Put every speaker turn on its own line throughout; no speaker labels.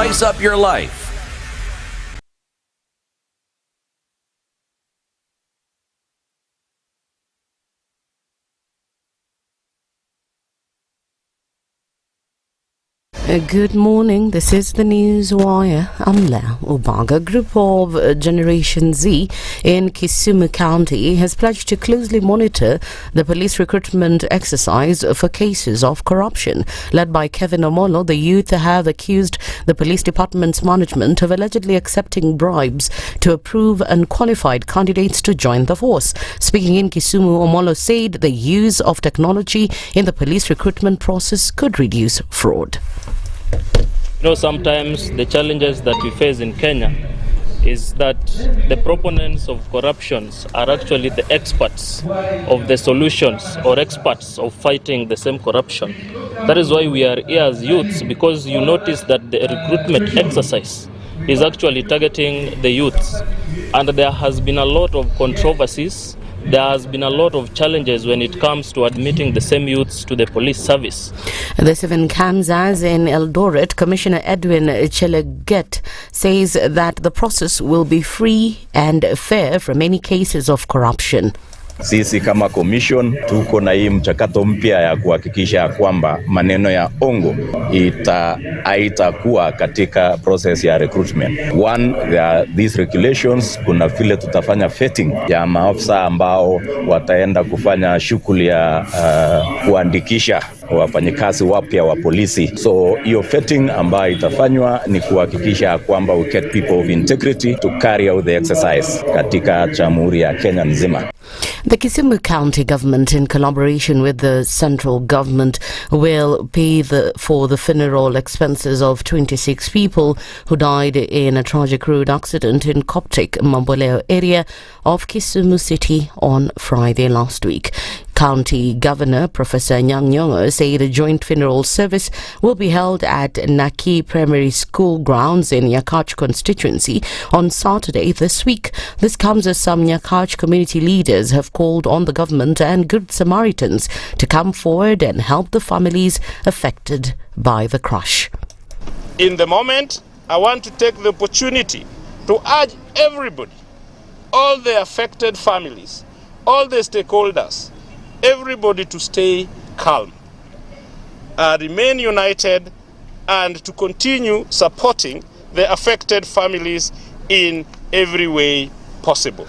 spice up your life.
Good morning. This is the News Wire. I'm Lea Ubaga. A group of Generation Z in Kisumu County has pledged to closely monitor the police recruitment exercise for cases of corruption. Led by Kevin Omolo, the youth have accused the police department's management of allegedly accepting bribes to approve unqualified candidates to join the force. Speaking in Kisumu, Omolo said the use of technology in the police recruitment process could reduce fraud.
Sometimes the challenges that we face in Kenya is that the proponents of corruptions are actually the experts of the solutions or experts of fighting the same corruption. That is why we are here as youths, because you notice that the recruitment exercise is actually targeting the youths. And there has been a lot of controversies. There has been a lot of challenges when it comes to admitting the same youths to the police service.
This event comes as in Eldoret, Commissioner Edwin Cheleget says that the process will be free and fair from any cases of corruption.
Sisi kama commission tuko na hii mchakato mpya ya kuhakikisha kwamba maneno ya ongo haitakuwa katika process ya recruitment. One, these regulations, kuna vile tutafanya vetting ya maafisa ambao wataenda kufanya shughuli ya kuandikisha wafanyikazi wapya wa polisi. So hiyo vetting ambayo itafanywa ni kuhakikisha kwamba we get people of integrity to carry out the exercise katika Jamhuri ya Kenya nzima.
The Kisumu County government, in collaboration with the central government, will pay for the funeral expenses of 26 people who died in a tragic road accident in Coptic Mamboleo area of Kisumu City on Friday last week. County Governor Professor Nyamweya said a joint funeral service will be held at Naki Primary School grounds in Nyakach constituency on Saturday this week. This comes as some Nyakach community leaders have called on the government and Good Samaritans to come forward and help the families affected by the crash.
In the moment, I want to take the opportunity to urge everybody, all the affected families, all the stakeholders, everybody to stay calm, remain united, and to continue supporting the affected families in every way possible.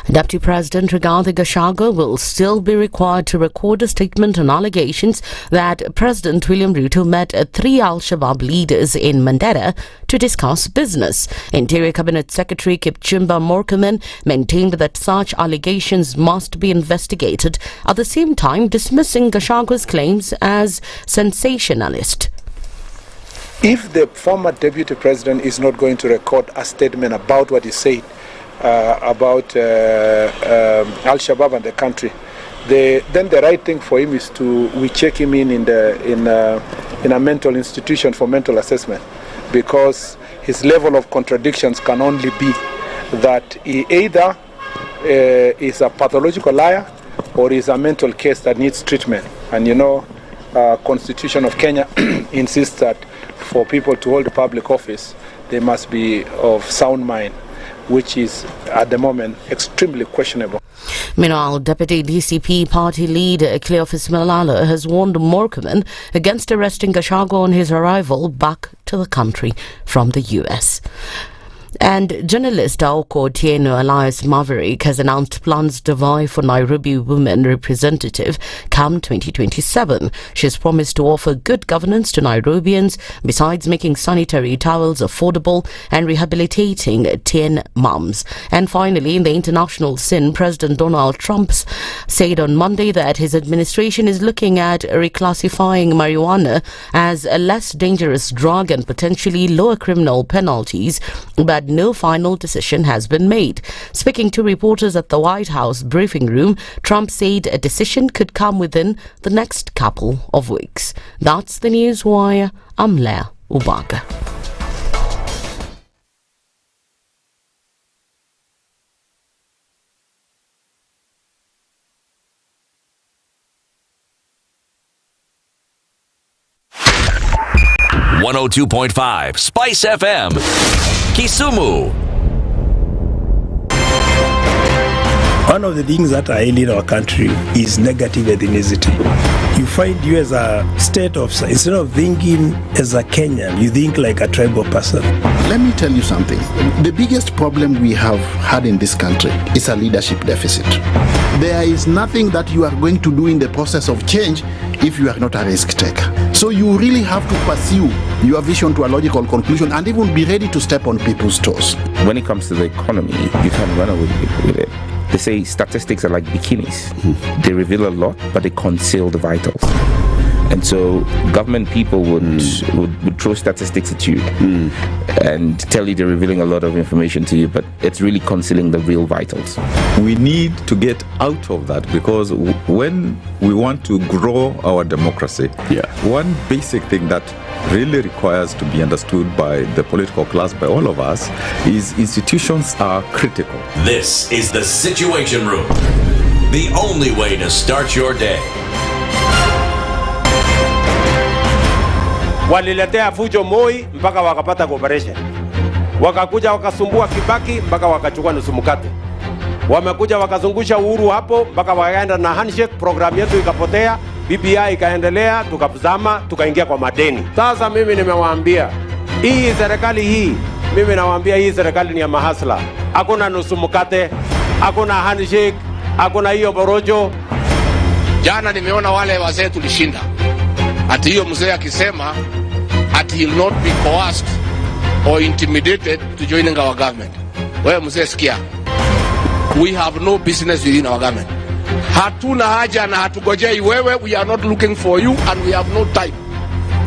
Deputy President Rigathi Gachagua will still be required to record a statement on allegations that President William Ruto met 3 Al-Shabaab leaders in Mandera to discuss business. Interior Cabinet Secretary Kipchumba Murkomen maintained that such allegations must be investigated, at the same time dismissing Gachagua's claims as sensationalist.
If the former Deputy President is not going to record a statement about what he said, about Al-Shabaab and the country, then the right thing for him is we check him in a mental institution for mental assessment, because his level of contradictions can only be that he either is a pathological liar or is a mental case that needs treatment. And Constitution of Kenya insists that for people to hold public office, they must be of sound mind, which is at the moment extremely questionable.
Meanwhile, Deputy DCP party leader Cleophas Malala has warned Murkomen against arresting Gachagua on his arrival back to the country from the US. And journalist Okoh Elias Maverick has announced plans to vie for Nairobi Women Representative come 2027. She has promised to offer good governance to Nairobians, besides making sanitary towels affordable and rehabilitating 10 mums. And finally, in the international scene, President Donald Trump said on Monday that his administration is looking at reclassifying marijuana as a less dangerous drug and potentially lower criminal penalties, but no final decision has been made. Speaking to reporters at the White House briefing room, Trump said a decision could come within the next couple of weeks. That's the News Wire. I'm Lea Ubaga.
102.5 SpiceFM, Kisumu.
One of the things that are ailing our country is negative ethnicity. You find you as a state officer, instead of thinking as a Kenyan, you think like a tribal person.
Let me tell you something. The biggest problem we have had in this country is a leadership deficit. There is nothing that you are going to do in the process of change if you are not a risk taker. So you really have to pursue your vision to a logical conclusion and even be ready to step on people's toes.
When it comes to the economy, you can't run away with it. They say statistics are like bikinis. They reveal a lot, but they conceal the vitals. And so government people would throw statistics at you and tell you they're revealing a lot of information to you, but it's really concealing the real vitals.
We need to get out of that, because when we want to grow our democracy, one basic thing that really requires to be understood by the political class, by all of us, is institutions are critical.
This is the Situation Room, the only way to start your day.
Waliletea fujo Moi mpaka wakapata cooperation. Wakakuja wakasumbua Kibaki mpaka wakachukua nusu mkate. Wamekuja wakazungusha Uhuru hapo mpaka wakaenda na handshake, program yetu ikapotea, BBI ikaendelea, tukazama, tukaingia kwa madeni. Sasa mimi nimewaambia, hii serikali hii, mimi nawaambia hii serikali ni ya mahasla. Hakuna nusu mkate, hakuna handshake, hakuna hiyo borojo.
Jana nimeona wale wazee tulishinda. Ati hiyo mzee akisema ati he will not be coerced or intimidated to joining our government. Wewe mzee sikia. We have no business within our government. Hatuna haja na hatugojei wewe. We are not looking for you and we have no time.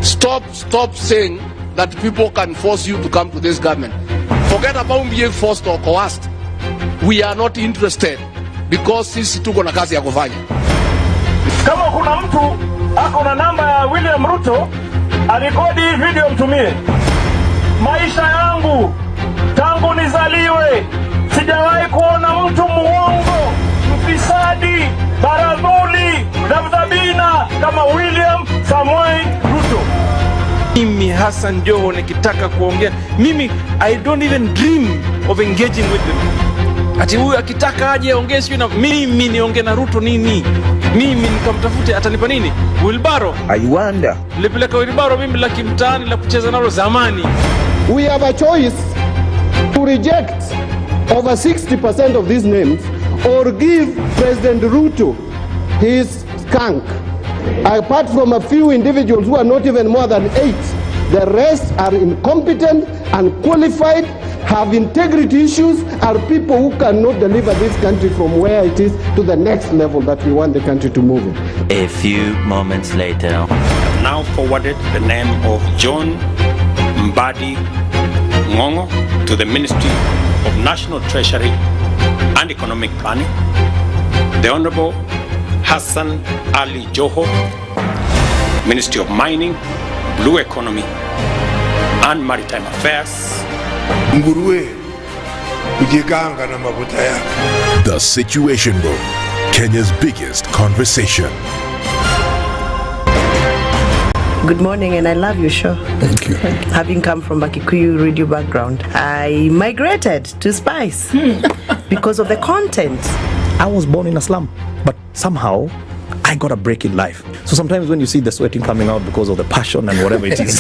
Stop saying that people can force you to come to this government. Forget about being forced or coerced. We are not interested because sisi tuko na kazi ya kufanya.
Kama kuna mtu ako na namba ya William Ruto, alikodi hii video mtumie. Maisha yangu tangu nizaliwe sijawahi kuona mtu muongo, mfisadi, baradhuli, dhabdhabina kama William Samoei Ruto.
Mimi Hassan Joho nikitaka kuongea, mimi I don't even dream of engaging with them. Ati huyu akitaka aje aongee sio na mimi niongee na Ruto nini? Mimi nikamtafute atanipa nini? Wilbaro.
I wonder.
Nilipeleka Wilbaro mimi la kimtaani la kucheza nalo zamani.
We have a choice to reject over 60% of these names or give President Ruto his skunk. Apart from a few individuals who are not even more than 8, the rest are incompetent, unqualified, have integrity issues, are people who cannot deliver this country from where it is to the next level that we want the country to move in.
A few moments later.
I've now forwarded the name of John Mbadi Ngongo to the Ministry of National Treasury and Economic Planning. The Honorable Hassan Ali Joho, Ministry of Mining, Blue Economy and Maritime Affairs.
The Situation Room, Kenya's biggest conversation.
Good morning, and I love your show.
Thank you.
Having come from a Kikuyu radio background, I migrated to Spice because of the content.
I was born in a slum, but somehow I got a break in life. So sometimes when you see the sweating coming out because of the passion and whatever it is,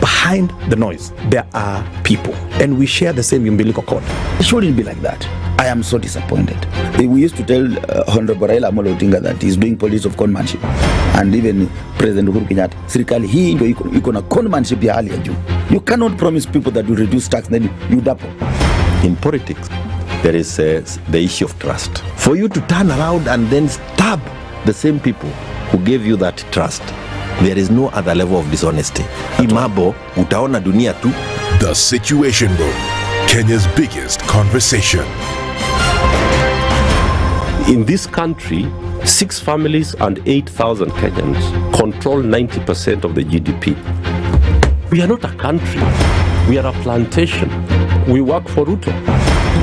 behind the noise, there are people. And we share the same umbilical cord.
It shouldn't be like that. I am so disappointed. We used to tell Honorable Raila Amolo Odinga that he's doing politics of conmanship. And even President Uhuru Kenyatta, serikali hii ndio iko na conmanship ya hali ya juu. You cannot promise people that you reduce tax, then you double.
In politics, there is the issue of trust.
For you to turn around and then stab the same people who gave you that trust, there is no other level of dishonesty. Imabo, utaona dunia tu.
The Situation Room, Kenya's biggest conversation.
In this country, 6 families and 8,000 Kenyans control 90% of the GDP. We are not a country. We are a plantation. We work for Ruto.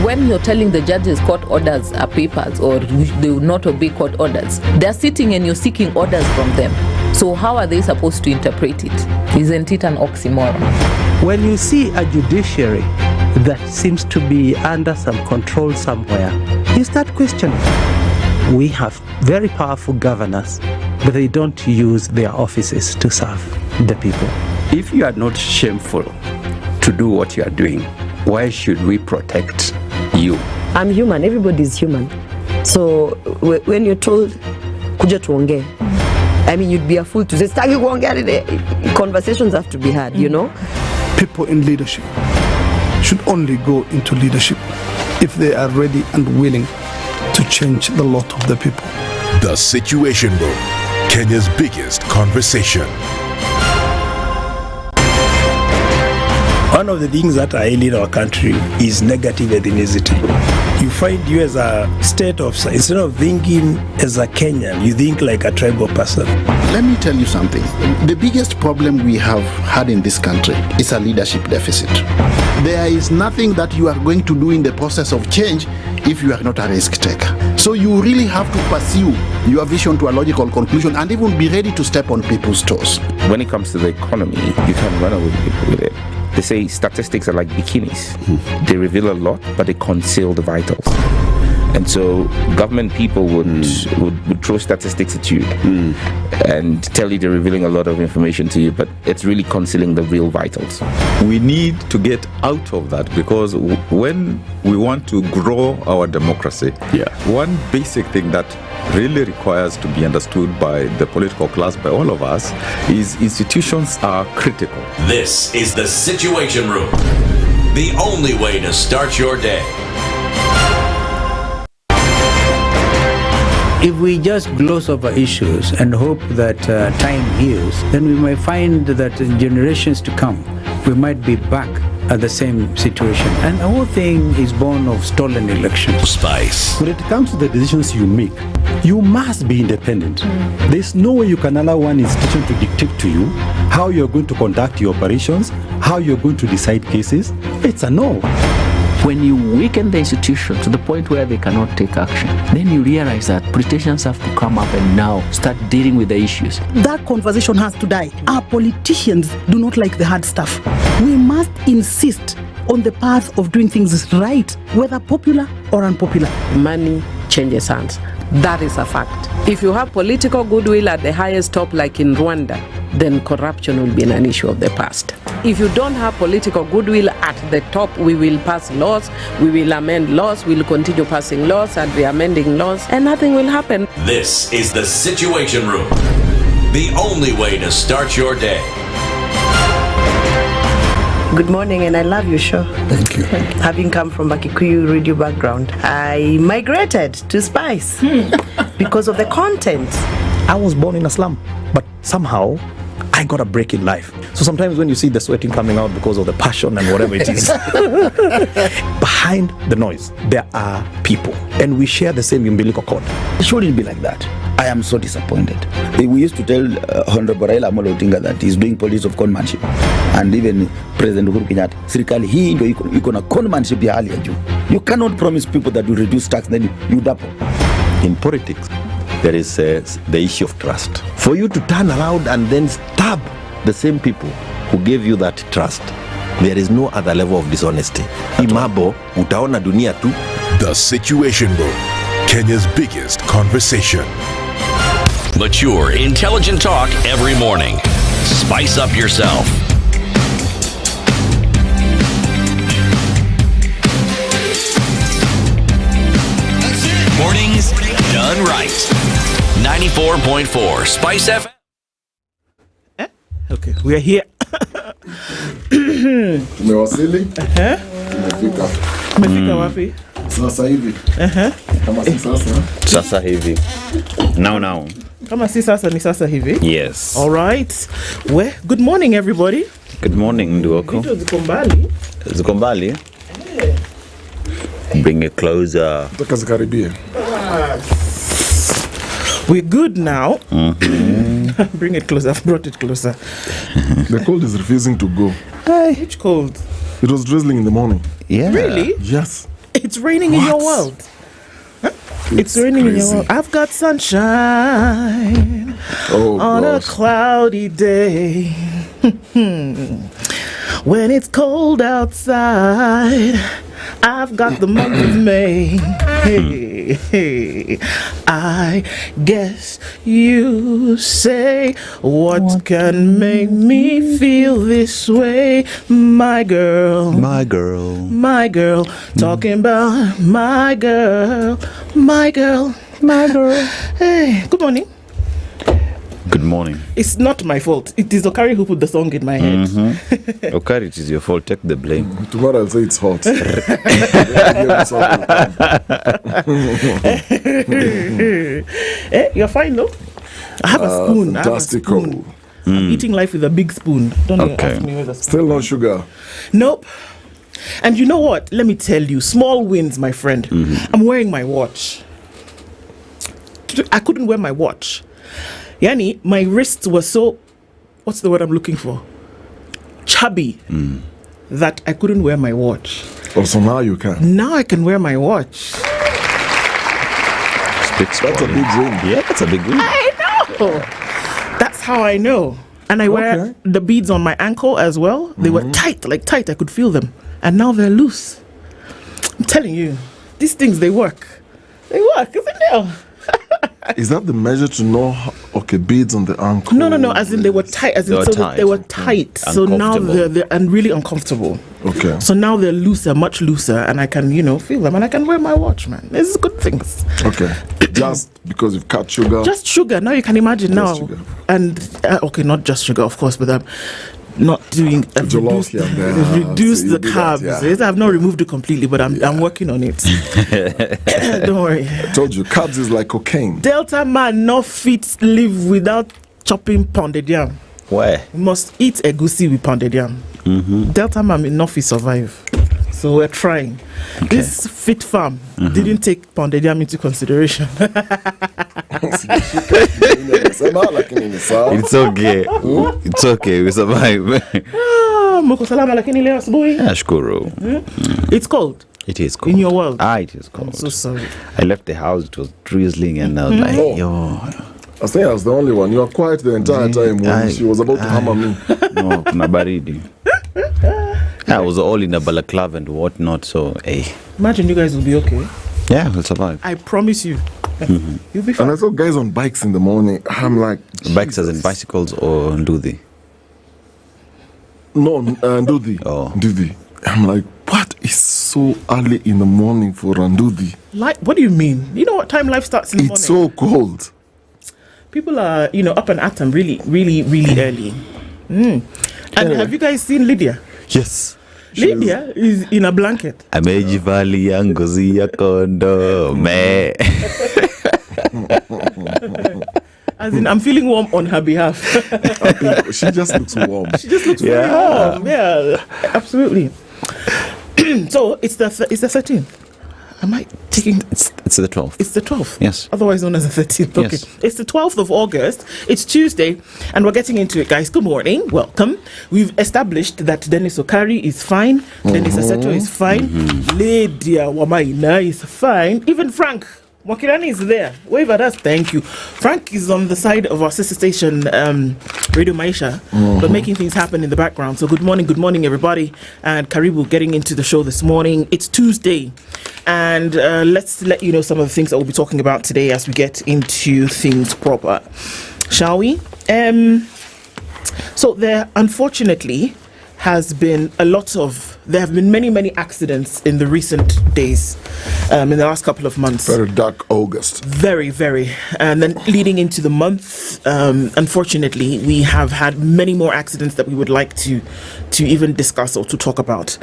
When you're telling the judges court orders are papers or they will not obey court orders, they're sitting and you're seeking orders from them. So how are they supposed to interpret it? Isn't it an oxymoron?
When you see a judiciary that seems to be under some control somewhere, you start questioning. We have very powerful governors, but they don't use their offices to serve the people.
If you are not shameful to do what you are doing, why should we protect you?
I'm human, everybody's human. So when you're told, kuja tuongee, I mean, you'd be a fool to say, staki kuongea. Conversations have to be had, you know?
People in leadership should only go into leadership if they are ready and willing to change the lot of the people.
The Situation Room, Kenya's biggest conversation.
One of the things that are ailing our country is negative ethnicity. You find you as a state officer, instead of thinking as a Kenyan, you think like a tribal person.
Let me tell you something. The biggest problem we have had in this country is a leadership deficit. There is nothing that you are going to do in the process of change if you are not a risk taker. So you really have to pursue your vision to a logical conclusion and even be ready to step on people's toes.
When it comes to the economy, you can run away with it. They say statistics are like bikinis. They reveal a lot, but they conceal the vitals. And so government people would throw statistics at you and tell you they're revealing a lot of information to you, but it's really concealing the real vitals.
We need to get out of that, because when we want to grow our democracy, one basic thing that really requires to be understood by the political class, by all of us, is institutions are critical.
This is the Situation Room, the only way to start your day.
If we just gloss over issues and hope that time heals, then we might find that in generations to come, we might be back at the same situation. And the whole thing is born of stolen elections.
Spice.
When it comes to the decisions you make, you must be independent. There's no way you can allow one institution to dictate to you how you're going to conduct your operations, how you're going to decide cases. It's a no.
When you weaken the institution to the point where they cannot take action, then you realize that politicians have to come up and now start dealing with the issues.
That conversation has to die. Our politicians do not like the hard stuff. We must insist on the path of doing things right, whether popular or unpopular.
Money changes hands. That is a fact. If you have political goodwill at the highest top, like in Rwanda, then corruption will be an issue of the past. If you don't have political goodwill at the top, we will pass laws, we will amend laws, we will continue passing laws and re-amending laws, and nothing will happen.
This is the Situation Room, the only way to start your day.
Good morning, and I love your show.
Thank you.
Having come from a Kikuyu radio background, I migrated to Spice because of the content.
I was born in a slum, but somehow I got a break in life. So sometimes when you see the sweating coming out because of the passion and whatever it is, behind the noise, there are people, and we share the same umbilical cord.
It shouldn't be like that. I am so disappointed. We used to tell Honorable Raila Amolo Odinga that he's doing politics of conmanship, and even President Uhuru Kenyatta, serikali hii ndio iko na conmanship ya hali ya juu. You cannot promise people that you reduce tax, then you double.
In politics, there is the issue of trust. For you to turn around and then stab the same people who gave you that trust, there is no other level of dishonesty. Imabo, utaona dunia tu.
The Situation Room, Kenya's biggest conversation.
Mature, intelligent talk every morning. Spice up yourself. Mornings done right. 94.4 SpiceFM.
Okay, we are here.
Tumewasili.
Tumefika wapi?
Sasa hivi. Kama si sasa.
Sasa hivi. Now.
Kama si sasa ni sasa hivi.
Yes.
All right. Well, good morning everybody.
Good morning, Nduoko.
Vitu ziko mbali.
Ziko mbali? Bring it closer.
Zikaribie.
We're good now. Bring it closer. I've brought it closer.
The cold is refusing to go.
Which cold?
It was drizzling in the morning.
Yeah.
Really?
Yes.
It's raining in your world. Huh? It's raining in your world. I've got sunshine on a cloudy day. When it's cold outside, I've got the month of May. Hey, I guess you say, what can make me feel this way? My girl,
My girl.
my girl, talking about my girl, my girl, my girl. Hey, good morning.
Good morning.
It's not my fault. It is Okari who put the song in my head.
Okari, it is your fault. Take the blame.
Tomorrow I'll say it's hot.
You're fine though. I have a spoon.
Fantastical.
I'm eating life with a big spoon. Don't ask me where the spoon.
Still no sugar.
Nope. And you know what? Let me tell you, small wins, my friend. I'm wearing my watch. I couldn't wear my watch. Yani, my wrists were so, what's the word I'm looking for? Chubby. That I couldn't wear my watch.
Oh, so now you can.
Now I can wear my watch.
That's a big win.
Yeah, that's a big win.
I know. That's how I know. And I wear the beads on my ankle as well. They were tight, like tight. I could feel them. And now they're loose. I'm telling you, these things, they work. They work, isn't it?
Is that the measure to know, beads on the ankle?
No, as in they were tight. As in, they were tight. So now they're and really uncomfortable.
Okay.
So now they're looser, much looser, and I can, feel them, and I can wear my watch, man. This is good things.
Okay. Just because you've cut sugar?
Just sugar. Now you can imagine
Just
now.
sugar.
And, not just sugar, of course, but I'm not doing... reduce the carbs.
Yeah.
I've not removed it completely, but I'm working on it. Don't worry.
I told you, carbs is like cocaine.
Delta man not fit live without chopping pounded yam.
Why?
We must eat egusi with pounded yam. Delta man may not fit survive. So we're trying. Okay. This fit farm didn't take pounded yam into consideration.
It's okay. It's okay. We survive.
It's cold.
It is cold.
In your world?
It is cold.
I'm so sorry.
I left the house. It was drizzling and I was like, yo.
I think I was the only one. You were quiet the entire time when she was about to hammer me.
No, kuna baridi. I was all in a balaclava and whatnot, so hey.
Imagine you guys will be okay.
Yeah, we'll survive.
I promise you. You'll be fine.
And I saw guys on bikes in the morning. I'm like,
bikes as in bicycles or nduthi?
No, nduthi. Nduthi. I'm like, what is so early in the morning for nduthi?
Like, what do you mean? You know what time life starts in the morning?
It's so cold.
People are, up and at them really, really, really early. And have you guys seen Lydiah?
Yes.
Lydiah is in a blanket.
Amejivalia ngozi ya kondome.
As in, I'm feeling warm on her behalf.
She just looks warm.
She just looks really warm. Yeah, absolutely. So it's the 13th. Am I taking?
It's the 12th.
It's the 12th.
Yes.
Otherwise known as the 13th. Okay.
Yes.
It's the 12th of August. It's Tuesday, and we're getting into it, guys. Good morning. Welcome. We've established that Dennis Okari is fine. Dennis Aseto is fine. Lydiah Maina is fine. Even Frank Mwakirani is there. Wave at us. Thank you. Frank is on the side of our sister station, Radio Maisha, but making things happen in the background. So good morning, everybody. And Karibu getting into the show this morning. It's Tuesday. And let's let you know some of the things that we'll be talking about today as we get into things proper. Shall we? So there, unfortunately, there have been many accidents in the recent days, in the last couple of months.
Very dark August.
Very, very. And then leading into the month, unfortunately, we have had many more accidents that we would like to even discuss or to talk about.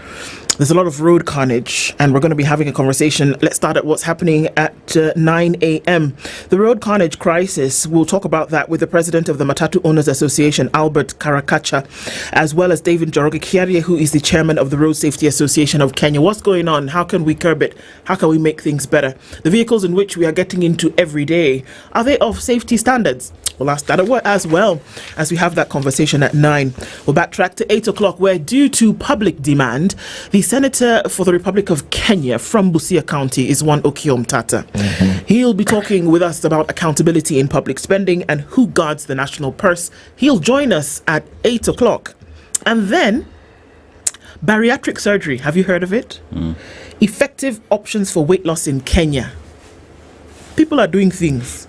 There's a lot of road carnage, and we're going to be having a conversation. Let's start at what's happening at 9 a.m. The road carnage crisis, we'll talk about that with the president of the Matatu Owners Association, Albert Karakacha, as well as David Njoroge Kiarie, who is the chairman of the Road Safety Association of Kenya. What's going on? How can we curb it? How can we make things better? The vehicles in which we are getting into every day, are they of safety standards? We'll ask that as well as we have that conversation at 9. We'll backtrack to 8 o'clock, where due to public demand, the Senator for the Republic of Kenya from Busia County is one Okoh Mtata. He'll be talking with us about accountability in public spending and who guards the national purse. He'll join us at 8 o'clock. And then, bariatric surgery. Have you heard of it? Effective options for weight loss in Kenya. People are doing things.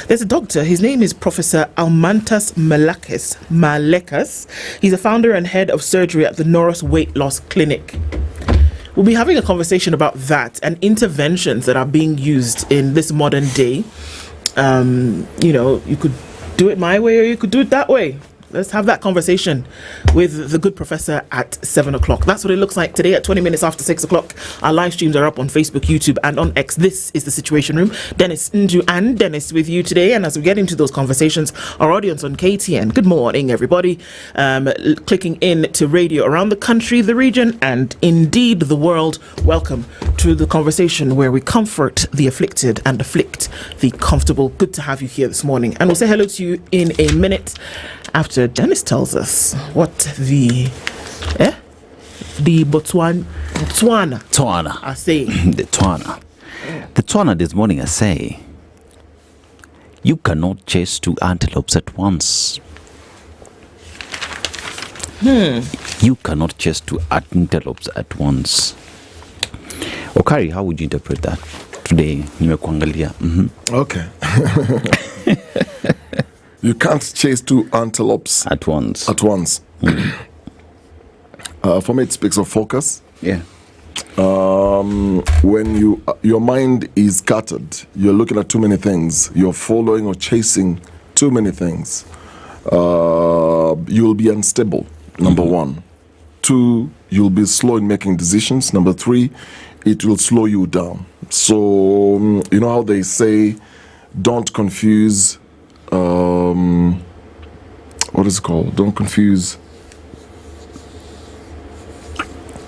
There's a doctor, his name is Professor Almantas Malekas. He's a founder and head of surgery at the Norris Weight Loss Clinic. We'll be having a conversation about that and interventions that are being used in this modern day. You could do it my way or you could do it that way. Let's have that conversation with the good professor at 7 o'clock. That's what it looks like today at 20 minutes after 6 o'clock. Our live streams are up on Facebook, YouTube, and on X. This is The Situation Room. Dennis Nju and Dennis with you today. And as we get into those conversations, our audience on KTN, good morning, everybody. Clicking in to radio around the country, the region, and indeed the world. Welcome to the conversation where we comfort the afflicted and afflict the comfortable. Good to have you here this morning. And we'll say hello to you in a minute after Dennis tells us what the Botswana are saying.
The Tswana this morning are saying, you cannot chase two antelopes at once. You cannot chase two antelopes at once. Okari, how would you interpret that today? Nimekuangalia.
Okay. You can't chase two antelopes
at once.
For me, it speaks of focus.
Yeah.
When your mind is scattered, you're looking at too many things. You're following or chasing too many things. You'll be unstable. Number one. 2, you'll be slow in making decisions. Number 3, it will slow you down. So you know how they say, don't confuse. What is it called? Don't confuse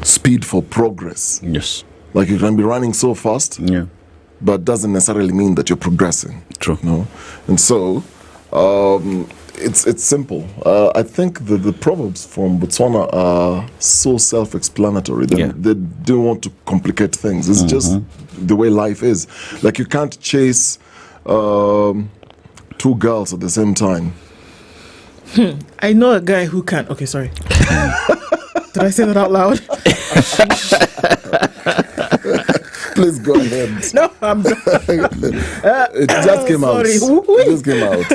speed for progress.
Yes.
Like you can be running so fast, but doesn't necessarily mean that you're progressing.
True.
No? And so it's simple. I think the Proverbs from Botswana are so self-explanatory. They don't want to complicate things. It's just the way life is. Like you can't chase 2 girls at the same time.
I know a guy who can. Okay, sorry. Did I say that out loud?
Please go ahead.
No, I'm
it just came out. It just came out.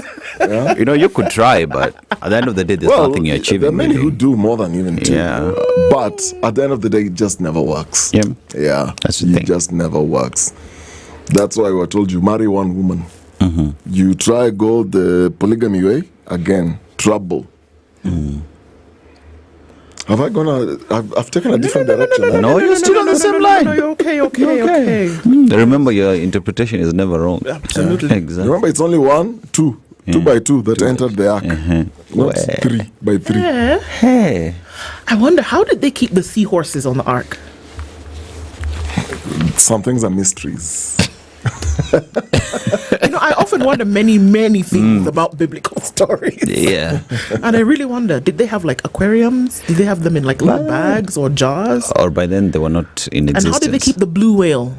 Yeah?
You know, you could try, but at the end of the day, there's nothing you're achieving.
There are many who do more than even 2.
Yeah.
But at the end of the day, it just never works. Yeah.
That's the thing.
It just never works. That's why I told you, marry one woman. You try go the polygamy way, again, trouble. Have I gone? I've taken a different direction.
No, you're still on the same line.
No, you're okay.
Remember, your interpretation is never wrong.
Absolutely.
Exactly.
Remember, it's only 1, 2 by 2 that entered the ark. Not 3 by 3.
Hey. I wonder, how did they keep the seahorses on the ark?
Some things are mysteries.
I often wonder many things about biblical stories.
Yeah.
And I really wonder, did they have like aquariums? Did they have them in like little bags or jars?
Or by then they were not in existence.
And how did they keep the blue whale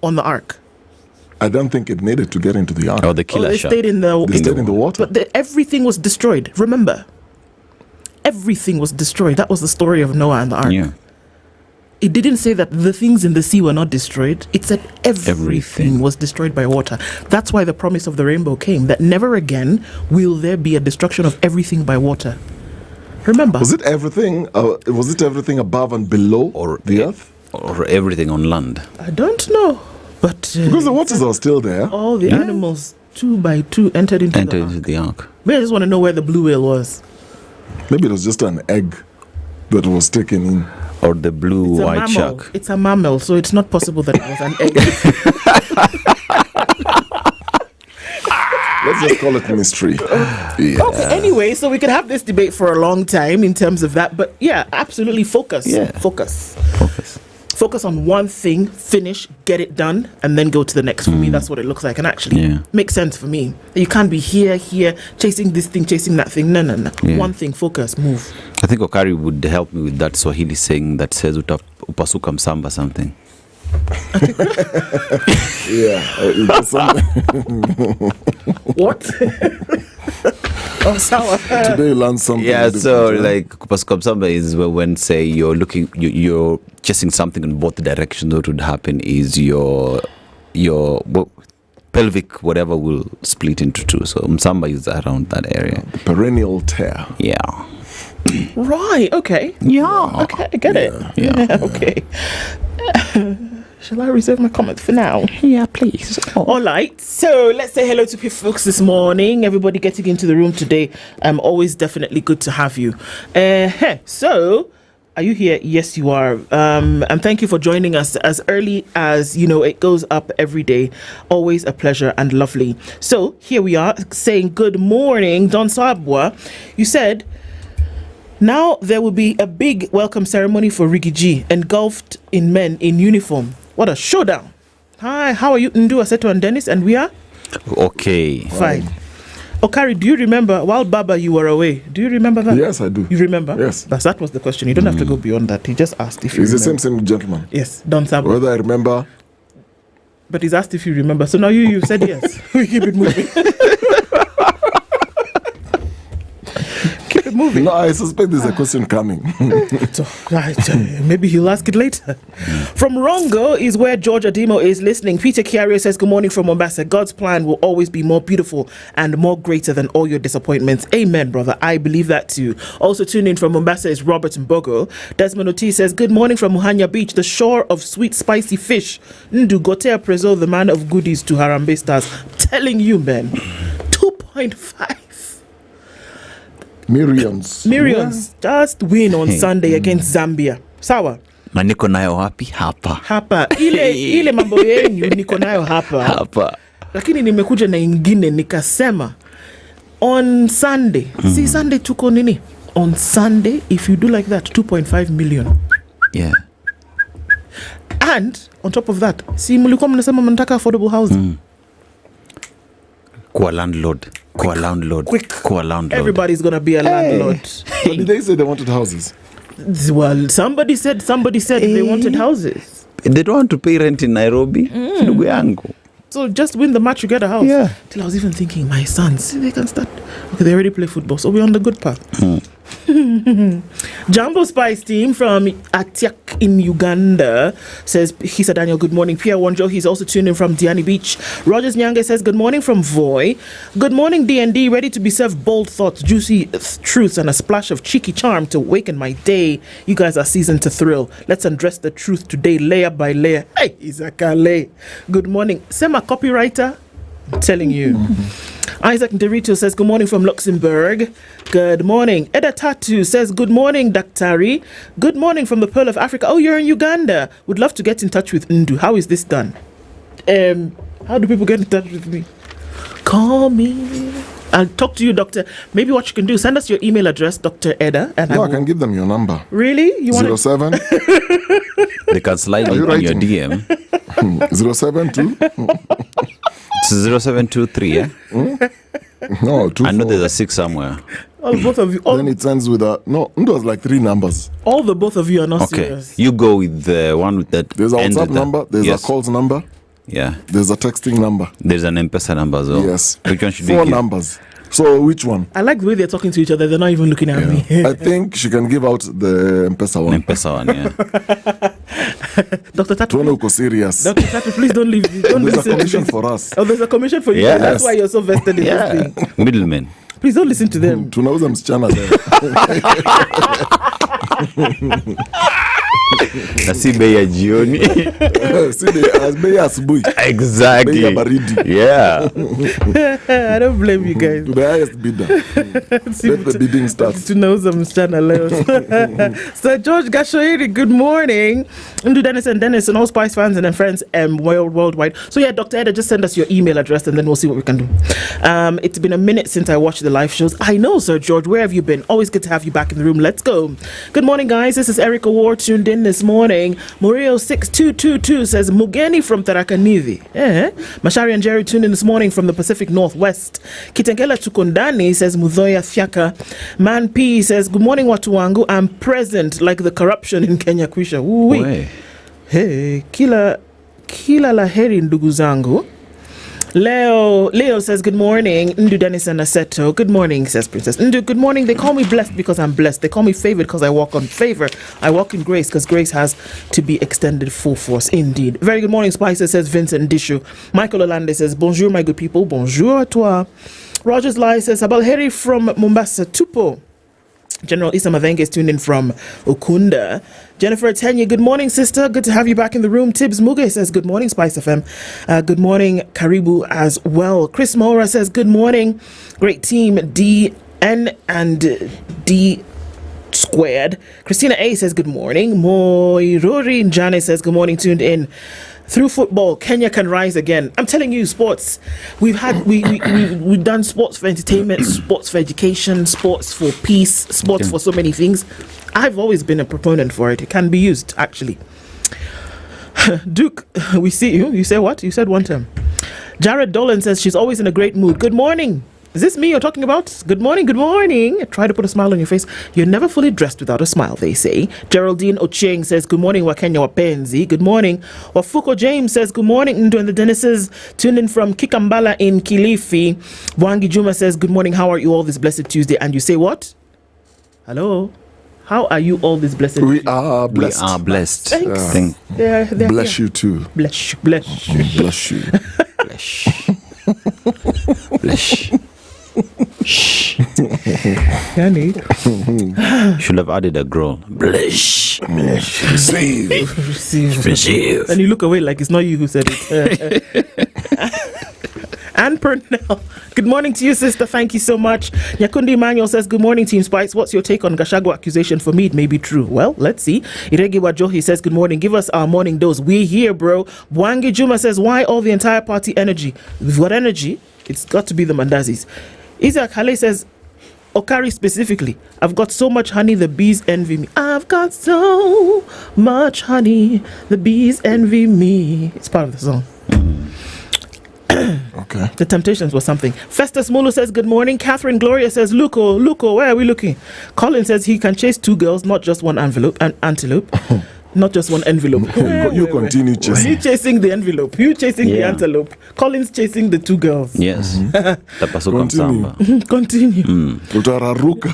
on the ark?
I don't think it needed to get into the ark.
Oh, the killer shark.
They stayed in the
water.
But everything was destroyed. Remember, everything was destroyed. That was the story of Noah and the ark.
Yeah.
It didn't say that the things in the sea were not destroyed. It said everything was destroyed by water. That's why the promise of the rainbow came, that never again will there be a destruction of everything by water. Remember?
Was it everything? Was it everything above and below the earth?
Or everything on land?
I don't know. But
because the waters are still there.
All the animals, 2 by 2, entered into the ark. Maybe I just want to know where the blue whale was.
Maybe it was just an egg that was taken in.
Or the blue white shark.
It's a mammal, so it's not possible that it was an egg.
Let's just call it mystery.
Okay, anyway, so we could have this debate for a long time in terms of that. But yeah, absolutely focus.
Yeah.
Focus. Focus on one thing, finish, get it done, and then go to the next. For me, that's what it looks like. And actually, makes sense for me. You can't be here, chasing this thing, chasing that thing. No.
Yeah.
One thing, focus, move.
I think Okari would help me with that Swahili saying that says upasuka msamba something.
What? Oh, sour.
Today you learned something.
Yeah, so like kupasuka msamba is when say you're chasing something in both directions. What would happen is your pelvic whatever will split into two. So msamba is around that area.
The perennial tear.
Yeah.
Right. Okay.
Yeah.
Okay. I get it.
Yeah.
Okay. Shall I reserve my comments for now?
Yeah, please.
All right. So let's say hello to folks this morning. Everybody getting into the room today. Always definitely good to have you. So, are you here? Yes, you are. And thank you for joining us as early as, it goes up every day. Always a pleasure and lovely. So here we are saying good morning, Don Sabwa. You said, now there will be a big welcome ceremony for Rigi G, engulfed in men in uniform. What a showdown. Hi, how are you, Ndu, Aseto, and Dennis? And we are?
Okay.
Fine. Okari, do you remember, while Baba, you were away? Do you remember that?
Yes, I do.
You remember?
Yes.
That was the question. You don't have to go beyond that. He just asked if you
He's
remember.
the same gentleman.
Yes, Don Sabo.
Whether I remember.
But he's asked if you remember. So now you said yes. We keep it moving. Keep it moving.
No, I suspect there's a question coming.
Maybe he'll ask it later. From Rongo is where George Adimo is listening. Peter Kiario says, good morning from Mombasa. God's plan will always be more beautiful and more greater than all your disappointments. Amen, brother. I believe that too. Also tuned in from Mombasa is Robert Mbogo. Desmond Oti says, good morning from Muhanya Beach, the shore of sweet spicy fish. Ndu Gotea Prezo, the man of goodies to Harambe stars. Telling you, man. 2.5. Miriams just win on Sunday against Zambia. Sawa.
Na niko nayo wapi? Hapa.
Ile mambo yenu niko nayo hapa. Lakini nimekuja na ingine nikasema on Sunday. See Sunday tuko nini? On Sunday, if you do like that, 2.5 million.
Yeah.
And on top of that, si mlikuwa mnasema mnataka affordable housing.
Kwa landlord.
Everybody's gonna be a landlord.
But did they say they wanted houses?
Well, somebody said they wanted houses.
They don't want to pay rent in Nairobi. Ndugu yangu.
So just win the match, you get a house.
Yeah.
Till I was even thinking, my sons, they can start. Okay, they already play football, so we're on the good path. Jumbo Spice team from Atiak in Uganda says, he said, Daniel, good morning. Pierre Wanjo, he's also tuned in from Diani Beach. Rogers Nyange says, good morning from Voi. Good morning, D&D, ready to be served bold thoughts, juicy truths, and a splash of cheeky charm to awaken my day. You guys are seasoned to thrill. Let's undress the truth today, layer by layer. Hey, Izakale. Good morning. Sema copywriter, I'm telling you. Isaac Derito says, good morning from Luxembourg. Good morning. Eda Tatu says, good morning, Daktari. Good morning from the Pearl of Africa. Oh, you're in Uganda. Would love to get in touch with Ndu. How is this done? How do people get in touch with me? Call me. I'll talk to you, Doctor. Maybe what you can do, send us your email address, Dr. Eda. And
I can give them your number.
Really? You want
07?
They can slide in your DM.
072?
It's 0723, yeah?
No, 24.
I know there's a 6 somewhere.
Both of you.
Then it ends with a... No, it was like 3 numbers.
All the both of you are not
okay.
serious.
You go with the one with that.
There's a WhatsApp number. There's a calls number.
Yeah.
There's a texting number.
There's an M-Pesa number as well.
Yes.
Which one should
4 numbers. So which one?
I like the way they're talking to each other. They're not even looking at me.
I think she can give out the M-Pesa one.
M-Pesa one, yeah.
Dr. Tatu.
Tuone serious.
Dr. Tatu, please don't leave.
There's a commission for us.
Oh, there's a commission for you.
Yes.
That's why you're so vested in this thing.
Middlemen.
Please don't listen to them.
Tunauza msichana there.
Na si bei ya jioni.
Si bei ya asubuhi.
Exactly.
Bei ya baridi.
Yeah.
I don't blame you guys.
To the highest bidder. Let the bidding start.
Tunauza msichana leo. So George Gashoiri, good morning. Ndu Dennis and all Spice fans and friends worldwide. So yeah, Dr. Eda, just send us your email address and then we'll see what we can do. It's been a minute since I watched the live shows. I know, Sir George, where have you been? Always good to have you back in the room. Let's go. Good morning, guys. This is Erica Ward tuning tuned in this morning. Murio6222 says Mugeni from Tarakanidhi. Mashari and Jerry tuned in this morning from the Pacific Northwest. Kitengela Tukundani says Mudhoya Fyaka. Man P says, good morning watu wangu. I'm present like the corruption in Kenya Kwisha. Hey, kila laheri ndugu zangu. Leo says, good morning. Ndu Dennis and Aseto. Good morning, says Princess. Ndu, good morning. They call me blessed because I'm blessed. They call me favored because I walk on favor. I walk in grace because grace has to be extended full force. Indeed. Very good morning, Spices, says Vincent Dishu. Michael Olande says, bonjour, my good people. Bonjour à toi. Rogers Lai says, Abalheri from Mombasa. Tupo. General Issa Mavenge is tuned in from Ukunda. Jennifer Tenya, good morning, sister. Good to have you back in the room. Tibbs Muge says, good morning, Spice FM. Good morning, Karibu as well. Chris Mora says, good morning. Great team, DN and D squared. Christina A says, good morning. Moirori Njane says, good morning, tuned in. Through football, Kenya can rise again. I'm telling you, sports. We've done sports for entertainment, sports for education, sports for peace, sports for so many things. I've always been a proponent for it. It can be used, actually. Duke, we see you. You say what? You said one term. Jared Dolan says she's always in a great mood. Good morning. Is this me you're talking about? Good morning, good morning. Try to put a smile on your face. You're never fully dressed without a smile, they say. Geraldine Ochieng says, good morning, Wakenya Wapenzi. Good morning. Wafuko James says, good morning, Ndo and the Dennises. Tuned in from Kikambala in Kilifi. Wangi Juma says, good morning, how are you all this blessed Tuesday? And you say what? Hello? How are you all this blessed
We are blessed.
We are blessed.
Thanks. They're
bless
here.
you too.
Bless you. Bless you.
Bless you.
Bless. Bless.
Yani.
Should have added a groan. Bless.
Bless.
Receive. And you look away like it's not you who said it. Anne Purnell, good morning to you, sister. Thank you so much. Nyakundi Emmanuel says, good morning, Team Spice. What's your take on Gachagua accusation? For me, it may be true. Well, let's see. Iregi Wajohi says, good morning. Give us our morning dose. We're here, bro. Bwangi Juma says, why all the entire party energy? We've got energy. It's got to be the Mandazis. Isaac Hale says, Okari specifically, I've got so much honey, the bees envy me. I've got so much honey, the bees envy me. It's part of the song.
Okay.
The Temptations was something. Festus Mulu says, good morning. Catherine Gloria says, Luko, where are we looking? Colin says he can chase two girls, not just one antelope. Not just one envelope.
You continue chasing.
You chasing the envelope. You chasing the antelope. Colin's chasing the two girls.
Yes. Tapasuka msamba.
Continue.
Utararuka.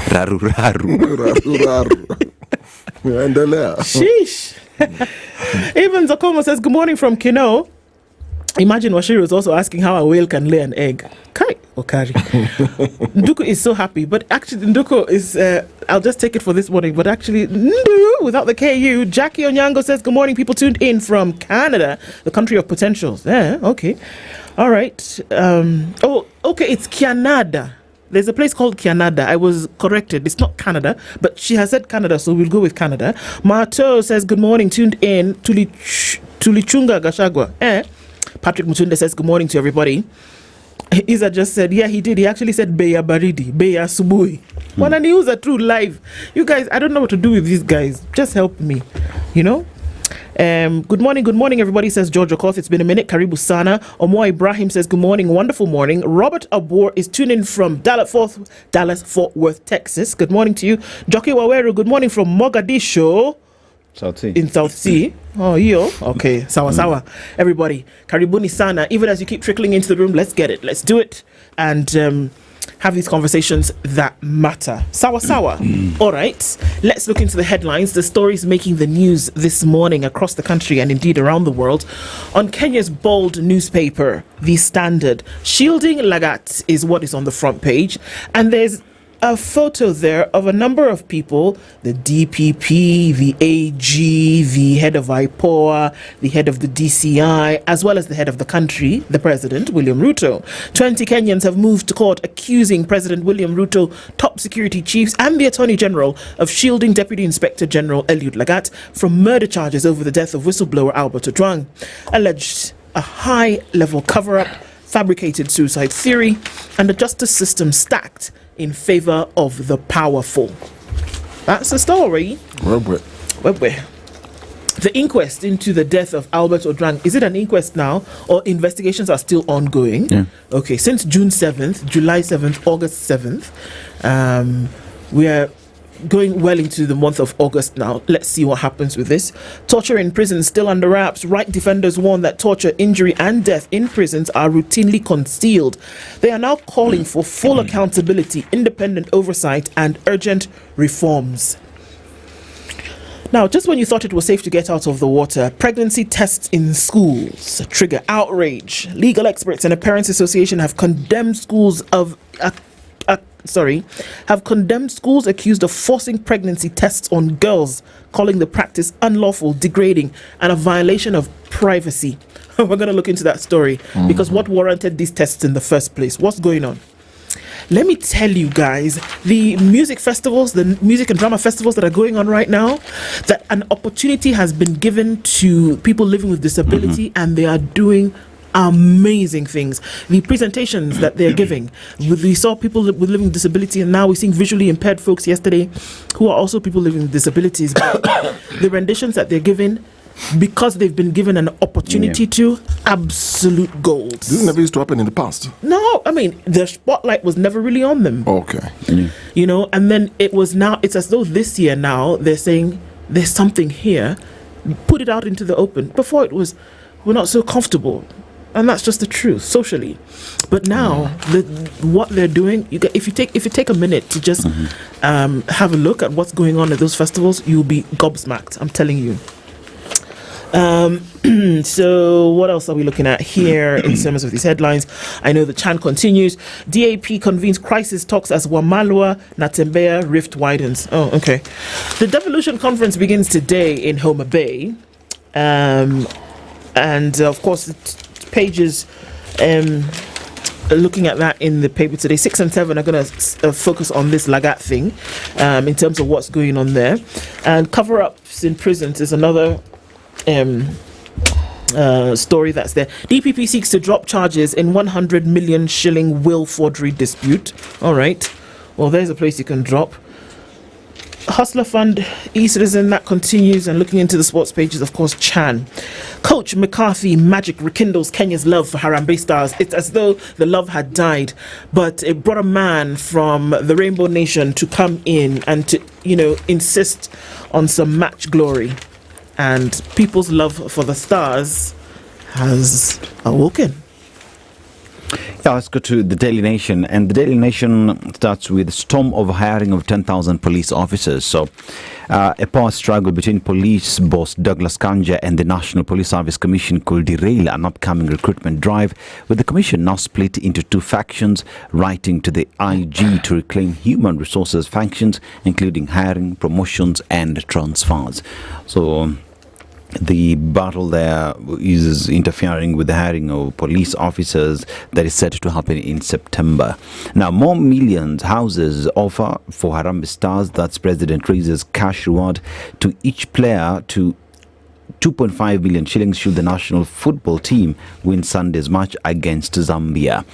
Raru.
Endelea.
Sheesh. Even Zakomo says, good morning from Kino. Imagine Washiri was also asking how a whale can lay an egg. Kai Okari. Nduko is so happy, but actually Nduko is, I'll just take it for this morning, but actually, Ndu, without the KU, Jackie Onyango says, good morning, people tuned in from Canada, the country of potentials. Yeah, okay. All right. Okay, it's Canada. There's a place called Canada. I was corrected. It's not Canada, but she has said Canada, so we'll go with Canada. Mato says, good morning, tuned in. Tulichunga Gachagua. Patrick Mutunde says, good morning to everybody. Isa just said, yeah, he did. He actually said, Beya Baridi, Beya Subui. Wananiuza true live. You guys, I don't know what to do with these guys. Just help me, you know? Good morning, everybody, says George Okoh. It's been a minute. Karibu Sana. Omo Ibrahim says, good morning, wonderful morning. Robert Abor is tuning in from Dallas, Fort Worth, Texas. Good morning to you. Jockey Waweru, good morning from Mogadishu. In South Sea. Oh, yo. Okay. Sawa. Everybody. Karibuni Sana. Even as you keep trickling into the room, let's get it. Let's do it. And have these conversations that matter. Sawa. All right. Let's look into the headlines. The stories making the news this morning across the country and indeed around the world. On Kenya's bold newspaper, The Standard, shielding Lagat is what is on the front page. And there's a photo there of a number of people, the DPP, the AG, the head of IPOA, the head of the DCI, as well as the head of the country, the president, William Ruto. 20 Kenyans have moved to court accusing President William Ruto, top security chiefs and the Attorney General of shielding Deputy Inspector General Eliud Lagat from murder charges over the death of whistleblower Albert Ojwang. Alleged a high-level cover-up, fabricated suicide theory, and a justice system stacked in favor of the powerful. That's the story. The inquest into the death of Albert Ojwang, is it an inquest now, or investigations are still ongoing?
Yeah.
Okay, since June 7th, July 7th, August 7th, we are going well into the month of August now. Let's see what happens with this. Torture in prison still under wraps. Right defenders warn that torture, injury and death in prisons are routinely concealed. They are now calling for full accountability, independent oversight and urgent reforms. Now, just when you thought it was safe to get out of the water, pregnancy tests in schools trigger outrage. Legal experts and a parents' association have condemned schools accused of forcing pregnancy tests on girls, calling the practice unlawful, degrading, and a violation of privacy. We're going to look into that story because what warranted these tests in the first place? What's going on? Let me tell you guys, the music festivals, the music and drama festivals that are going on right now, that an opportunity has been given to people living with disability, and they are doing amazing things. The presentations that they're giving, we saw people with living disability, and now we're seeing visually impaired folks yesterday who are also people living with disabilities. But the renditions that they're giving, because they've been given an opportunity to, absolute gold.
This never used to happen in the past.
No, I mean, the spotlight was never really on them.
Okay.
You know, and then it's as though this year now they're saying there's something here, put it out into the open. Before it was, we're not so comfortable. And that's just the truth socially. But now, what they're doing, if you take a minute to just have a look at what's going on at those festivals, you'll be gobsmacked. I'm telling you. So what else are we looking at here in terms of these headlines? I know the chant continues. DAP convenes crisis talks as Wamalwa Natembeya rift widens. Oh, okay. The Devolution Conference begins today in Homa Bay, and of course, pages looking at that in the paper today. 6 and 7 are going to focus on this Lagat thing in terms of what's going on there, and cover-ups in prisons is another story that's there. DPP seeks to drop charges in 100 million shilling will forgery dispute. All right, well, there's a place you can drop. Hustler Fund, e-citizen, that continues, and looking into the sports pages, of course, Chan. Coach McCarthy magic rekindles Kenya's love for Harambee Stars. It's as though the love had died, but it brought a man from the Rainbow Nation to come in and to, insist on some match glory. And people's love for the Stars has awoken.
Yeah, let's go to the Daily Nation. And the Daily Nation starts with storm of hiring of 10,000 police officers. So a power struggle between police boss Douglas Kanja and the National Police Service Commission could derail an upcoming recruitment drive, with the commission now split into two factions, writing to the IG to reclaim human resources functions, including hiring, promotions and transfers. So the battle there is interfering with the hiring of police officers that is set to happen in September. Now, more millions houses offer for Harambee Stars. That's President raises cash reward to each player to 2.5 billion shillings should the national football team win Sunday's match against Zambia.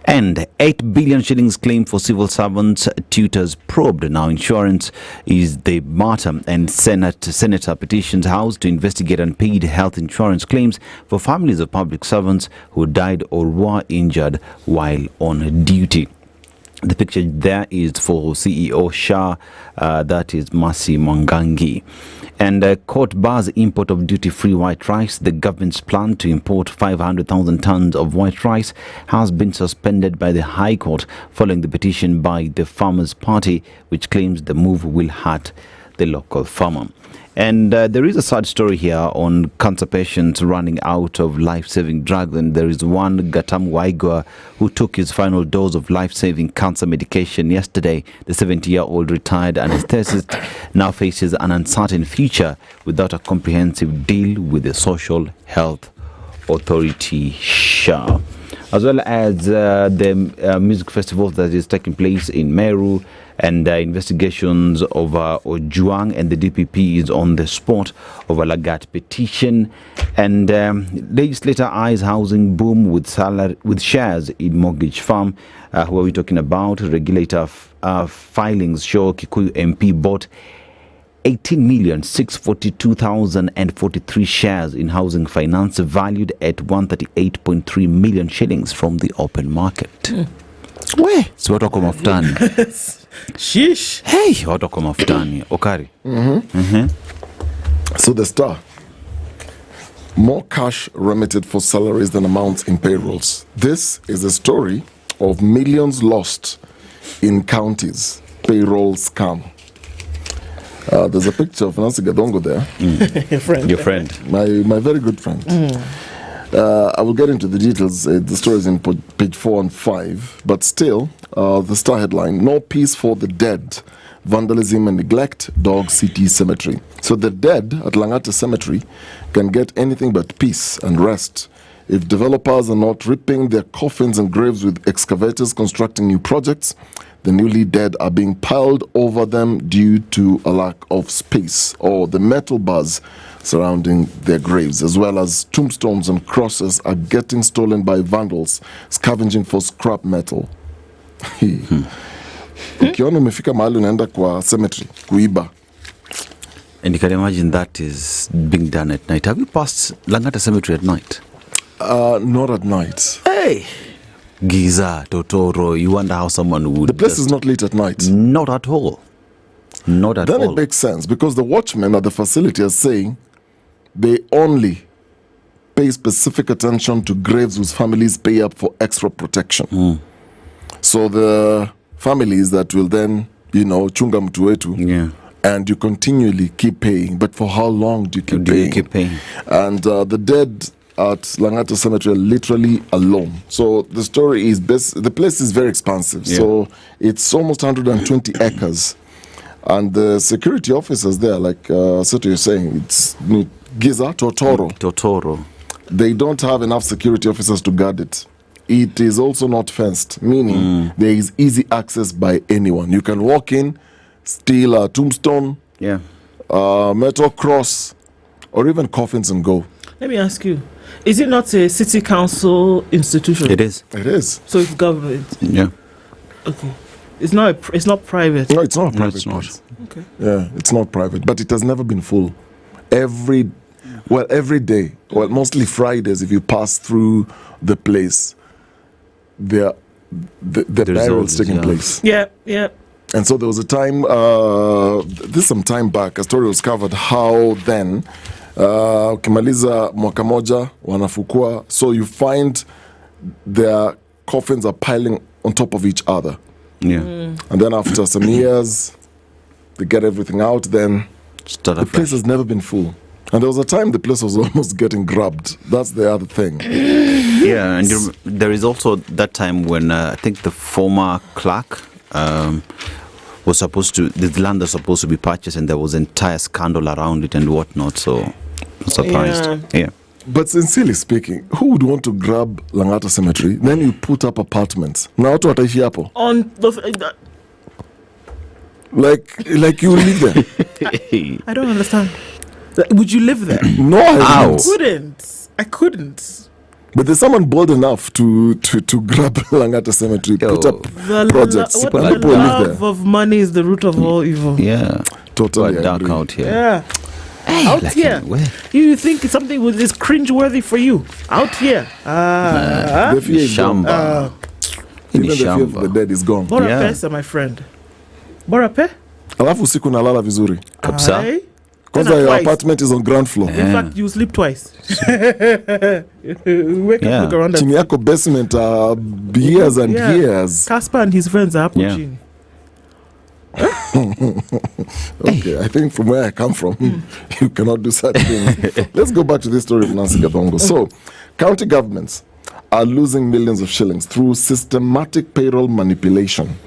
And 8 billion shillings claimed for civil servants, tutors probed. Now, insurance is the matter, and Senator petitions House to investigate unpaid health insurance claims for families of public servants who died or were injured while on duty. The picture there is for CEO Shah, that is Mercy Mwangangi. And court bars import of duty-free white rice. The government's plan to import 500,000 tons of white rice has been suspended by the High Court following the petition by the Farmers' Party, which claims the move will hurt the local farmer. And there is a sad story here on cancer patients running out of life-saving drugs. And there is one, Gatam Waigwa, who took his final dose of life-saving cancer medication yesterday. The 70-year-old retired anesthetist now faces an uncertain future without a comprehensive deal with the Social Health Authority, SHA. as well as the music festival that is taking place in Meru, and investigations over Ojuang, and the DPP is on the spot over Lagat petition, and legislator eyes housing boom with shares in mortgage firm. Who are we talking about? Regulator filings show Kikuyu MP bought 18,642,043 shares in housing finance valued at 138.3 million shillings from the open market. We si watu wako mafutani.
Sheesh.
Hey, watu wako mafutani. Okari.
So the Star. More cash remitted for salaries than amounts in payrolls. This is a story of millions lost in counties. Payroll scam. There's a picture of Nancy Gadongo there.
Your friend.
My very good friend. I will get into the details. The story is in page 4 and 5. But still, the Star headline, no peace for the dead. Vandalism and neglect, Dog City Cemetery. So the dead at Langata Cemetery can get anything but peace and rest if developers are not ripping their coffins and graves with excavators constructing new projects. The newly dead are being piled over them due to a lack of space, or the metal bars surrounding their graves, as well as tombstones and crosses are getting stolen by vandals scavenging for scrap metal. Ukiona umefika mahali unaenda kwa cemetery kuiba.
And you can imagine that is being done at night. Have you passed Langata Cemetery at night?
Not at night.
Hey! Giza, Totoro, you wonder how someone would...
The place is not lit at night.
Not at all. Not at all.
Then it makes sense, because the watchmen at the facility are saying they only pay specific attention to graves whose families pay up for extra protection. So the families that will then, chunga mtu wetu, and you continually keep paying. But for how long do you keep paying? And the dead at Langata Cemetery are literally alone. So the story is the place is very expansive. So it's almost 120 acres. And the security officers there, like Aseto you're saying, it's Giza, Totoro. They don't have enough security officers to guard it. It is also not fenced, meaning there is easy access by anyone. You can walk in, steal a tombstone, metal cross, or even coffins and go.
Let me ask you, is it not a city council institution?
It is.
It is.
So it's government?
Yeah.
Okay. It's not private?
No, it's not private.
No, it's not.
Okay.
Yeah, it's not private, but it has never been full. Every day, mostly Fridays, if you pass through the place, the burial is taking place.
Yeah.
And so there was a time, this some time back, a story was covered how then, ukimaliza mwaka moja wanafukua, so you find their coffins are piling on top of each other. And then after some years, they get everything out, then the place has never been full. And there was a time the place was almost getting grabbed. That's the other thing.
Yeah, and there is also that time when I think the former clerk was supposed to, the land was supposed to be purchased, and there was an entire scandal around it and whatnot. So, I'm surprised. Yeah.
But sincerely speaking, who would want to grab Langata Cemetery? Then you put up apartments. Now watu wataishi hapo.
On the
like you live there.
I don't understand. Would you live there?
No, I
couldn't.
But there's someone bold enough to grab Langata Cemetery, put up projects.
The love of money is the root of all evil.
Yeah,
totally
dark out here.
Yeah. Out here, you think something is cringe-worthy for you? Out here,
the fear is gone. Even the fear of the dead is gone.
Bora pesa, my friend. Bora pe?
Alafu usiku nalala vizuri.
Kabisa.
Because your apartment is on ground floor.
In fact, you sleep twice. Wake up, look around.
Chini yako basement years and years.
Casper and his friends are pushing.
Okay, I think from where I come from, you cannot do such things. Let's go back to this story of Nancy Gadongo. So, county governments are losing millions of shillings through systematic payroll manipulation.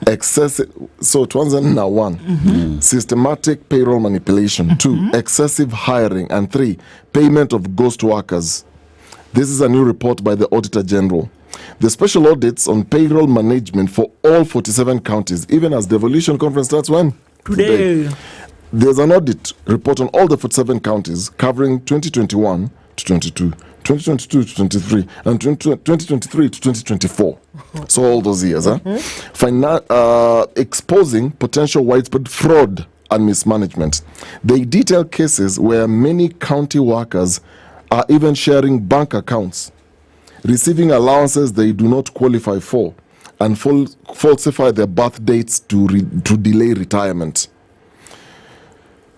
Excessive, so tuanze na 1, systematic payroll manipulation. 2, excessive hiring. And 3, payment of ghost workers. This is a new report by the Auditor General. The special audits on payroll management for all 47 counties, even as devolution conference starts when?
Today.
There's an audit report on all the 47 counties covering 2021 to 22, 2022 to 23, and 2023 to 2024. So all those years, exposing potential widespread fraud and mismanagement. They detail cases where many county workers are even sharing bank accounts, receiving allowances they do not qualify for, and falsify their birth dates to delay retirement.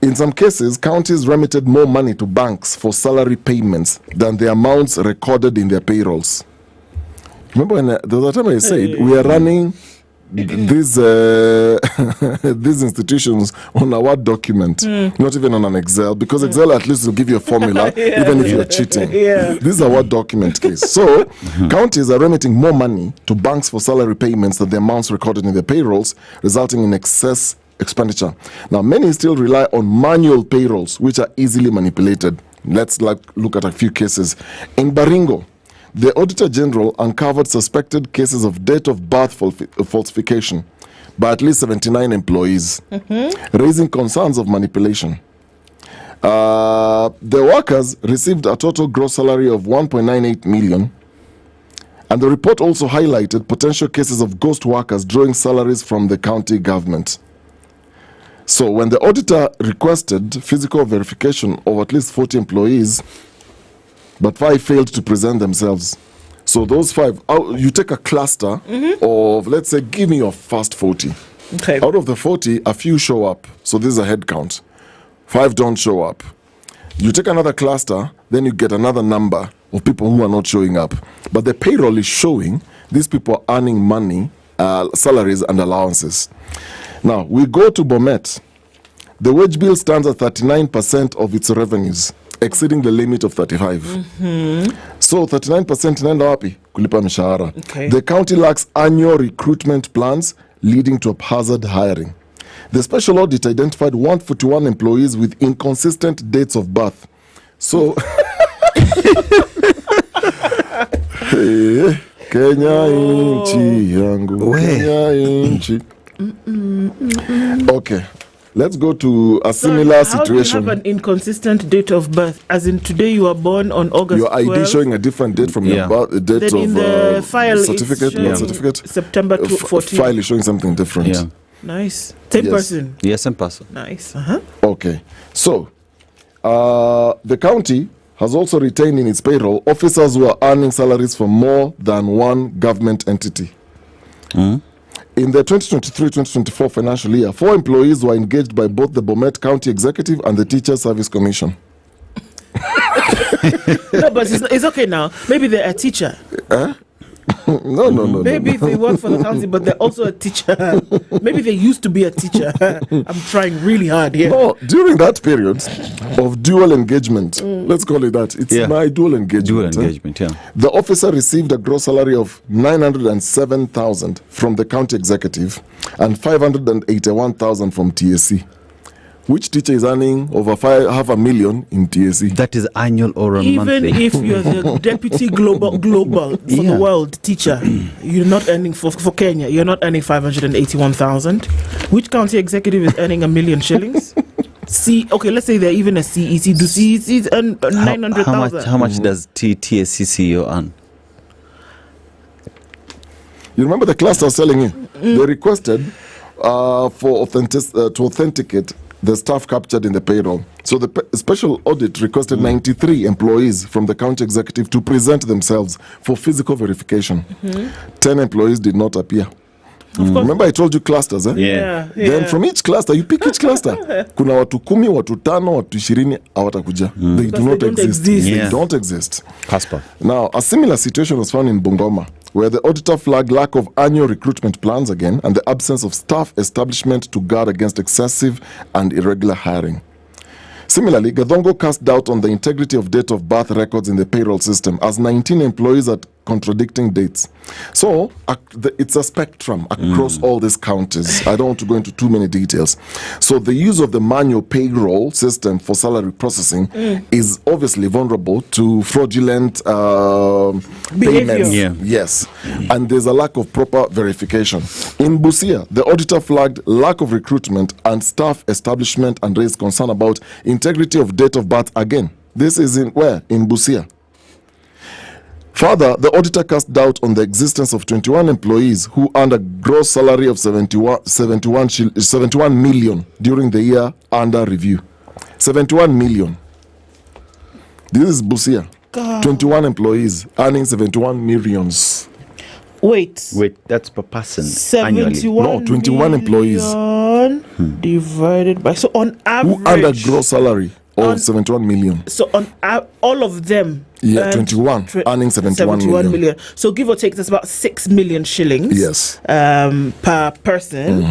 In some cases, counties remitted more money to banks for salary payments than the amounts recorded in their payrolls. Remember when there was a time I said we are running these institutions on a Word document, not even on an Excel, because Excel at least will give you a formula, even if you're cheating. This is a Word document case. So, counties are remitting more money to banks for salary payments than the amounts recorded in their payrolls, resulting in excess expenditure. Now, many still rely on manual payrolls, which are easily manipulated. Let's look at a few cases. In Baringo, the Auditor General uncovered suspected cases of date of birth falsification by at least 79 employees, raising concerns of manipulation. The workers received a total gross salary of 1.98 million, and the report also highlighted potential cases of ghost workers drawing salaries from the county government. So when the auditor requested physical verification of at least 40 employees, but 5 failed to present themselves. So those 5, you take a cluster of, let's say, give me your first 40.
Okay.
Out of the 40, a few show up. So this is a head count. 5 don't show up. You take another cluster, then you get another number of people who are not showing up. But the payroll is showing these people are earning money, salaries and allowances. Now, we go to Bomet. The wage bill stands at 39% of its revenues, exceeding the limit of 35. So 39% inaenda wapi? Kulipa mishahara.
Okay.
The county lacks annual recruitment plans, leading to haphazard hiring. The special audit identified 141 employees with inconsistent dates of birth. So Kenya inchi yangu. Kenya inchi. Okay, let's go to a similar situation.
How do you have an inconsistent date of birth? As in today you were born on August
your ID
12th.
showing a different date from your birth, date
then in the
of
file
certificate.
it's
Certificate.
September 14th.
File is showing something different.
Yeah.
Nice. Same person.
Yes, same person.
Nice.
Okay, so the county has also retained in its payroll officers who are earning salaries for more than one government entity. In the 2023-2024 financial year, 4 employees were engaged by both the Bomet County Executive and the Teacher Service Commission.
No, but it's okay now. Maybe they're a teacher.
No.
Maybe they work for the county, but they're also a teacher. Maybe they used to be a teacher. I'm trying really hard here.
No, during that period of dual engagement, let's call it that. It's my dual engagement.
Dual engagement, yeah.
The officer received a gross salary of 907,000 from the county executive and 581,000 from TSC. Which teacher is earning over 500,000 in TSC?
That is annual or monthly.
Even if you're the deputy global for the world teacher, you're not earning for Kenya. You're not earning 581,000. Which county executive is earning 1 million shillings? Okay, let's say they're even a CEC. Do CECs earn 900,000?
How much does TSC CEO earn?
You remember the class I was telling you? They requested to authenticate the staff captured in the payroll. So the special audit requested 93 employees from the county executive to present themselves for physical verification. 10 employees did not appear. Remember I told you clusters, eh?
Yeah.
Then from each cluster, you pick each cluster. Kuna watu 10, watu 5, watu 20 hawatakuja. They do not exist. They don't exist.
Casper.
Now, a similar situation was found in Bungoma, where the auditor flagged lack of annual recruitment plans again and the absence of staff establishment to guard against excessive and irregular hiring. Similarly, Gadongo cast doubt on the integrity of date of birth records in the payroll system, as 19 employees at contradicting dates. So it's a spectrum across all these counties. I don't want to go into too many details. So the use of the manual payroll system for salary processing is obviously vulnerable to fraudulent payments.
Yeah.
Yes. And there's a lack of proper verification. In Busia, the auditor flagged lack of recruitment and staff establishment and raised concern about integrity of date of birth again. This is in where? In Busia. Further, the auditor cast doubt on the existence of 21 employees who earned a gross salary of 71 million during the year under review. 71 million. This is Busia.
God.
21 employees earning 71 millions.
Wait,
that's per person
71
annually.
No, 21 employees.
Divided by, so on average,
who earned a gross salary of 71 million.
So on all of them,
21 earning 71 million.
So give or take, that's about 6 million shillings.
Yes.
Per person,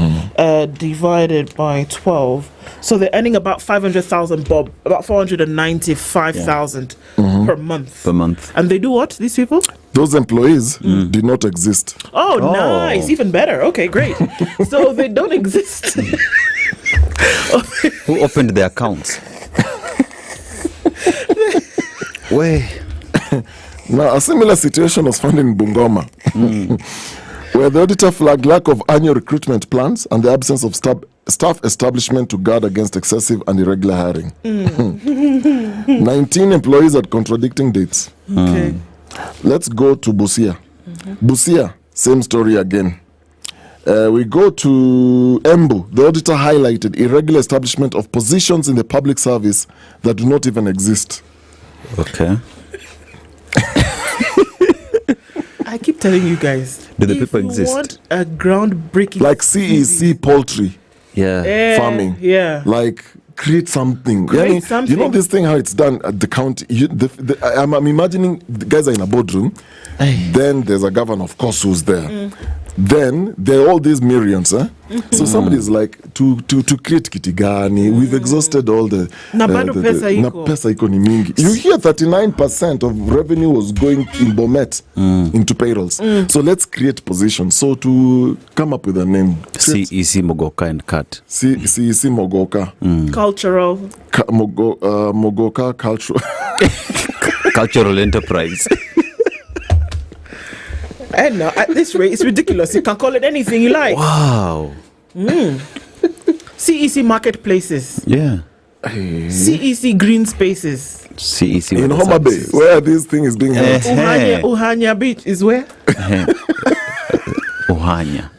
divided by 12. So they're earning about 500,000 bob, about 495,000 per month.
Per month.
And they do what? These people?
Those employees did not exist.
Oh, nice, even better. Okay, great. So they don't exist.
Who opened the accounts?
Now, a similar situation was found in Bungoma, where the auditor flagged lack of annual recruitment plans and the absence of staff establishment to guard against excessive and irregular hiring. 19 employees had contradicting dates.
Okay.
Let's go to Busia. Busia, same story again. We go to Embu. The auditor highlighted irregular establishment of positions in the public service that do not even exist.
Okay.
I keep telling you guys.
Do the people
if
exist?
You want a groundbreaking,
like CEC poultry, farming, like create something. You know this thing how it's done at the county. I'm imagining the guys are in a boardroom. Then there's a governor, of course, who's there. Then there are all these millions. So somebody's like to create kitigani. We've exhausted all the pesa iko ni mingi. You hear 39% of revenue was going in Bomet into payrolls. So let's create positions. So to come up with a name,
CEC Mogoka and Cat.
CEC Mogoka.
Cultural.
Mogoka
cultural enterprise.
And now at this rate, it's ridiculous. You can call it anything you like.
Wow.
CEC marketplaces.
Yeah.
CEC green spaces.
CEC
in Homa Bay, where this thing is being held.
Uhanya Beach is where?
Uhanya.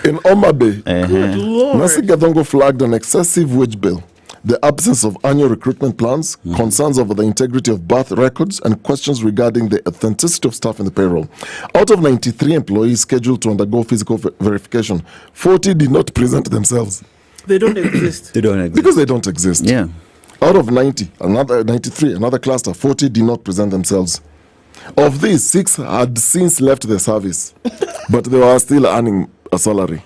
In Homa Bay,
Good Lord.
Nasi Gadongo flagged an excessive wage bill, the absence of annual recruitment plans, concerns over the integrity of birth records, and questions regarding the authenticity of staff in the payroll. Out of 93 employees scheduled to undergo physical verification, 40 did not present themselves.
They don't exist.
They don't exist.
Because they don't exist.
Yeah.
Out of 93, another cluster, 40 did not present themselves. Of these, 6 had since left the service, but they were still earning a salary.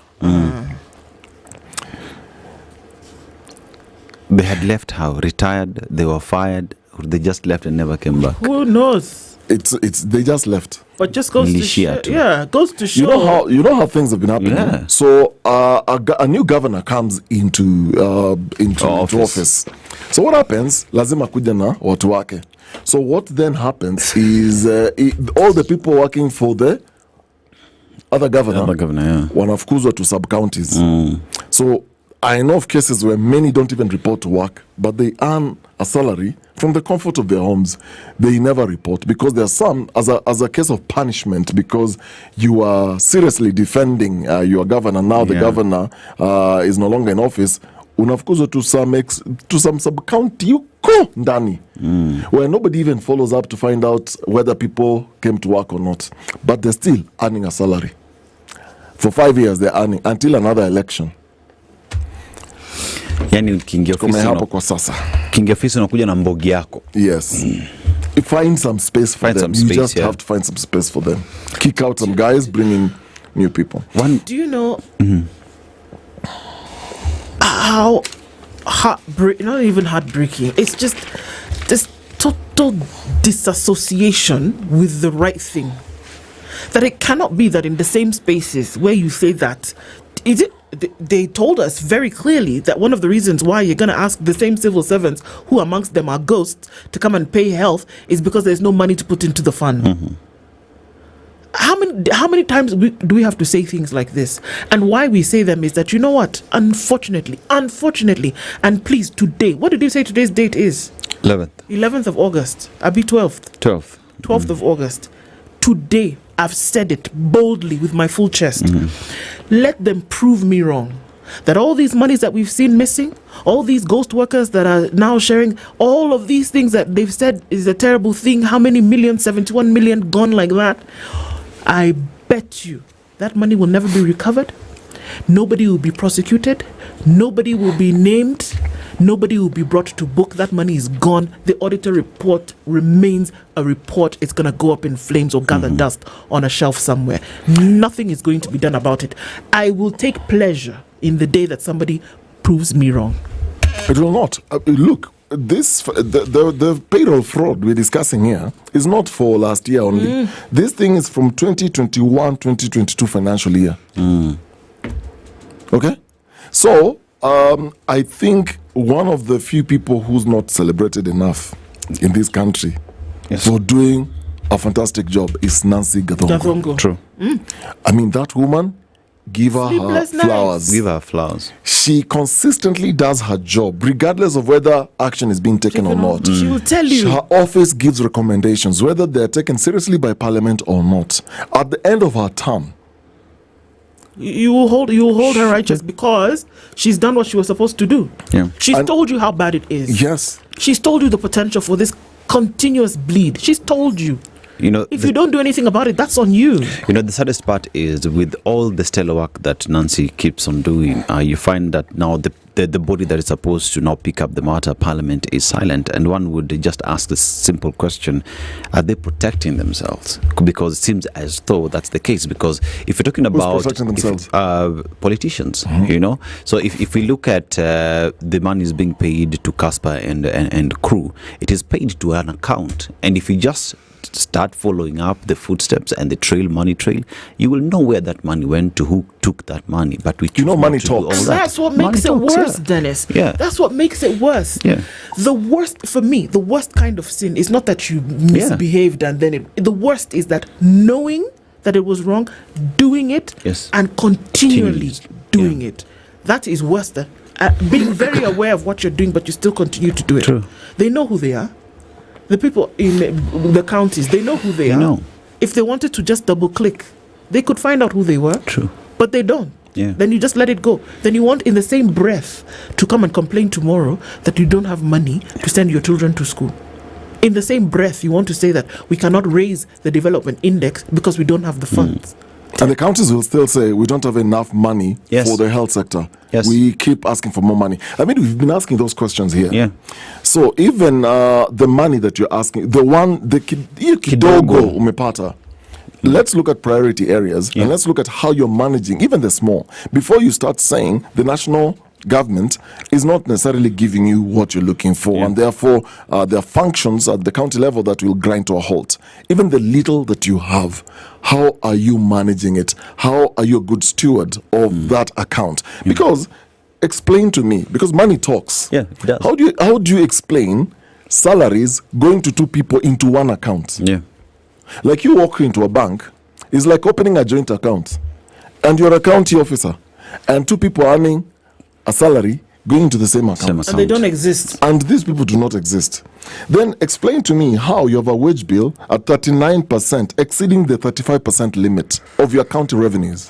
They had left how? Retired? They were fired? Or they just left and never came back?
Who knows?
They just left.
But just goes to show. Yeah, goes to show.
You know how things have been happening.
Yeah.
So a new governor comes into office. So what happens? Lazima kuja na watu wake. So what then happens is all the people working for the other governor wanafukuzwa to sub counties. So I know of cases where many don't even report to work, but they earn a salary from the comfort of their homes. They never report because there are some, as a case of punishment, because you are seriously defending your governor. Now the governor is no longer in office. Unafukuzwa to some sub-county yuko ndani, where nobody even follows up to find out whether people came to work or not. But they're still earning a salary. For 5 years they're earning until another election.
Yani ukiingia ofisi unakuja na mbogi yako.
Yes. Find some space for them. You just have to find some space for them. Kick out some guys, bring in new people.
Do you know how not even heartbreaking? It's just total disassociation with the right thing. That it cannot be that in the same spaces where you say that, they told us very clearly that one of the reasons why you're going to ask the same civil servants, who amongst them are ghosts, to come and pay health is because there's no money to put into the fund.
Mm-hmm.
How many times do we have to say things like this? And why we say them is that, you know what? Unfortunately, and please, today, what did you say today's date is? 11th of August. Abi 12th. 12th of August. Today, I've said it boldly with my full chest. Let them prove me wrong. That all these monies that we've seen missing, all these ghost workers that are now sharing, all of these things that they've said is a terrible thing, how many millions, 71 million gone like that, I bet you that money will never be recovered. Nobody will be prosecuted. Nobody will be named. Nobody will be brought to book. That money is gone. The auditor report remains a report. It's going to go up in flames or gather dust on a shelf somewhere. Nothing is going to be done about it. I will take pleasure in the day that somebody proves me wrong.
It will not. Look, the payroll fraud we're discussing here is not for last year only. This thing is from 2021-2022 financial year. Okay? So, I think one of the few people who's not celebrated enough in this country for doing a fantastic job is Nancy Gathongo.
True.
I mean, that woman, give her her flowers.
Give her flowers.
She consistently does her job, regardless of whether action is being taken or not.
She will tell you.
Her office gives recommendations, whether they're taken seriously by Parliament or not. At the end of her term,
you will hold her righteous because she's done what she was supposed to do. She's told you how bad it is.
Yes.
She's told you the potential for this continuous bleed. She's told you. If you don't do anything about it, that's on you.
The saddest part is with all the stellar work that Nancy keeps on doing, you find that now the body that is supposed to now pick up the matter, Parliament, is silent. And one would just ask this simple question: are they protecting themselves? Because it seems as though that's the case. Because if you're talking about politicians, so if we look at the money is being paid to Casper and crew, it is paid to an account. And if you just start following up the footsteps and the money trail, you will know where that money went to, who took that money. But we
money talks.
That's what makes it worse, Dennis. That's what makes it worse. The worst for me, the worst kind of sin is not that you misbehaved and then the worst is that knowing that it was wrong, doing it, and continually doing it. That is worse than being very aware of what you're doing, but you still continue to do it.
True.
They know who they are. The people in the counties, they know who they are. If they wanted to just double click, they could find out who they were.
True.
But they don't. Then you just let it go. Then you want in the same breath to come and complain tomorrow that you don't have money to send your children to school. In the same breath, you want to say that we cannot raise the development index because we don't have the funds.
And the counties will still say we don't have enough money for the health sector. We keep asking for more money. I mean, we've been asking those questions here. So even the money that you're asking, the kidogo umepata, let's look at priority areas and let's look at how you're managing, even the small, before you start saying the national government is not necessarily giving you what you're looking for, and therefore there are functions at the county level that will grind to a halt. Even the little that you have, how are you managing it? How are you a good steward of that account? Because explain to me, because money talks.
It does.
How do you explain salaries going to two people into one account? Like you walk into a bank, it's like opening a joint account, and you're a county officer, and two people earning a salary going into the same account.
And they don't exist.
And these people do not exist. Then explain to me how you have a wage bill at 39%, exceeding the 35% limit of your county revenues.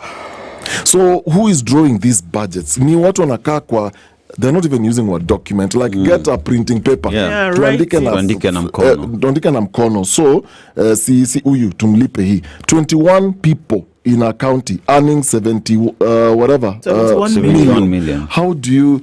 So who is drawing these budgets? Ni watu wanakaa kwa, they're not even using a document, like get a printing paper. Tuandike na mkono. So si uyu tumlipe hii. 21 people in a county earning 71 million. How do you...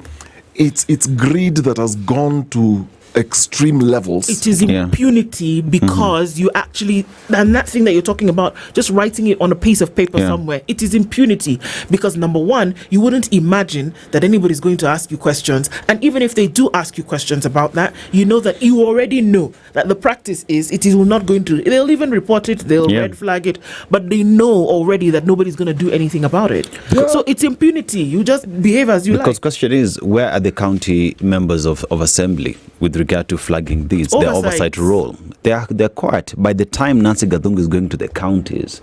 It's greed that has gone to extreme levels.
It is impunity because you actually, and that thing that you're talking about, just writing it on a piece of paper somewhere, it is impunity because number one, you wouldn't imagine that anybody's going to ask you questions. And even if they do ask you questions about that, you know that you already know that the practice is it is not going to, they'll even report it, they'll red flag it, but they know already that nobody's going to do anything about it. So it's impunity. You just behave as you like.
Because question is, where are the county members of assembly with regard to flagging these? Their oversight role. They're quiet. By the time Nancy Gathungu is going to the counties,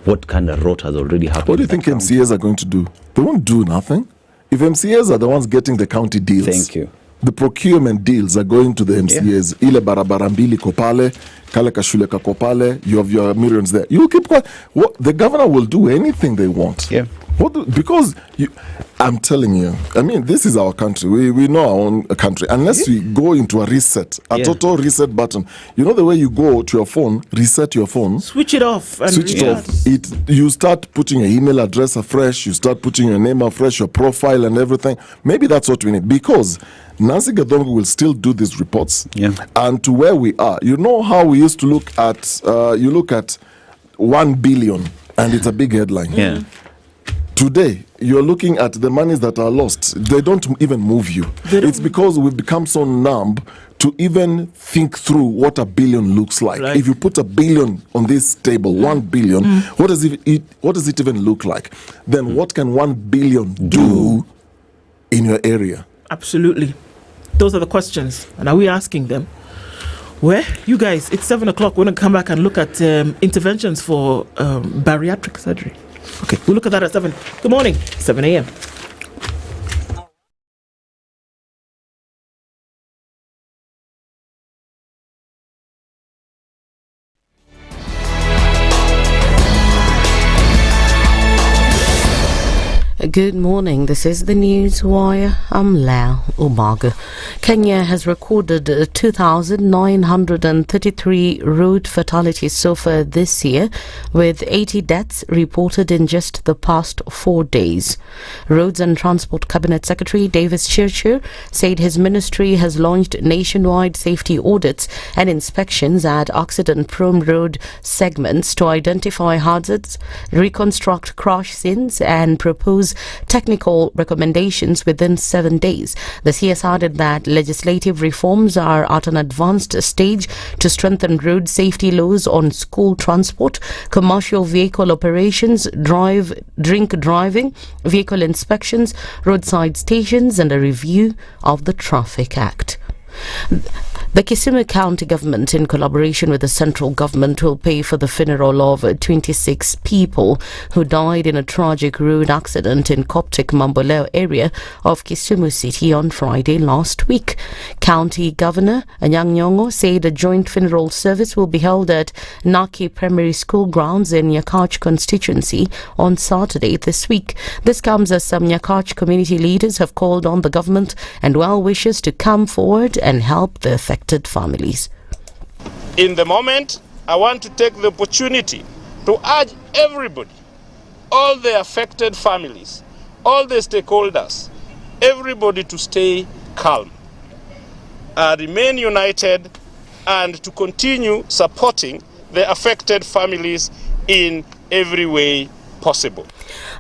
what kind of rot has already happened?
What do you think MCAs are going to do? They won't do nothing. If MCAs are the ones getting the county deals,
thank you.
The procurement deals are going to the MCAs. Ile barabara mbili kopale, kale kashule kakopale, you have your millions there. You keep quiet. What the governor will do anything they want.
Yeah.
Because I'm telling you, I mean, this is our country. We know our own country. Unless we go into a reset, total reset button. You know the way you go to your phone, reset your phone,
switch it off, and
switch it off. You start putting your email address afresh. You start putting your name afresh, your profile, and everything. Maybe that's what we need because Nancy Gathungu will still do these reports. And to where we are, you know how we used to look at. You look at 1 billion, and it's a big headline. Today, you're looking at the monies that are lost. They don't even move you. It's because we've become so numb to even think through what a billion looks like. Right. If you put a billion on this table, 1 billion, what does it even look like? Then what can 1 billion do in your area?
Absolutely. Those are the questions. And are we asking them? Where? You guys, it's 7 o'clock. We're going to come back and look at interventions for bariatric surgery. Okay, we'll look at that at 7. Good morning, 7 a.m.
Good morning. This is the News Wire. I'm Lau Umaga. Kenya has recorded 2,933 road fatalities so far this year, with 80 deaths reported in just the past 4 days. Roads and Transport Cabinet Secretary Davis Chirchir said his ministry has launched nationwide safety audits and inspections at accident-prone road segments to identify hazards, reconstruct crash scenes, and propose technical recommendations within 7 days. The CS added that legislative reforms are at an advanced stage to strengthen road safety laws on school transport, commercial vehicle operations, drink driving, vehicle inspections, roadside stations, and a review of the Traffic Act. The Kisumu County Government, in collaboration with the central government, will pay for the funeral of 26 people who died in a tragic road accident in Coptic Mamboleo area of Kisumu City on Friday last week. County Governor Anyang' Nyong'o said a joint funeral service will be held at Naki Primary School grounds in Nyakach constituency on Saturday this week. This comes as some Nyakach community leaders have called on the government and well-wishers to come forward and help the affected families.
In the moment, I want to take the opportunity to urge everybody, all the affected families, all the stakeholders, everybody to stay calm, remain united, and to continue supporting the affected families in every way possible.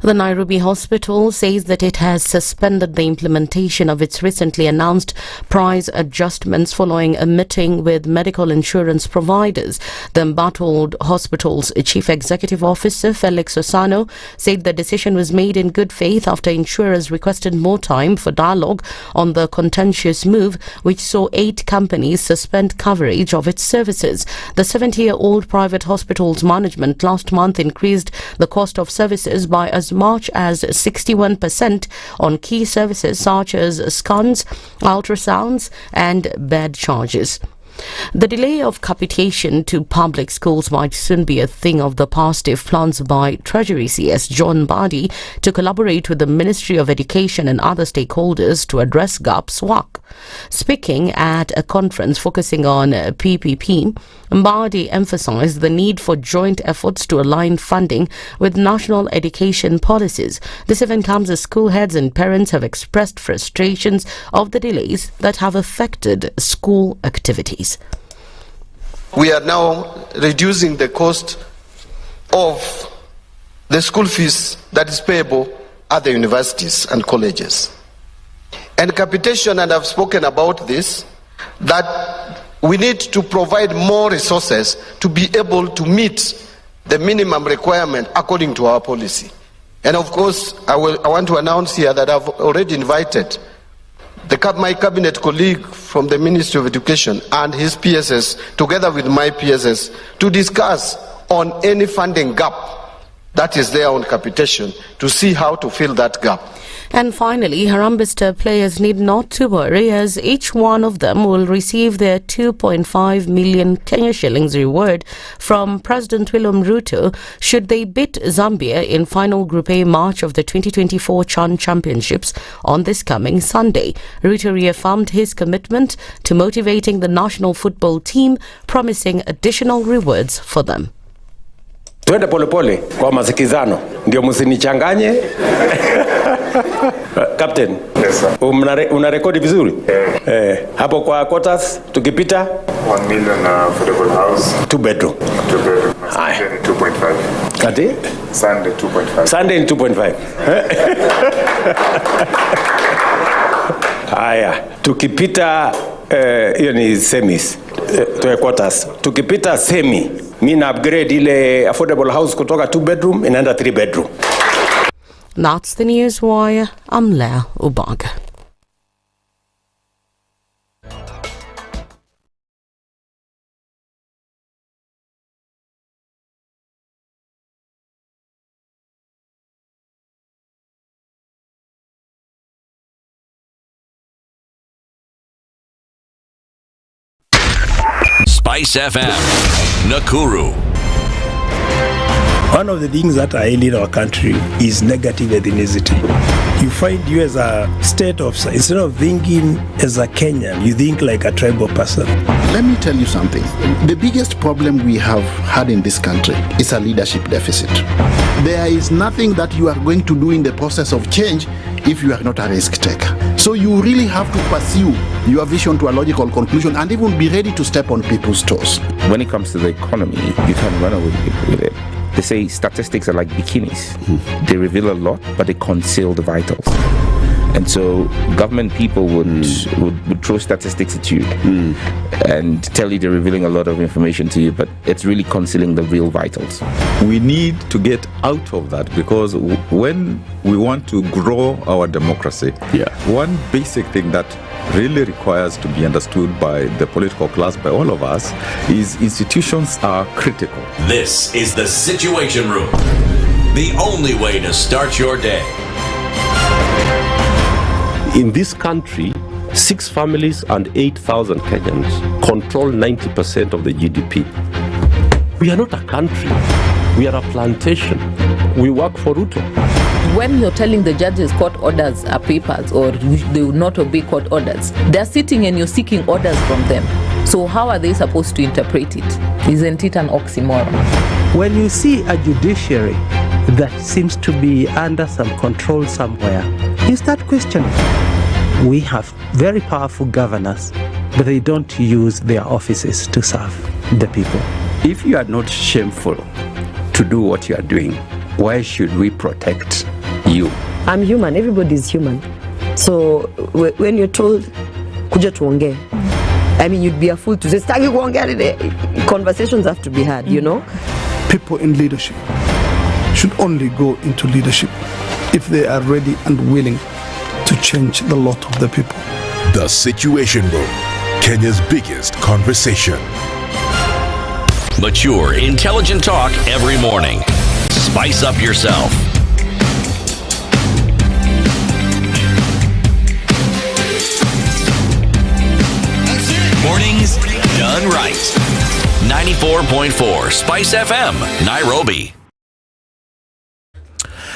The Nairobi hospital says that it has suspended the implementation of its recently announced price adjustments following a meeting with medical insurance providers. The embattled hospital's chief executive officer, Felix Osano, said the decision was made in good faith after insurers requested more time for dialogue on the contentious move, which saw 8 companies suspend coverage of its services. The 70-year-old private hospital's management last month increased the cost of services by as much as 61% on key services such as scans, ultrasounds, and bed charges. The delay of capitation to public schools might soon be a thing of the past if plans by Treasury CS John Badi to collaborate with the Ministry of Education and other stakeholders to address gaps work. Speaking at a conference focusing on PPP, Mbadi emphasized the need for joint efforts to align funding with national education policies. This event comes as school heads and parents have expressed frustrations of the delays that have affected school activities.
We are now reducing the cost of the school fees that is payable at the universities and colleges. And capitation, and I've spoken about this, that we need to provide more resources to be able to meet the minimum requirement according to our policy. And of course, I want to announce here that I've already invited my cabinet colleague from the Ministry of Education and his PSS, together with my PSS, to discuss on any funding gap that is there on capitation, to see how to fill that gap.
And finally, Harambee players need not to worry, as each one of them will receive their 2.5 million Kenya shillings reward from President William Ruto should they beat Zambia in final Group A match of the 2024 CHAN Championships on this coming Sunday. Ruto reaffirmed his commitment to motivating the national football team, promising additional rewards for them.
Twende polepole kwa masikizano, ndio msinichanganye. Captain, yes, sir. Una rekodi vizuri? Hapo kwa quarters tukipita
1 million affordable house,
2 bedroom.
2 bedroom. Sunday 2.5.
Kati?
Sunday 2.5.
Sunday 2.5. Haya, tukipita hiyo ni semis. To quarters. Tukipita semi, mimi na upgrade ile affordable house kutoka 2 bedroom inaenda 3 bedroom.
That's the news wire. I'm Lea Ubaga.
SpiceFM, Nakuru.
One of the things that are ailing our country is negative ethnicity. You find you as a state officer, instead of thinking as a Kenyan, you think like a tribal person.
Let me tell you something. The biggest problem we have had in this country is a leadership deficit. There is nothing that you are going to do in the process of change if you are not a risk taker. So you really have to pursue your vision to a logical conclusion and even be ready to step on people's toes.
When it comes to the economy, you can run away with it. They say statistics are like bikinis. They reveal a lot, but they conceal the vitals. And so government people would throw statistics at you and tell you they're revealing a lot of information to you, but it's really concealing the real vitals.
We need to get out of that, because when we want to grow our democracy, one basic thing that really requires to be understood by the political class, by all of us, is institutions are critical.
This is the Situation Room, the only way to start your day.
In this country, 6 families and 8,000 Kenyans control 90% of the GDP. We are not a country. We are a plantation. We work for Ruto.
When you're telling the judges court orders are papers or they will not obey court orders, they're sitting and you're seeking orders from them. So how are they supposed to interpret it? Isn't it an oxymoron?
When you see a judiciary that seems to be under some control somewhere, you start questioning. We have very powerful governors, but they don't use their offices to serve the people.
If you are not shameful to do what you are doing, why should we protect you?
I'm human. Everybody's human. So when you're told, kuja tuongee, I mean, you'd be a fool to say, staki kuongea. Conversations have to be had, you know?
People in leadership should only go into leadership if they are ready and willing to change the lot of the people.
The Situation Room, Kenya's biggest conversation.
Mature, intelligent talk every morning. Spice up yourself. Mornings done right. 94.4 Spice FM, Nairobi.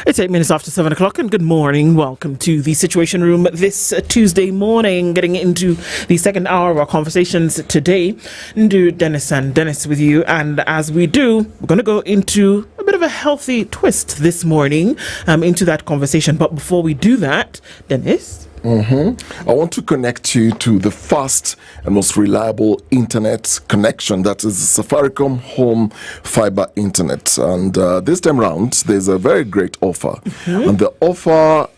It's 8 minutes after 7 o'clock, and good morning. Welcome to the Situation Room this Tuesday morning, getting into the second hour of our conversations today. Ndu Dennis with you, and as we do, we're going to go into a bit of a healthy twist this morning into that conversation. But before we do that, Dennis,
I want to connect you to the fast and most reliable internet connection, that is Safaricom Home Fiber Internet. And this time round, there's a very great offer. And the offer,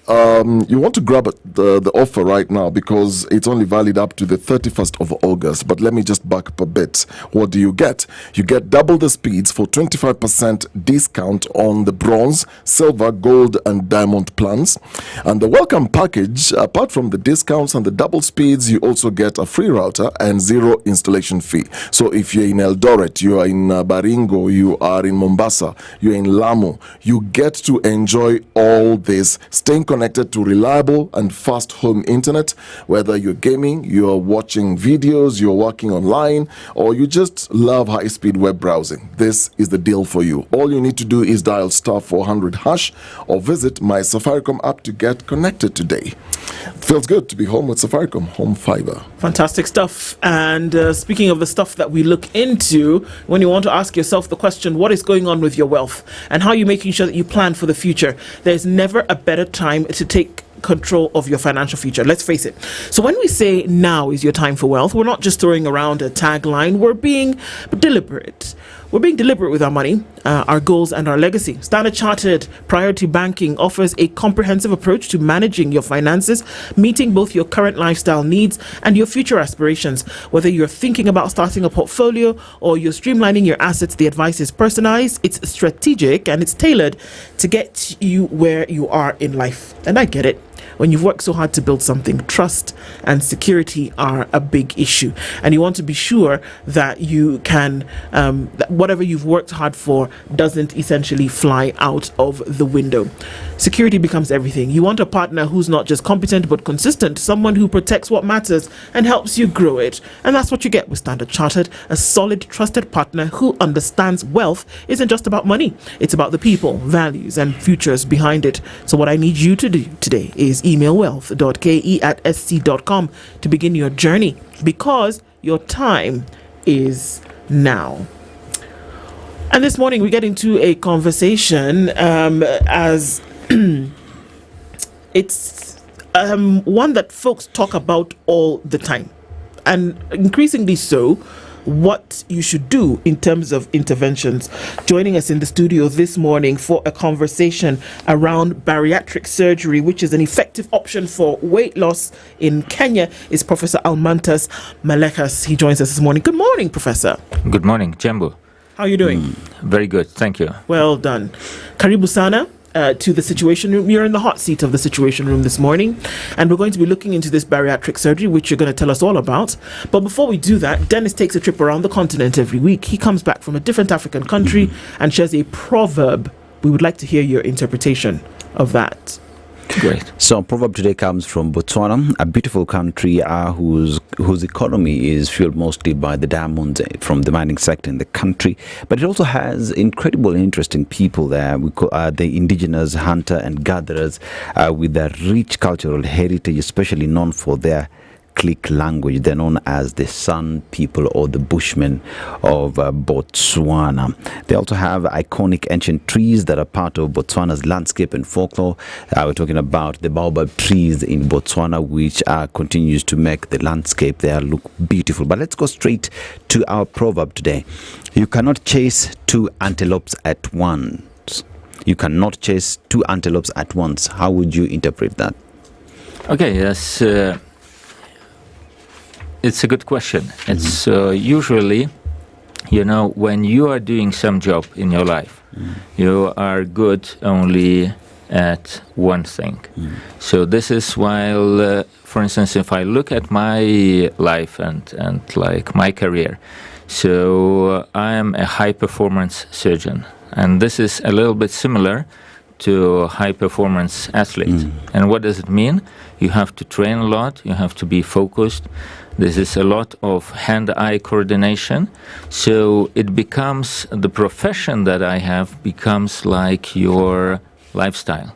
you want to grab the offer right now because it's only valid up to the 31st of August. But let me just back up a bit. What do you get? You get double the speeds for 25% discount on the bronze, silver, gold, and diamond plans. And the welcome package, apart from the discounts and the double speeds, you also get a free router and zero installation fee. So if you're in Eldoret, you are in Baringo, you are in Mombasa, you're in Lamu, you get to enjoy all this, staying connected to reliable and fast home internet, whether you're gaming, you're watching videos, you're working online, or you just love high-speed web browsing. This is the deal for you. All you need to do is dial *400# or visit my Safaricom app to get connected today. Feels good to be home with Safaricom Home Fiber.
fantastic stuff. And speaking of the stuff that we look into, when you want to ask yourself the question, what is going on with your wealth and how are you making sure that you plan for the future? There's never a better time to take control of your financial future. Let's face it. So when we say now is your time for wealth, we're not just throwing around a tagline. We're being deliberate. We're being deliberate with our money, our goals, and our legacy. Standard Chartered Priority Banking offers a comprehensive approach to managing your finances, meeting both your current lifestyle needs and your future aspirations. Whether you're thinking about starting a portfolio or you're streamlining your assets, the advice is personalized, it's strategic, and it's tailored to get you where you are in life. And I get it. When you've worked so hard to build something, trust and security are a big issue. And you want to be sure that you can, that whatever you've worked hard for doesn't essentially fly out of the window. Security becomes everything. You want a partner who's not just competent but consistent, someone who protects what matters and helps you grow it. And that's what you get with Standard Chartered, a solid, trusted partner who understands wealth isn't just about money. It's about the people, values, and futures behind it. So what I need you to do today is email wealth.ke@sc.com to begin your journey, because your time is now. And this morning we get into a conversation as it's one that folks talk about all the time, and increasingly so, what you should do in terms of interventions. Joining us in the studio this morning for a conversation around bariatric surgery, which is an effective option for weight loss in Kenya, is Professor Almantas Malekas. He joins us this morning. Good morning, Professor.
Good morning, Jambo.
How are you doing?
Very good, thank you.
Well done. Karibu sana. To the Situation Room. You're in the hot seat of the Situation Room this morning, and we're going to be looking into this bariatric surgery, which you're going to tell us all about. But before we do that, Dennis takes a trip around the continent every week. He comes back from a different African country and shares a proverb. We would like to hear your interpretation of that.
Great.
So, proverb today comes from Botswana, a beautiful country whose economy is fueled mostly by the diamonds from the mining sector in the country. But it also has incredible and interesting people there. We call the indigenous hunter and gatherers with a rich cultural heritage, especially known for their Click language. They're known as the Sun people or the Bushmen of Botswana. They also have iconic ancient trees that are part of Botswana's landscape and folklore. We're talking about the baobab trees in Botswana, which continues to make the landscape there look beautiful. But let's go straight to our proverb today. You cannot chase two antelopes at once. You cannot chase two antelopes at once. How would you interpret that?
Okay, yes. It's a good question. It's usually, when you are doing some job in your life, you are good only at one thing. So this is while, for instance, if I look at my life and like my career, so I am a high-performance surgeon. And this is a little bit similar to high-performance athlete. And what does it mean? You have to train a lot, you have to be focused. This is a lot of hand-eye coordination. So it becomes, the profession that I have becomes like your lifestyle.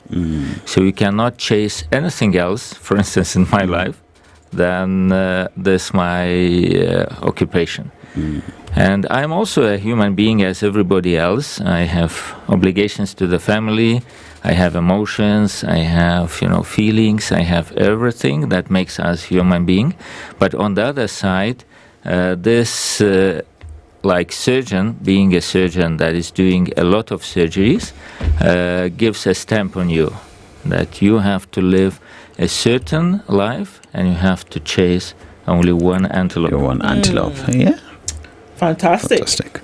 So you cannot chase anything else, for instance, in my life, than this my occupation. And I'm also a human being as everybody else. I have obligations to the family. I have emotions. I have, feelings. I have everything that makes us human being. But on the other side, this like surgeon, being a surgeon that is doing a lot of surgeries, gives a stamp on you that you have to live a certain life and you have to chase only one antelope.
One antelope, yeah.
Fantastic.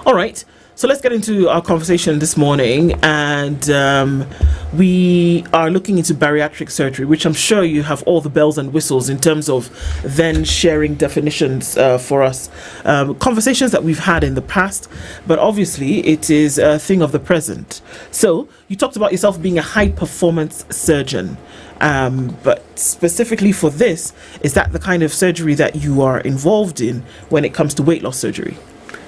All right. So let's get into our conversation this morning, and we are looking into bariatric surgery, which I'm sure you have all the bells and whistles in terms of then sharing definitions for us. Conversations that we've had in the past, but obviously it is a thing of the present. So you talked about yourself being a high-performance surgeon, but specifically for this, is that the kind of surgery that you are involved in when it comes to weight loss surgery?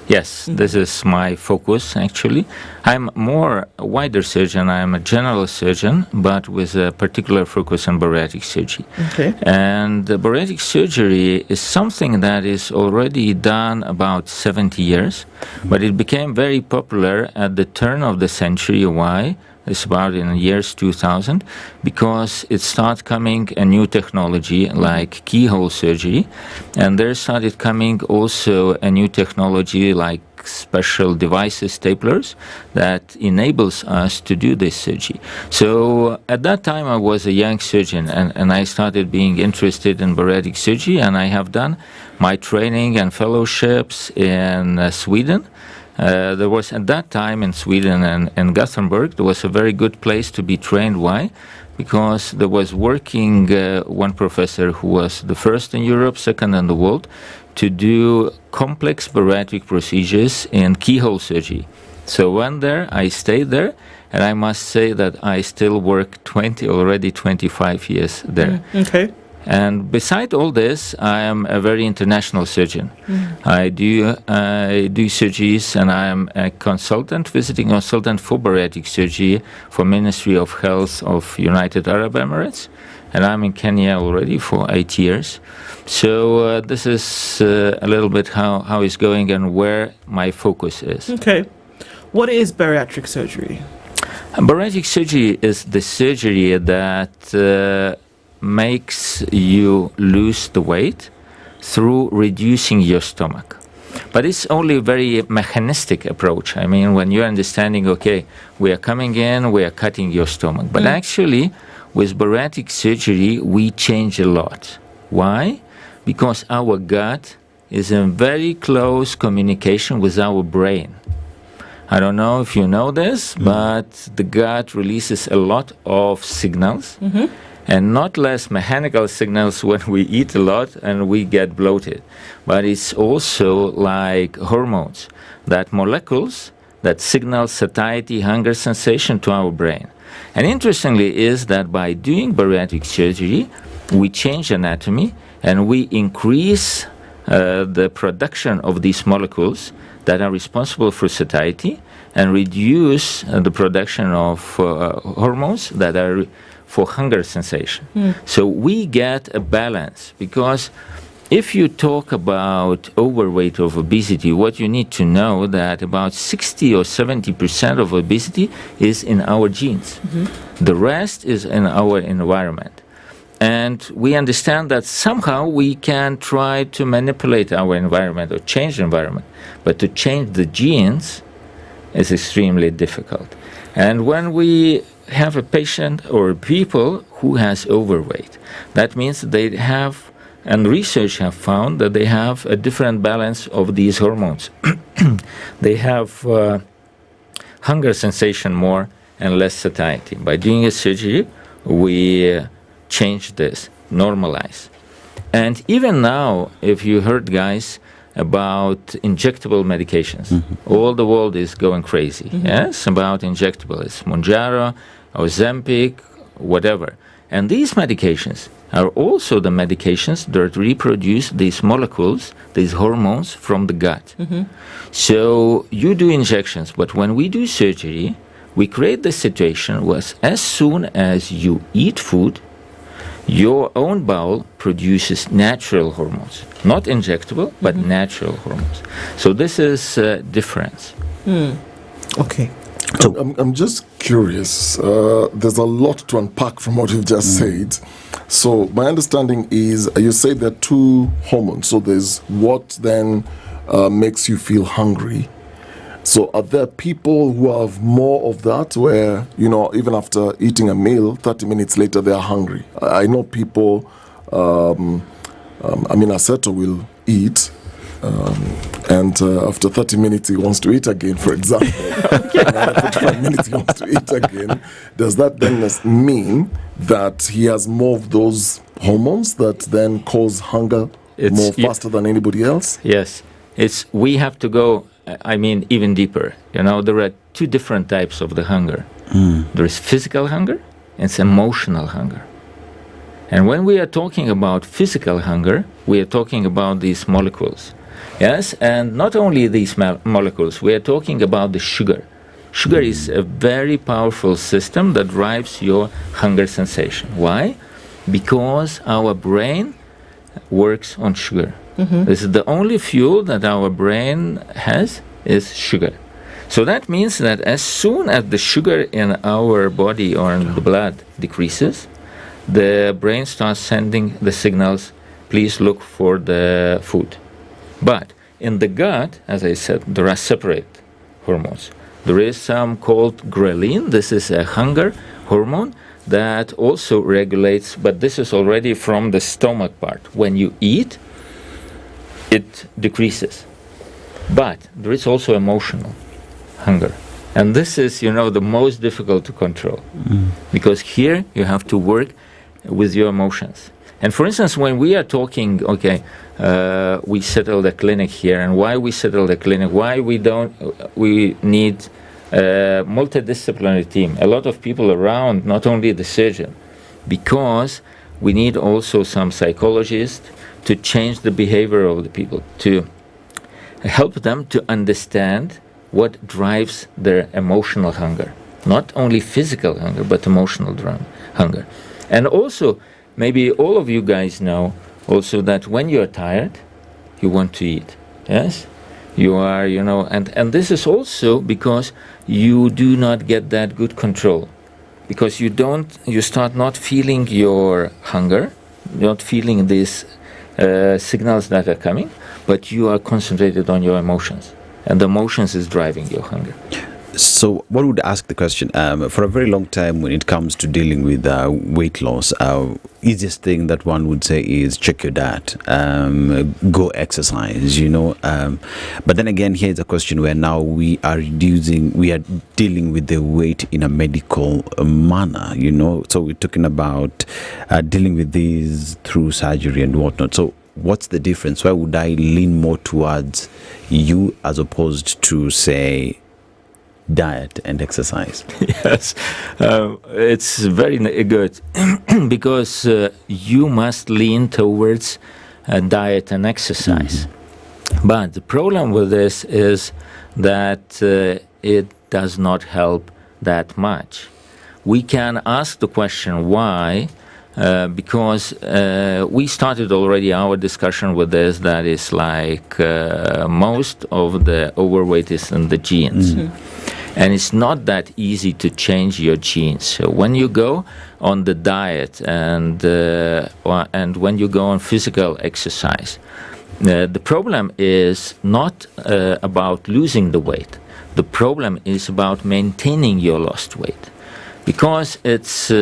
Yes, this is my focus actually. I'm more a wider surgeon. I'm a general surgeon, but with a particular focus on bariatric surgery.
Okay.
And the bariatric surgery is something that is already done about 70 years, but it became very popular at the turn of the century. Why? It's about in the years 2000, because it started coming a new technology like keyhole surgery, and there started coming also a new technology like special devices, staplers, that enables us to do this surgery. So at that time I was a young surgeon, and I started being interested in bariatric surgery, and I have done my training and fellowships in Sweden. There was at that time in Sweden and in Gothenburg, there was a very good place to be trained. Why? Because there was working one professor who was the first in Europe, second in the world, to do complex bariatric procedures in keyhole surgery. So when there, I stayed there, and I must say that I still work 25 years there.
Okay.
And beside all this, I am a very international surgeon. I do surgeries, and I am a visiting consultant for bariatric surgery for Ministry of Health of United Arab Emirates. And I'm in Kenya already for 8 years. So this is a little bit how it's going and where my focus is.
Okay. What is bariatric surgery?
Bariatric surgery is the surgery that makes you lose the weight through reducing your stomach. But it's only a very mechanistic approach. I mean, when you're understanding, okay, we are coming in, we are cutting your stomach. But actually, with bariatric surgery, we change a lot. Why? Because our gut is in very close communication with our brain. I don't know if you know this, but the gut releases a lot of signals. And not less mechanical signals when we eat a lot and we get bloated. But it's also like hormones, that molecules that signal satiety, hunger sensation to our brain. And interestingly is that by doing bariatric surgery, we change anatomy and we increase the production of these molecules that are responsible for satiety and reduce the production of hormones that are for hunger sensation. So we get a balance, because if you talk about overweight or obesity, what you need to know that about 60 or 70% of obesity is in our genes. The rest is in our environment. And we understand that somehow we can try to manipulate our environment or change the environment, but to change the genes is extremely difficult. And when we have a patient or people who has overweight, that means they have, and research have found that they have a different balance of these hormones. They have hunger sensation more and less satiety. By doing a surgery, we change this, normalize. And even now, if you heard, guys, about injectable medications, all the world is going crazy, yes, about injectable. It's Mounjaro, Ozempic, whatever. And these medications are also the medications that reproduce these molecules, these hormones from the gut. So you do injections, but when we do surgery, we create the situation where as soon as you eat food, your own bowel produces natural hormones, not injectable, but natural hormones. So this is a difference.
Okay.
I'm just curious. There's a lot to unpack from what you've just said. So my understanding is you say there are two hormones. So there's what then makes you feel hungry. So are there people who have more of that where, even after eating a meal, 30 minutes later they are hungry? I know people, Aseto will eat, and after 30 minutes he wants to eat again, for example. Another 45 minutes he wants to eat again. Does that then mean that he has more of those hormones that then cause hunger more faster than anybody else?
Yes. We have to go, even deeper. There are two different types of the hunger. There is physical hunger and it's emotional hunger. And when we are talking about physical hunger, we are talking about these molecules. Yes, and not only these molecules, we are talking about the sugar. Sugar is a very powerful system that drives your hunger sensation. Why? Because our brain works on sugar. This is the only fuel that our brain has is sugar. So that means that as soon as the sugar in our body or in the blood decreases, the brain starts sending the signals, please look for the food. But in the gut, as I said, there are separate hormones. There is some called ghrelin. This is a hunger hormone that also regulates, but this is already from the stomach part. When you eat, it decreases. But there is also emotional hunger. And this is, the most difficult to control. Because here you have to work with your emotions. And for instance, when we are talking, we settle the clinic here, and why we settle the clinic, why we need a multidisciplinary team, a lot of people around, not only the surgeon, because we need also some psychologists to change the behavior of the people, to help them to understand what drives their emotional hunger, not only physical hunger, but emotional hunger. And also, maybe all of you guys know also that when you're tired, you want to eat. Yes? You are, and this is also because you do not get that good control. Because you start not feeling your hunger, not feeling these signals that are coming, but you are concentrated on your emotions. And the emotions is driving your hunger.
So one would ask the question, for a very long time when it comes to dealing with weight loss, easiest thing that one would say is check your diet, go exercise, but then again, here's a question where now we are dealing with the weight in a medical manner, so we're talking about dealing with these through surgery and whatnot. So what's the difference? Why would I lean more towards you as opposed to, say, diet and exercise?
Yes, it's very good because you must lean towards diet and exercise. But the problem with this is that it does not help that much. We can ask the question why, because we started already our discussion with this, that is like most of the overweight is in the genes. And it's not that easy to change your genes. So when you go on the diet and when you go on physical exercise, the problem is not about losing the weight. The problem is about maintaining your lost weight, because it's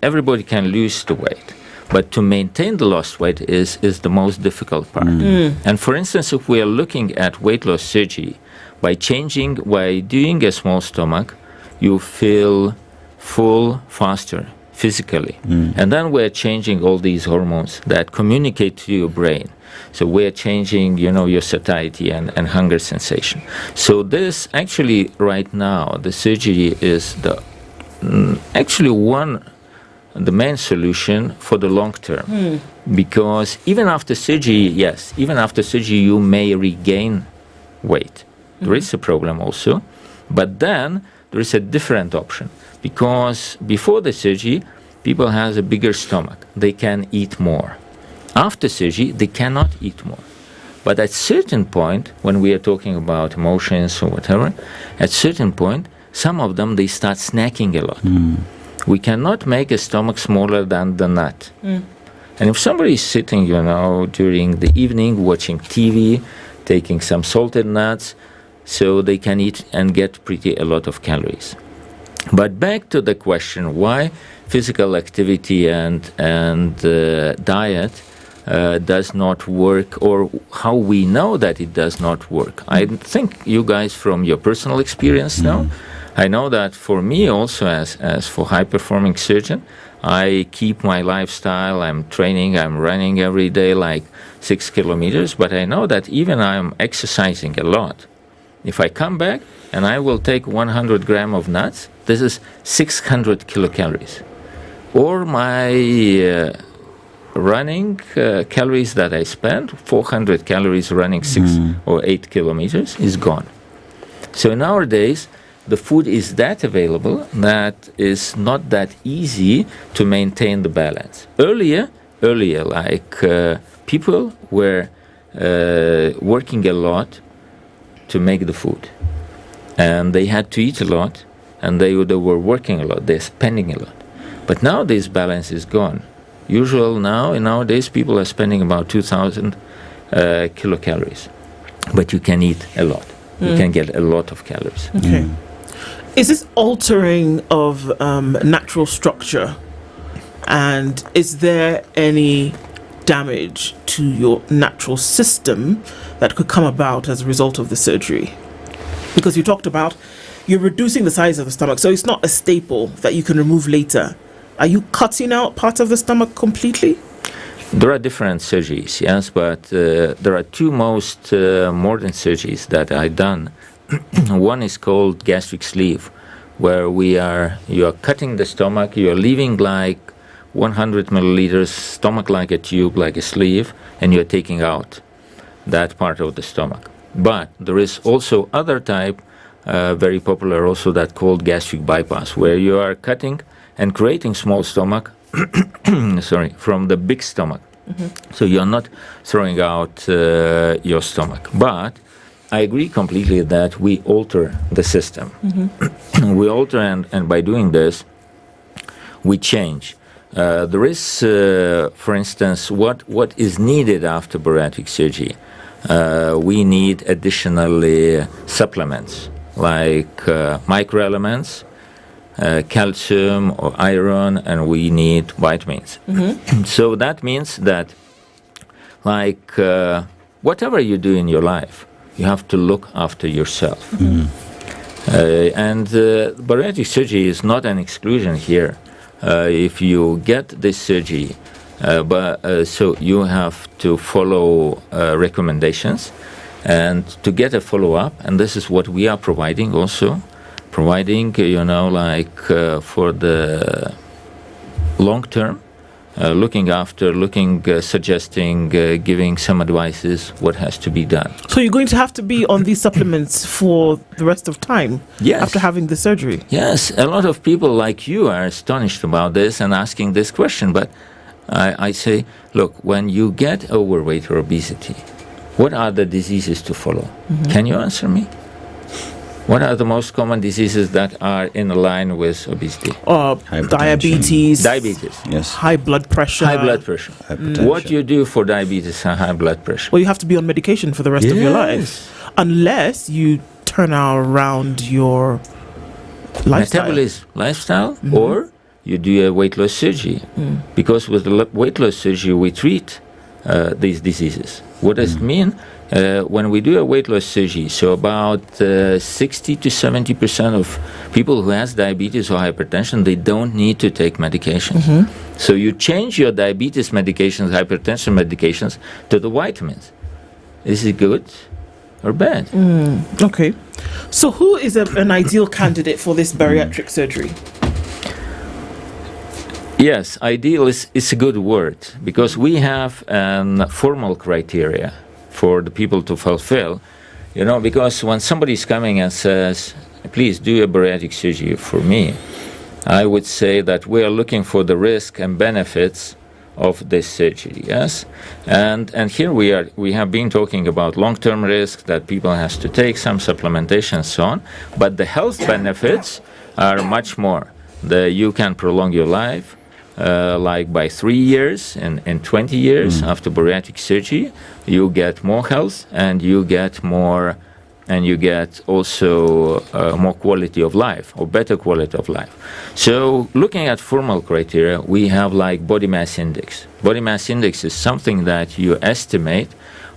everybody can lose the weight, but to maintain the lost weight is the most difficult part. And for instance, if we are looking at weight loss surgery, by doing a small stomach, you feel full faster physically. And then we're changing all these hormones that communicate to your brain. So we're changing, your satiety and hunger sensation. So this actually right now, the surgery is the main solution for the long term. Because even after surgery, you may regain weight. There is a problem also, but then there is a different option, because before the surgery, people have a bigger stomach. They can eat more. After surgery, they cannot eat more. But at certain point, when we are talking about emotions or whatever, at certain point, some of them, they start snacking a lot. We cannot make a stomach smaller than the nut. And if somebody is sitting, during the evening watching TV, taking some salted nuts, so they can eat and get pretty a lot of calories. But back to the question, why physical activity and diet does not work, or how we know that it does not work. I think you guys, from your personal experience now, I know that for me also, as for high-performing surgeon, I keep my lifestyle, I'm training, I'm running every day like 6 kilometers, but I know that even I'm exercising a lot. If I come back and I will take 100 grams of nuts, this is 600 kilocalories. Or my running calories that I spend, 400 calories running 6 or 8 kilometers is gone. So nowadays, the food is that available that is not that easy to maintain the balance. Earlier, like people were working a lot to make the food, and they had to eat a lot, and they were working a lot, they're spending a lot. But now this balance is gone. Nowadays people are spending about 2,000 kilocalories, but you can eat a lot. You can get a lot of calories.
Okay. Is this altering of natural structure, and is there any damage to your natural system that could come about as a result of the surgery? Because you talked about you're reducing the size of the stomach, so it's not a staple that you can remove later. Are you cutting out part of the stomach completely?
There are different surgeries, yes, but there are two most modern surgeries that I've done. One is called gastric sleeve, where you are cutting the stomach, you are leaving like 100 milliliters stomach like a tube, like a sleeve, and you're taking out that part of the stomach. But there is also other type, very popular also, that called gastric bypass, where you are cutting and creating small stomach, from the big stomach. So you're not throwing out your stomach. But I agree completely that we alter the system. We alter, and by doing this, we change. There is, for instance, what is needed after bariatric surgery. We need additionally supplements like microelements, calcium or iron, and we need vitamins. So that means that, like, whatever you do in your life, you have to look after yourself. And bariatric surgery is not an exclusion here. If you get this surgery, so you have to follow recommendations and to get a follow-up, and this is what we are providing also. Providing, for the long term, suggesting, giving some advices what has to be done.
So you're going to have to be on these supplements for the rest of time after having the surgery?
Yes, a lot of people like you are astonished about this and asking this question, but I say, look, when you get overweight or obesity, what are the diseases to follow? Can you answer me? What are the most common diseases that are in line with obesity?
Diabetes.
Yes.
High blood pressure.
What do you do for diabetes and high blood pressure?
Well, you have to be on medication for the rest of your life, unless you turn around your
lifestyle, or you do a weight loss surgery. Because with the weight loss surgery, we treat these diseases. What does it mean? When we do a weight loss surgery, so about 60 to 70% of people who has diabetes or hypertension, they don't need to take medications. So you change your diabetes medications, hypertension medications to the vitamins. Is it good or bad?
Okay. So who is an ideal candidate for this bariatric surgery?
Yes, ideal is a good word, because we have formal criteria for the people to fulfill, because when somebody is coming and says, please do a bariatric surgery for me, I would say that we are looking for the risk and benefits of this surgery, yes? And here we have been talking about long-term risk that people has to take, some supplementation and so on, but the health benefits are much more. You can prolong your life, like by 3 years and 20 years after bariatric surgery, you get more health and you get more, and you get also more quality of life or better quality of life. So looking at formal criteria, we have like body mass index. Body mass index is something that you estimate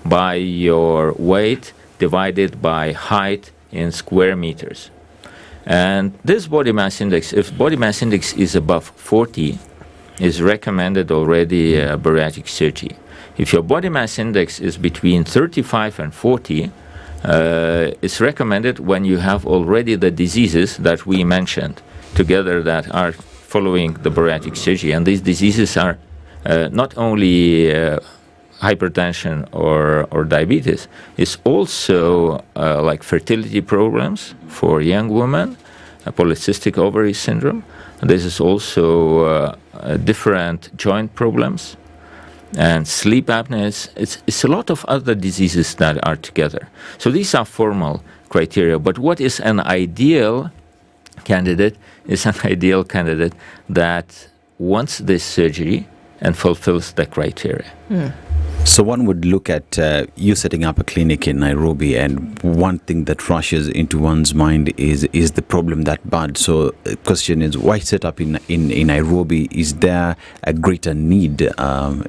by your weight divided by height in square meters. And this body mass index, if body mass index is above 40, is recommended already bariatric surgery. If your body mass index is between 35 and 40, it's recommended when you have already the diseases that we mentioned together that are following the bariatric surgery. And these diseases are not only hypertension or diabetes, it's also like fertility problems for young women, polycystic ovary syndrome. This is also different joint problems and sleep apnea. It's a lot of other diseases that are together. So these are formal criteria. But what is an ideal candidate is an ideal candidate that wants this surgery and fulfills the criteria.
So one would look at you setting up a clinic in Nairobi, and one thing that rushes into one's mind is the problem that bad. So the question is, why set up in Nairobi? Is there a greater need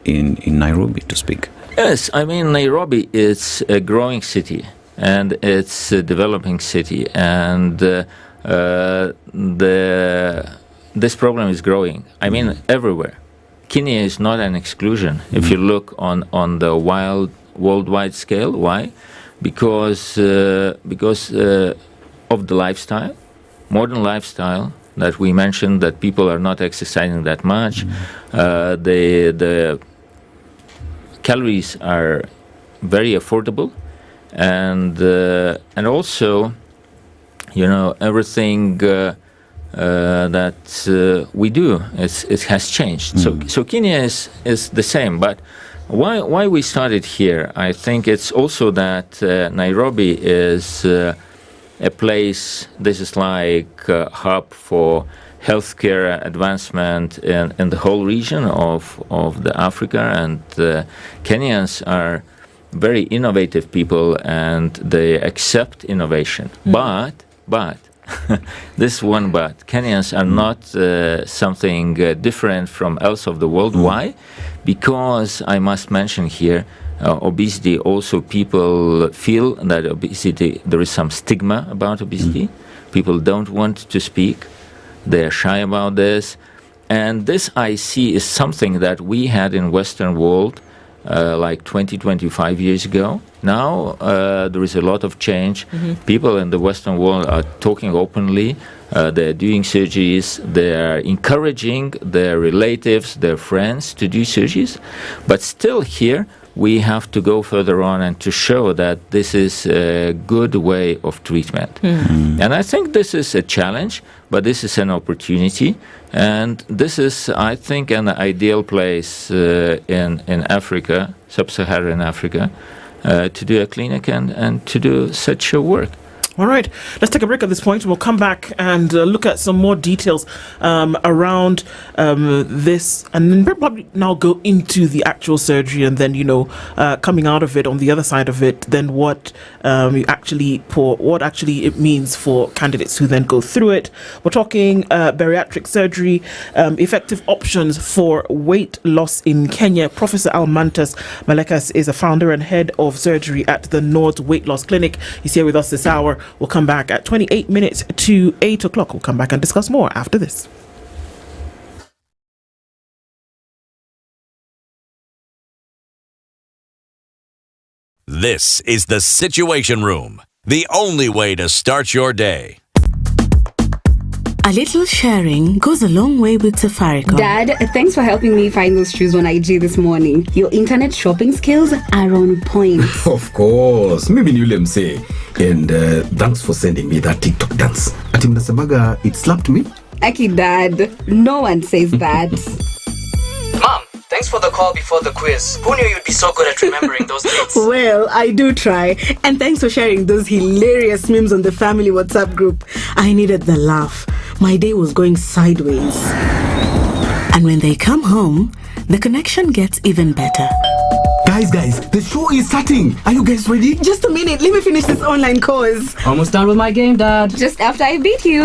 in Nairobi to speak?
Yes, I mean, Nairobi is a growing city and it's a developing city, and this problem is growing. I mean, everywhere. Kenya is not an exclusion. If you look on the worldwide scale, why? Because of the lifestyle, modern lifestyle that we mentioned, that people are not exercising that much. The calories are very affordable, and also, everything. That we do, it has changed. So Kenya is the same. But why we started here? I think it's also that Nairobi is a place. This is like a hub for healthcare advancement in the whole region of the Africa, and Kenyans are very innovative people and they accept innovation. But this one but. Kenyans are not something different from else of the world. Why? Because I must mention here, obesity, also people feel that obesity, there is some stigma about obesity. People don't want to speak. They're shy about this. And this I see is something that we had in Western world like 25 years ago. Now there is a lot of change. People in the Western world are talking openly. They're doing surgeries. They're encouraging their relatives, their friends to do surgeries. But still here, we have to go further on and to show that this is a good way of treatment. And I think this is a challenge, but this is an opportunity. And this is, I think, an ideal place in Africa, sub-Saharan Africa, to do a clinic and to do such a work.
All right, let's take a break at this point. We'll come back and look at some more details around this, and then probably now go into the actual surgery, and then coming out of it, on the other side of it, then what actually it means for candidates who then go through it. We're talking bariatric surgery, effective options for weight loss in Kenya. Professor Almantas Malekas is a founder and head of surgery at the Nord Weight Loss Clinic. He's here with us this hour. We'll come back at 28 minutes to 8 o'clock. We'll come back and discuss more after this.
This is the Situation Room, the only way to start your day.
A little sharing goes a long way with Safaricom.
Dad, thanks for helping me find those shoes on IG this morning. Your internet shopping skills are on point.
Of course. Maybe William say. And thanks for sending me that TikTok dance. Ati mnasemaga it slapped me?
Aki, Dad, no one says that.
Mom, thanks for the call before the quiz. Who knew you'd be so good at remembering those dates?
Well, I do try. And thanks for sharing those hilarious memes on the family WhatsApp group. I needed the laugh. My day was going sideways. And when they come home, the connection gets even better.
Guys, the show is starting. Are you guys ready?
Just a minute. Let me finish this online course.
Almost done with my game, Dad.
Just after I beat you.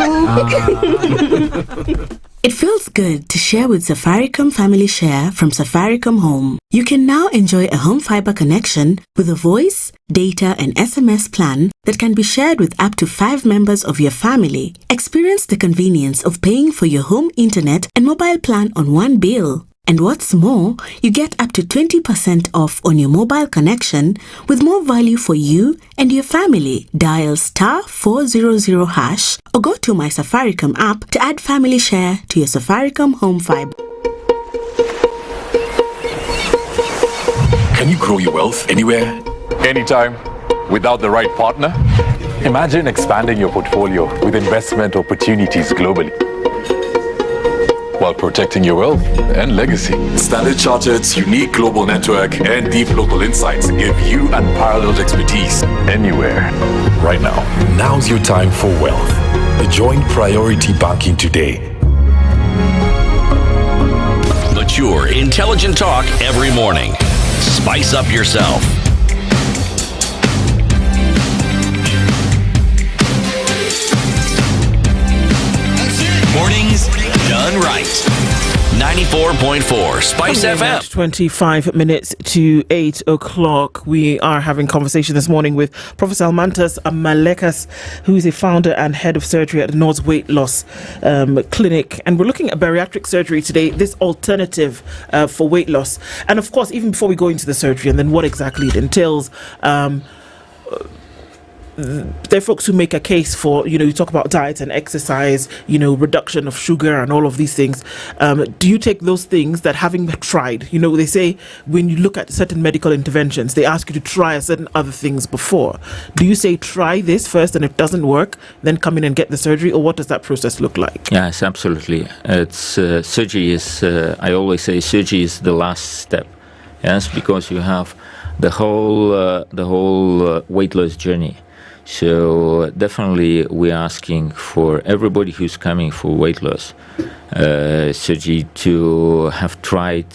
It feels good to share with Safaricom Family Share from Safaricom Home. You can now enjoy a home fiber connection with a voice, data, and SMS plan that can be shared with up to 5 members of your family. Experience the convenience of paying for your home internet and mobile plan on one bill. And what's more, you get up to 20% off on your mobile connection with more value for you and your family. Dial *400# or go to My Safaricom app to add Family Share to your Safaricom Home Fiber.
Can you grow your wealth anywhere?
Anytime, without the right partner? Imagine expanding your portfolio with investment opportunities globally, while protecting your wealth and legacy.
Standard Chartered's unique global network and deep local insights give you unparalleled expertise anywhere, right now. Now's your time for wealth. Join Priority Banking today.
Mature, intelligent talk every morning. Spice up yourself. Mornings done right. 94.4 Spice FM.
25 minutes to 8 o'clock. We are having conversation this morning with Professor Almantas Malekas, who is a founder and head of surgery at the North Weight Loss Clinic. And we're looking at bariatric surgery today, this alternative for weight loss. And of course, even before we go into the surgery and then what exactly it entails, there are folks who make a case for, you talk about diet and exercise, reduction of sugar and all of these things. Do you take those things that having tried, they say when you look at certain medical interventions, they ask you to try certain other things before. Do you say try this first and if it doesn't work, then come in and get the surgery, or what does that process look like?
Yes, absolutely. It's surgery is, I always say surgery is the last step. Yes, because you have the whole weight loss journey. So definitely we're asking for everybody who's coming for weight loss surgery to have tried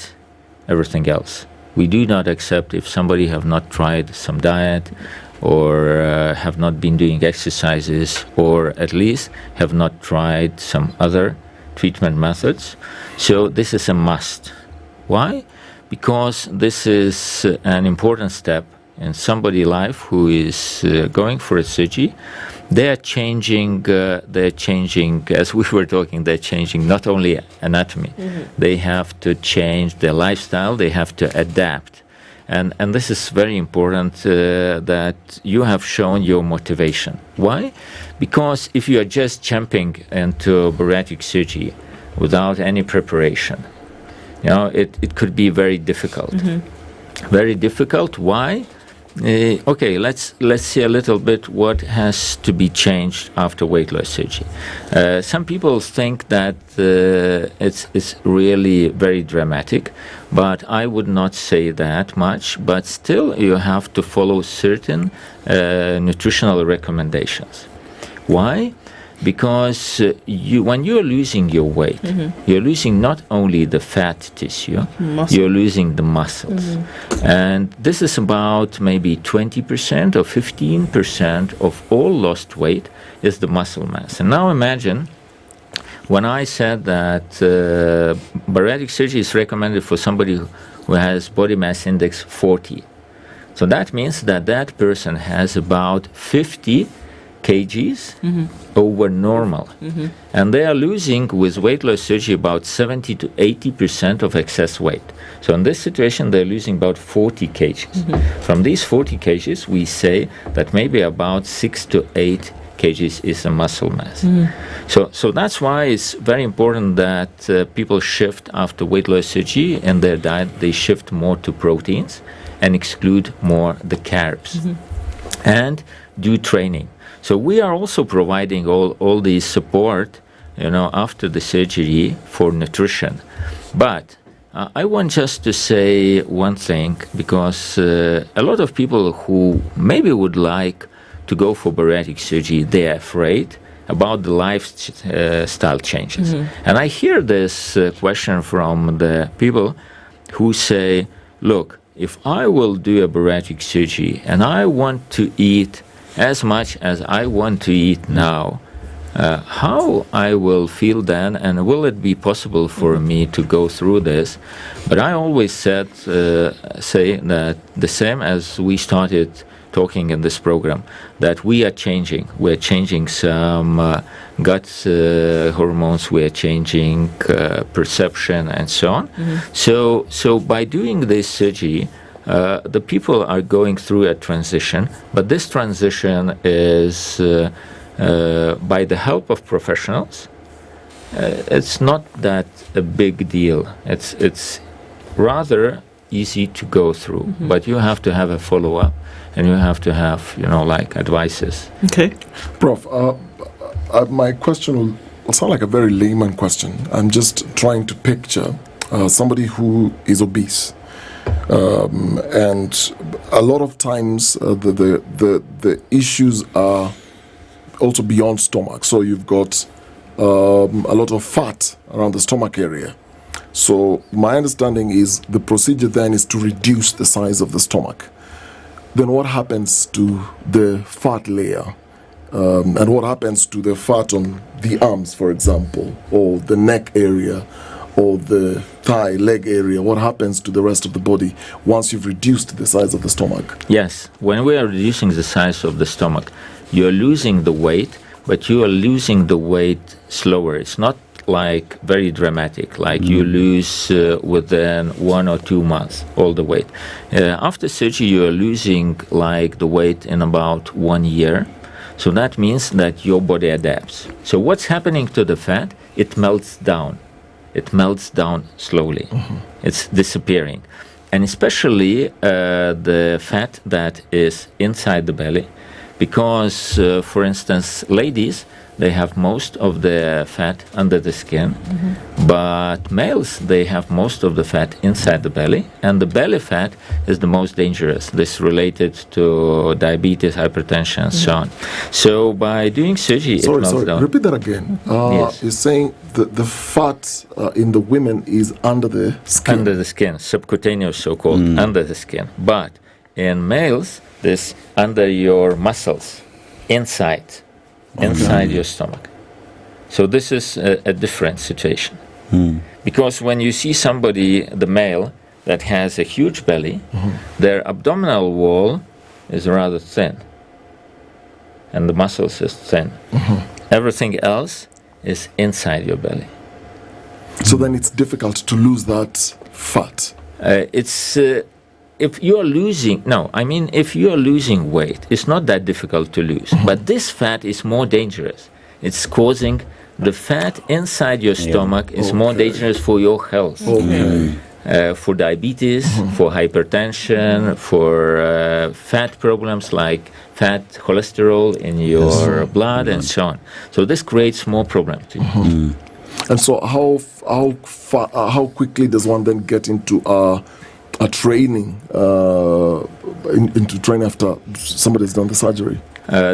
everything else. We do not accept if somebody have not tried some diet or have not been doing exercises or at least have not tried some other treatment methods. So this is a must. Why? Because this is an important step in somebody's life who is going for a surgery. They are changing, as we were talking, they're changing not only anatomy, they have to change their lifestyle, they have to adapt. And this is very important that you have shown your motivation. Why? Because if you are just jumping into bariatric surgery without any preparation, it could be very difficult. Very difficult. Why? Okay, let's see a little bit what has to be changed after weight loss surgery. Some people think that it's really very dramatic, but I would not say that much. But still, you have to follow certain nutritional recommendations. Why? Because when you're losing your weight, you're losing not only the fat tissue, you're losing the muscles. And this is about maybe 20% or 15% of all lost weight is the muscle mass. And now imagine when I said that bariatric surgery is recommended for somebody who has body mass index 40. So that means that that person has about 50 kgs over normal. And they are losing with weight loss surgery about 70 to 80% of excess weight. So in this situation, they're losing about 40 kgs. From these 40 kgs, we say that maybe about 6 to 8 kgs is a muscle mass. So that's why it's very important that people shift after weight loss surgery in their diet. They shift more to proteins and exclude more the carbs and do training. So we are also providing all these support, after the surgery for nutrition. But I want just to say one thing, because a lot of people who maybe would like to go for bariatric surgery, they are afraid about the lifestyle changes. And I hear this question from the people who say, look, if I will do a bariatric surgery and I want to eat as much as I want to eat now, how I will feel then, and will it be possible for me to go through this? But I always say that the same as we started talking in this program, that we are changing. We're changing some gut hormones, we're changing perception and so on. So by doing this surgery, the people are going through a transition, but this transition is by the help of professionals. It's not that a big deal. It's rather easy to go through, but you have to have a follow-up, and you have to have, advices.
Okay.
Prof, my question will sound like a very layman question. I'm just trying to picture somebody who is obese. And a lot of times the issues are also beyond stomach. So you've got a lot of fat around the stomach area. So my understanding is the procedure then is to reduce the size of the stomach. Then what happens to the fat layer? And what happens to the fat on the arms, for example, or the neck area, or the thigh, leg area? What happens to the rest of the body once you've reduced the size of the stomach?
Yes, when we are reducing the size of the stomach, you're losing the weight, but you are losing the weight slower. It's not like very dramatic, like you lose within 1 or 2 months all the weight. After surgery, you are losing like the weight in about 1 year. So that means that your body adapts. So what's happening to the fat? It melts down. It melts down slowly. It's disappearing. And especially the fat that is inside the belly, because, for instance, ladies, they have most of the fat under the skin, but males, they have most of the fat inside the belly, and the belly fat is the most dangerous. This related to diabetes, hypertension, and so on. So by doing surgery, it melts down.
Repeat that again.
Yes.
You're saying the fat in the women is under the skin?
Under the skin, subcutaneous so-called, under the skin. But in males, this under your muscles, inside your stomach. So this is a different situation. Because when you see somebody, the male, that has a huge belly, their abdominal wall is rather thin, and the muscles is thin. Everything else is inside your belly.
So then it's difficult to lose that fat.
If you are losing, if you are losing weight, it's not that difficult to lose. But this fat is more dangerous. It's causing the fat inside your stomach is more dangerous for your health. For diabetes, for hypertension, for fat problems like fat cholesterol in your blood and so on. So this creates more problems to you.
And so how quickly does one then get into a training, into training after somebody's done the surgery?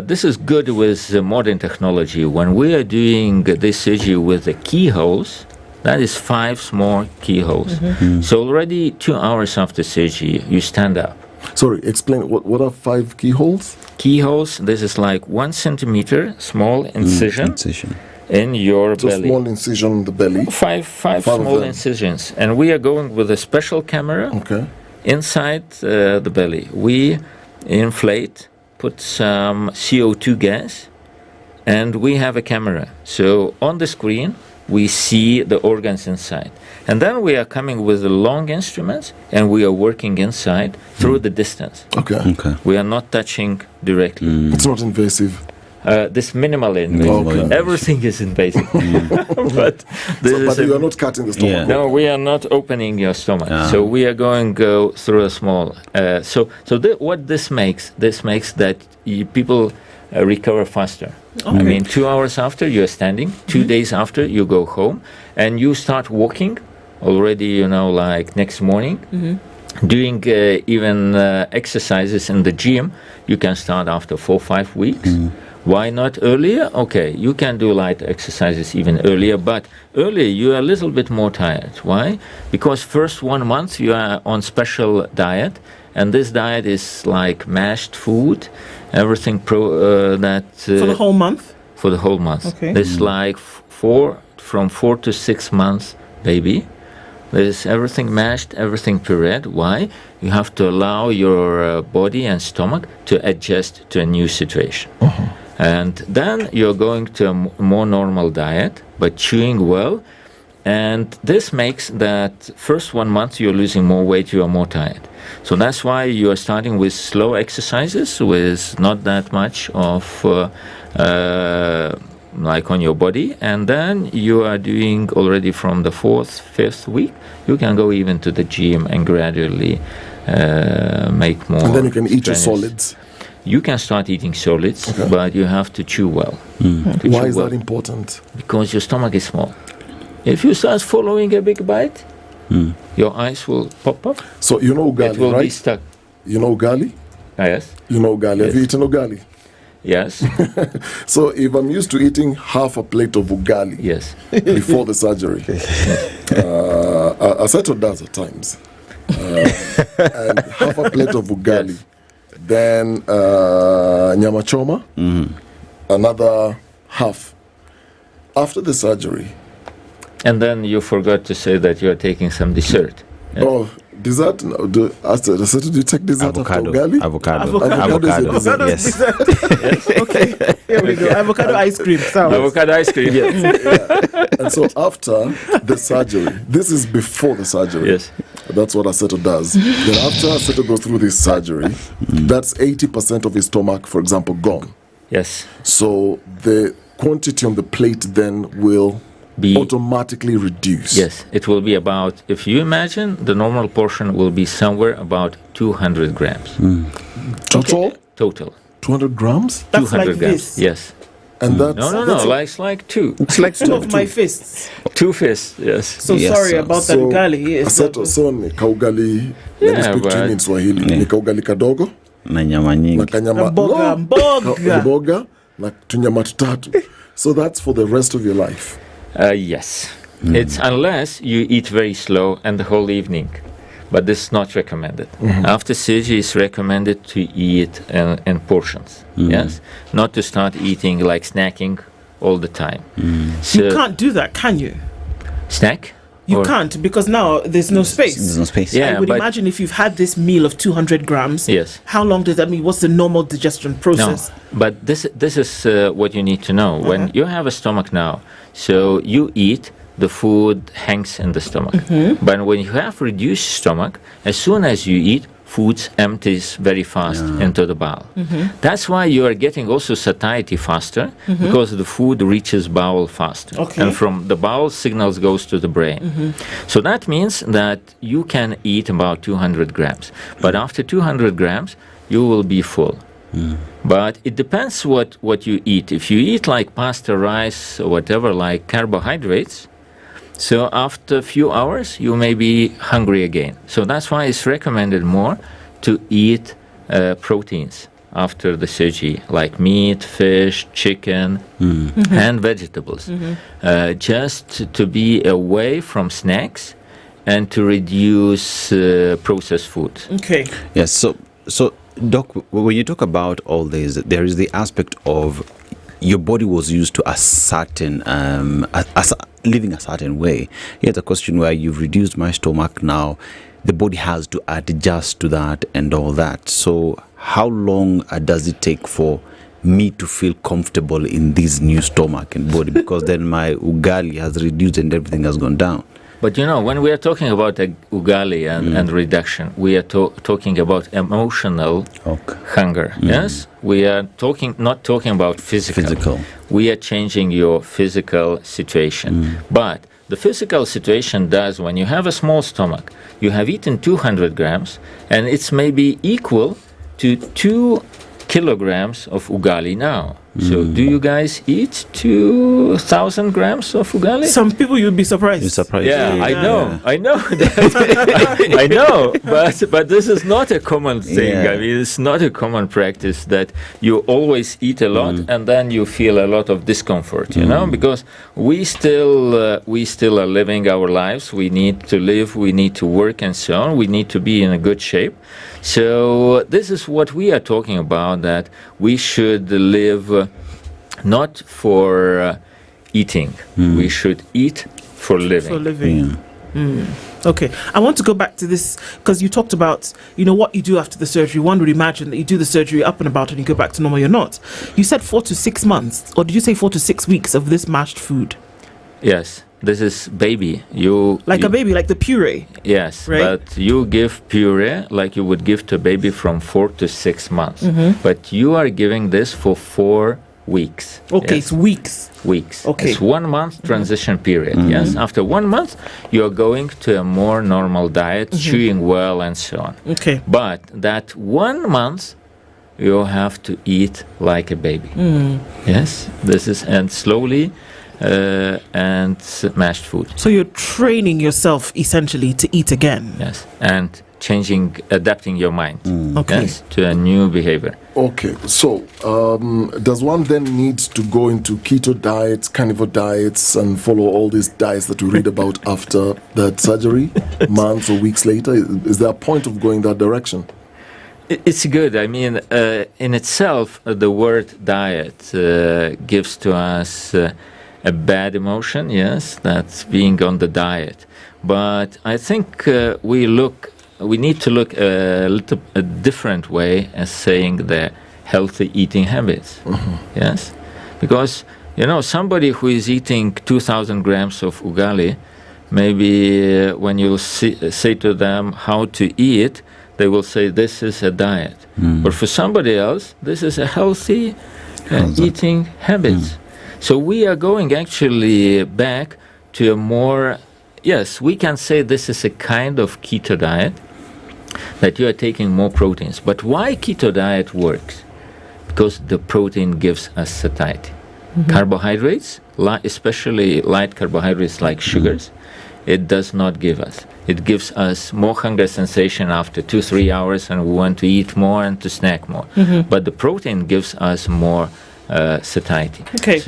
This is good with modern technology. When we are doing this surgery with the keyholes, that is 5 small keyholes. So already 2 hours after surgery, you stand up.
Sorry, explain, what are 5 keyholes?
Keyholes, this is like 1 centimeter small incision. In your belly.
Small incision in the belly.
Five small incisions, and we are going with a special camera inside the belly. We inflate, put some CO2 gas, and we have a camera. So on the screen, we see the organs inside. And then we are coming with the long instruments, and we are working inside through the distance.
Okay.
We are not touching directly.
It's not invasive.
This minimal invasive. Everything is invasive. But
you are not cutting the stomach.
No, we are not opening your stomach. So we are going to go through a small. What this makes that people recover faster.
Okay.
I mean, 2 hours after you are standing, 2 days after you go home, and you start walking already. Like next morning. Doing even exercises in the gym, you can start after 4 or 5 weeks. Why not earlier? Okay, you can do light exercises even earlier, but earlier you are a little bit more tired. Why? Because first 1 month you are on special diet, and this diet is like mashed food, everything
for the whole month.
For the whole month.
Okay.
This is like from 4 to 6 months baby. There's everything mashed, everything pureed. Why? You have to allow your body and stomach to adjust to a new situation. And then you're going to a more normal diet, but chewing well. And this makes that first 1 month you're losing more weight, you are more tired. So that's why you are starting with slow exercises, with not that much of like on your body, and then you are doing already from the 4th, 5th week, you can go even to the gym and gradually make more.
And then you can eat your
strenuous.
solids.
You can start eating solids, but you have to chew well.
Why is that important?
Because your stomach is small. If you start following a big bite, your eyes will pop up.
So you know ugali,
it will
right?
Be stuck.
You know ugali?
Yes.
You know ugali.
Yes.
Have you eaten ugali?
Yes.
So if I'm used to eating half a plate of ugali before the surgery, Aseto does at times, and half a plate of ugali, then nyama choma, another half. After the surgery.
And then you forgot to say that you are taking some dessert.
Oh, dessert? No, do you take dessert
Avocado.
after ugali?
Avocado.
Is a dessert.
Yes.
Okay, here we go. Avocado ice cream.
Avocado ice cream.
Yeah. And so after the surgery, this is before the surgery.
Yes.
That's what Aseto does. Then after Aseto goes through this surgery, that's 80% of his stomach, for example, gone.
Yes.
So the quantity on the plate then will be automatically reduce.
Yes, it will be about, if you imagine, the normal portion will be somewhere about 200 grams.
Total?
Okay. Total.
200 grams?
That's
200
like
grams.
this.
Yes.
And that's
No, it's like two.
It's like
two of my fists.
2 fists, yes.
So sorry about that ugali. Yes.
Aseto, so ni kaugali, let me speak to him in Swahili. Ni kaugali kadogo.
Na nyama nyingi.
Na kanyama. Mboga. Na tunyama tutatu. So that's for the rest of your life.
Yes. It's unless you eat very slow and the whole evening. But this is not recommended. After surgery, it's recommended to eat in portions. Yes, not to start eating like snacking all the time. So
you can't do that, can you?
Snack?
You can't, because now there's no space.
There's no space.
Yeah,
I would imagine if you've had this meal of 200 grams,
yes.
How long does that mean? What's the normal digestion process?
No, but this is what you need to know. When you have a stomach now, so you eat, the food hangs in the stomach. But when you have reduced stomach, as soon as you eat, food empties very fast into the bowel. That's why you are getting also satiety faster, because the food reaches bowel faster. And from the bowel, signals goes to the brain. So that means that you can eat about 200 grams. But after 200 grams, you will be full. But it depends what you eat. If you eat like pasta, rice, or whatever, like carbohydrates, so after a few hours, you may be hungry again. So that's why it's recommended more to eat proteins after the surgery, like meat, fish, chicken, and vegetables, just to be away from snacks and to reduce processed food.
Okay.
Yes. So, Doc, when you talk about all this, there is the aspect of your body was used to a certain living a certain way. Here's a question where you've reduced my stomach now, the body has to adjust to that and all that. So how long does it take for me to feel comfortable in this new stomach and body? Because then my ugali has reduced and everything has gone down.
But when we are talking about ugali and reduction, we are talking about emotional hunger. Yes, we are not talking about physical. We are changing your physical situation. But the physical situation does, when you have a small stomach, you have eaten 200 grams, and it's maybe equal to 2 kilograms of ugali now. So do you guys eat 2,000 grams of ugali?
Some people, you'd be surprised.
You're surprised.
Yeah, I know that. I know, but this is not a common thing.
Yeah.
I mean, it's not a common practice that you always eat a lot and then you feel a lot of discomfort, because we still are living our lives. We need to live, we need to work and so on. We need to be in a good shape. So this is what we are talking about, that we should live not for eating. We should eat for living.
For living. Okay, I want to go back to this because you talked about, what you do after the surgery. One would imagine that you do the surgery up and about and you go back to normal. You're not. You said 4 to 6 months, or did you say 4 to 6 weeks of this mashed food?
Yes, this is baby.
A baby, like the puree.
Yes,
right?
But you give puree like you would give to a baby from 4 to 6 months. But you are giving this for 4 weeks.
Okay, it's weeks.
Weeks.
Okay.
It's 1 month transition period. Yes. After 1 month, you are going to a more normal diet, chewing well and so on.
Okay.
But that 1 month, you have to eat like a baby. Yes. This is, and slowly, and mashed food.
So you're training yourself essentially to eat again.
Yes. And adapting your mind.
Okay.
Yes, to a new behavior.
Okay, so does one then need to go into keto diets, carnivore diets, and follow all these diets that we read about after that surgery, months or weeks later? Is there a point of going that direction?
It's good. I mean, in itself, the word diet gives to us a bad emotion, yes, that's being on the diet. But I think we need to look a different way as saying the healthy eating habits. Yes, because somebody who is eating 2,000 grams of ugali, maybe when you say to them how to eat, they will say this is a diet. But for somebody else, this is a healthy eating habit. So we are going actually back to a more, yes, we can say this is a kind of keto diet, that you are taking more proteins. But why keto diet works? Because the protein gives us satiety. Carbohydrates, especially light carbohydrates like sugars, it does not give us. It gives us more hunger sensation after 2-3 hours, and we want to eat more and to snack more. But the protein gives us more satiety.
Okay.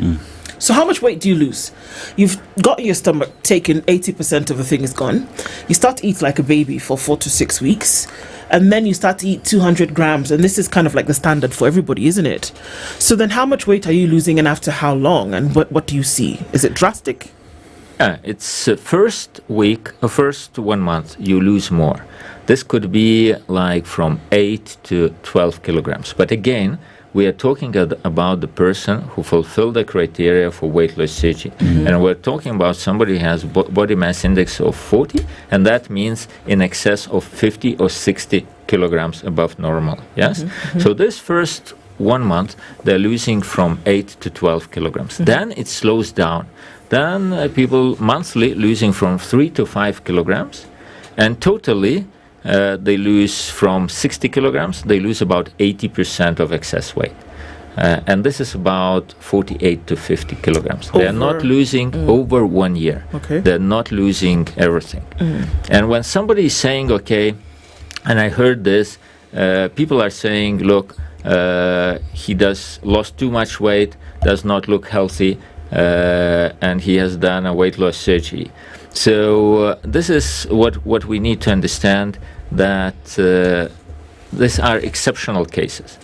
So how much weight do you lose? You've got your stomach taken, 80% of the thing is gone. You start to eat like a baby for 4 to 6 weeks, and then you start to eat 200 grams, and this is kind of like the standard for everybody, isn't it? So then how much weight are you losing, and after how long, and what do you see? Is it drastic?
It's first 1 month, you lose more. This could be like from 8 to 12 kilograms. But again, we are talking about the person who fulfilled the criteria for weight loss surgery. And we're talking about somebody who has body mass index of 40, and that means in excess of 50 or 60 kilograms above normal. Yes? So this first 1 month, they're losing from 8 to 12 kilograms. Then it slows down. Then people monthly losing from 3 to 5 kilograms, and totally they lose from 60 kilograms, they lose about 80% of excess weight. And this is about 48 to 50 kilograms. They are not losing over 1 year.
Okay.
They're not losing everything. And when somebody is saying, okay, and I heard this, people are saying, look, he lost too much weight, does not look healthy, and he has done a weight loss surgery. So this is what we need to understand, that these are exceptional cases,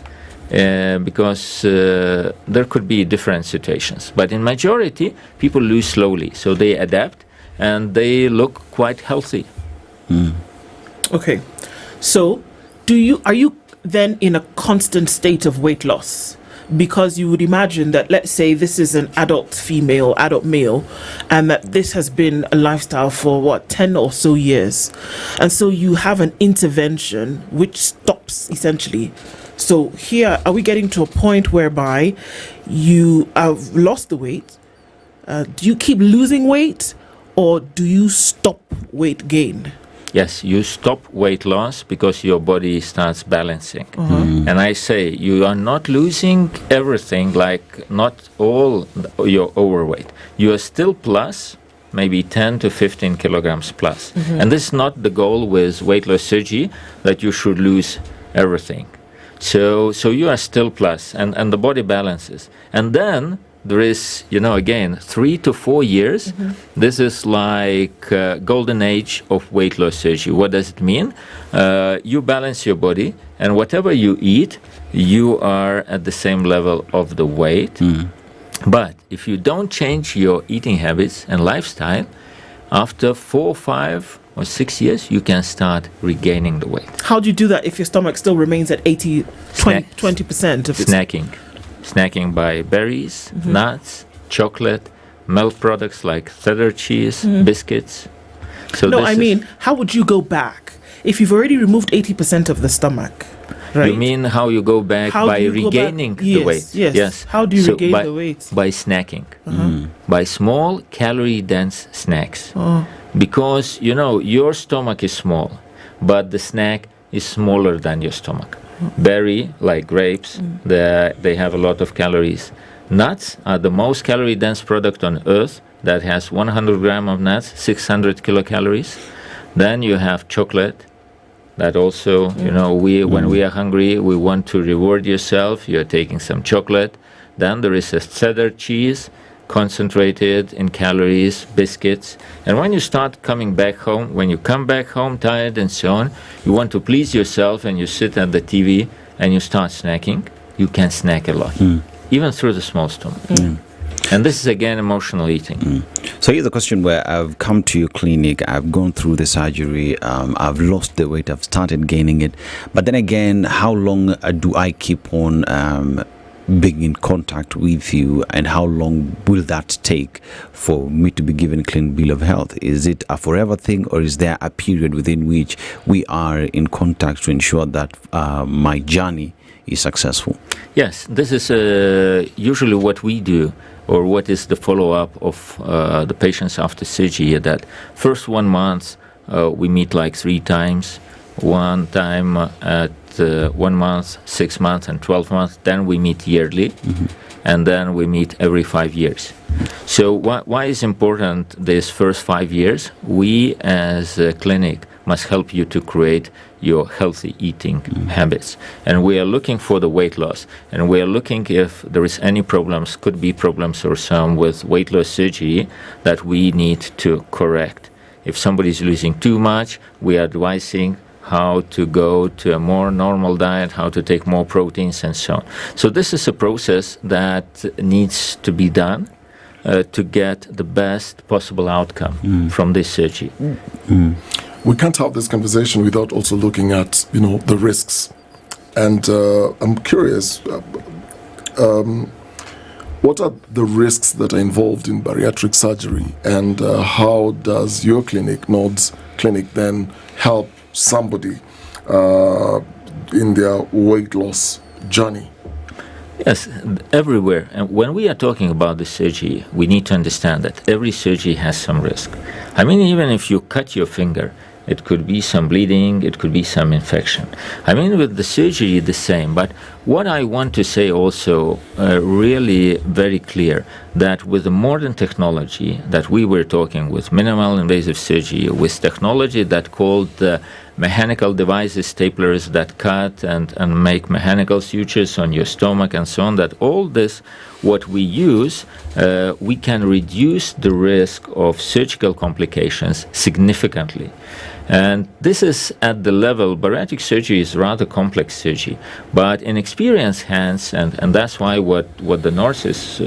because there could be different situations. But in majority, people lose slowly, so they adapt and they look quite healthy.
Okay, so are you then in a constant state of weight loss? because you would imagine that, let's say this is an adult female, adult male, and that this has been a lifestyle for 10 or so years. And so you have an intervention which stops essentially. So here, are we getting to a point whereby you have lost the weight? Do you keep losing weight, or do you stop weight gain?
Yes, you stop weight loss because your body starts balancing. And I say you are not losing everything, like not all your overweight. You are still plus, maybe 10 to 15 kilograms plus. And this is not the goal with weight loss surgery, that you should lose everything. So you are still plus, and the body balances. And then there is, again, 3 to 4 years. This is like golden age of weight loss surgery. What does it mean? You balance your body, and whatever you eat, you are at the same level of the weight. But if you don't change your eating habits and lifestyle, after 4, 5, or 6 years, you can start regaining the weight.
How do you do that if your stomach still remains at 20% of its...
Snacking by berries, nuts, chocolate, milk products like cheddar cheese, biscuits. So
how would you go back if you've already removed 80% of the stomach? Right?
You mean how you go back by regaining the weight?
Yes. How do you regain the weight?
By snacking, by small calorie-dense snacks. Because, your stomach is small, but the snack is smaller than your stomach. Berry, like grapes, they have a lot of calories. Nuts are the most calorie-dense product on earth. That has 100 grams of nuts, 600 kilocalories. Then you have chocolate. That also, when we are hungry, we want to reward yourself. You're taking some chocolate. Then there is a cheddar cheese, concentrated in calories, biscuits. And when you start coming back home, when you come back home tired and so on, you want to please yourself and you sit at the TV and you start snacking, you can snack a lot, even through the small stomach. And this is again emotional eating.
So here's the question where I've come to your clinic, I've gone through the surgery, I've lost the weight, I've started gaining it. But then again, how long do I keep on being in contact with you, and how long will that take for me to be given a clean bill of health? Is it a forever thing, or is there a period within which we are in contact to ensure that my journey is successful?
Yes, this is usually what we do, or what is the follow-up of the patients after surgery. That first 1 month we meet like 3 times, one time at 1 month, 6 months, and 12 months. Then we meet yearly, and then we meet every 5 years. So why is important this first 5 years? We as a clinic must help you to create your healthy eating habits. And we are looking for the weight loss. And we are looking if there is any problems, could be problems or some with weight loss surgery that we need to correct. If somebody is losing too much, we are advising how to go to a more normal diet, how to take more proteins and so on. So this is a process that needs to be done to get the best possible outcome from this surgery.
We can't have this conversation without also looking at, the risks. And I'm curious, what are the risks that are involved in bariatric surgery, and how does your clinic, Nod's clinic, then help somebody in their weight loss journey?
Yes, everywhere. And when we are talking about the surgery, we need to understand that every surgery has some risk. I mean, even if you cut your finger, it could be some bleeding, it could be some infection. I mean, with the surgery, the same. But what I want to say also, really very clear, that with the modern technology that we were talking with minimal invasive surgery, with technology that called mechanical devices, staplers that cut and make mechanical sutures on your stomach and so on, that all this, what we use, we can reduce the risk of surgical complications significantly. And this is at the level, bariatric surgery is rather complex surgery, but in experienced hands, and that's why what the nurse is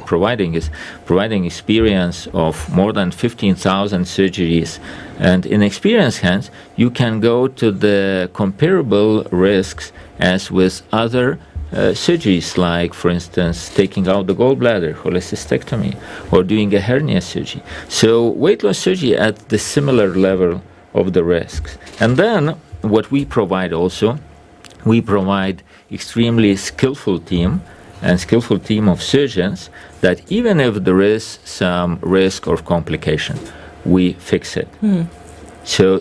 providing is providing experience of more than 15,000 surgeries. And in experienced hands, you can go to the comparable risks as with other surgeries like, for instance, taking out the gallbladder, cholecystectomy, or doing a hernia surgery. So weight loss surgery at the similar level of the risks. And then what we provide also, we provide extremely skillful team of surgeons that even if there is some risk of complication, we fix it. So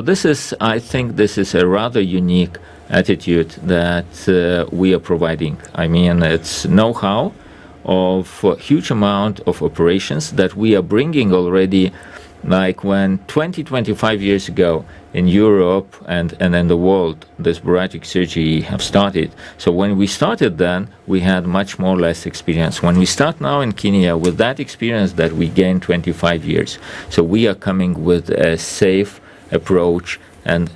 this is, I think this is a rather unique attitude that we are providing. I mean, it's know-how of a huge amount of operations that we are bringing already, like when 25 years ago in Europe and in the world, this bariatric surgery have started. So when we started then, we had much more less experience. When we start now in Kenya with that experience that we gained 25 years, so we are coming with a safe approach and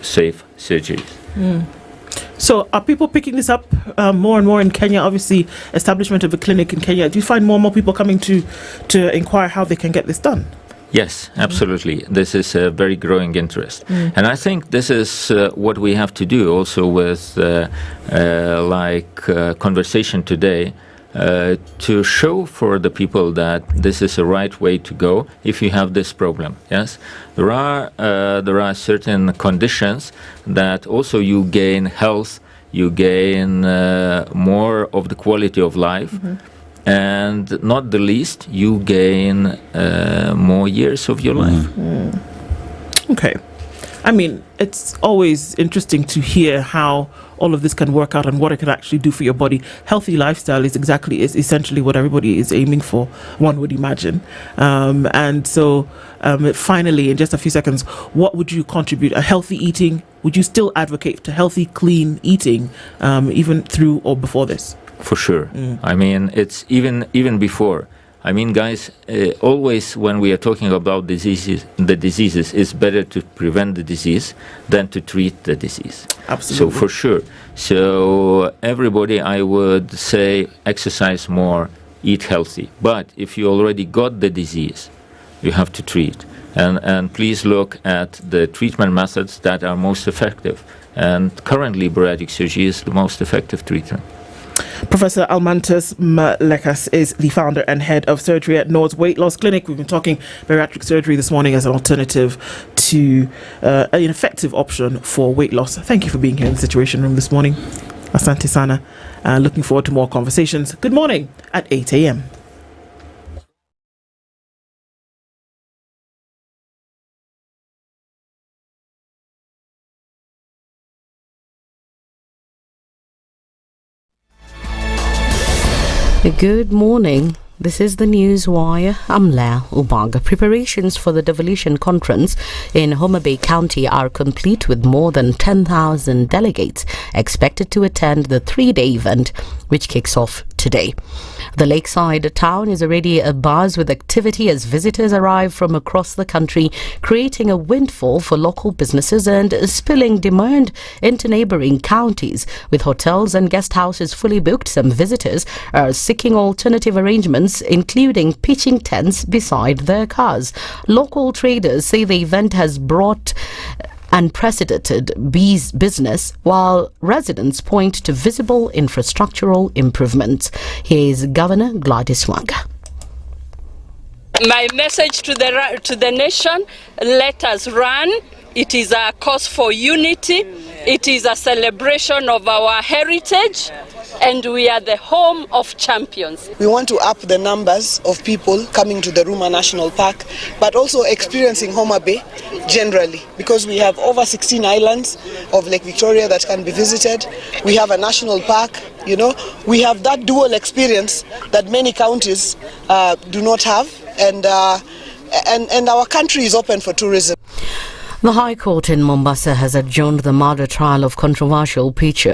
safe surgeries.
So are people picking this up more and more in Kenya? Obviously, establishment of a clinic in Kenya. Do you find more and more people coming to inquire how they can get this done?
Yes, absolutely. This is a very growing interest. And I think this is what we have to do also with conversation today, to show for the people that this is the right way to go if you have this problem. Yes, there are certain conditions that also you gain health, you gain more of the quality of life. And not the least, you gain more years of your life.
Okay. I mean, it's always interesting to hear how all of this can work out and what it can actually do for your body. Healthy lifestyle is essentially what everybody is aiming for, one would imagine. And so finally, in just a few seconds, what would you contribute? A healthy eating? Would you still advocate to healthy, clean eating, even through or before this?
For sure. I mean, it's even before. I mean, guys, always when we are talking about the diseases, it's better to prevent the disease than to treat the disease.
Absolutely.
So for sure. So everybody, I would say, exercise more, eat healthy. But if you already got the disease, you have to treat. And please look at the treatment methods that are most effective. And currently, bariatric surgery is the most effective treatment.
Professor Almantas Malekas is the founder and head of surgery at Nord's Weight Loss Clinic. We've been talking bariatric surgery this morning as an alternative to an effective option for weight loss. Thank you for being here in the Situation Room this morning. Asante Sana. Looking forward to more conversations. Good morning at 8 a.m.
Good morning. This is the News Wire. I'm Leah Ubaga. Preparations for the devolution conference in Homa Bay County are complete, with more than 10,000 delegates expected to attend the 3-day event, which kicks off today. The lakeside town is already abuzz with activity as visitors arrive from across the country, creating a windfall for local businesses and spilling demand into neighboring counties. With hotels and guest houses fully booked, some visitors are seeking alternative arrangements, including pitching tents beside their cars. Local traders say the event has brought unprecedented business, while residents point to visible infrastructural improvements. Here is Governor Gladys Wanga.
My message to the nation: let us run. It is a cause for unity. It is a celebration of our heritage, and we are the home of champions.
We want to up the numbers of people coming to the Ruma National Park, but also experiencing Homa Bay generally, because we have over 16 islands of Lake Victoria that can be visited. We have a national park, we have that dual experience that many counties do not have, and our country is open for tourism.
The High Court in Mombasa has adjourned the murder trial of controversial preacher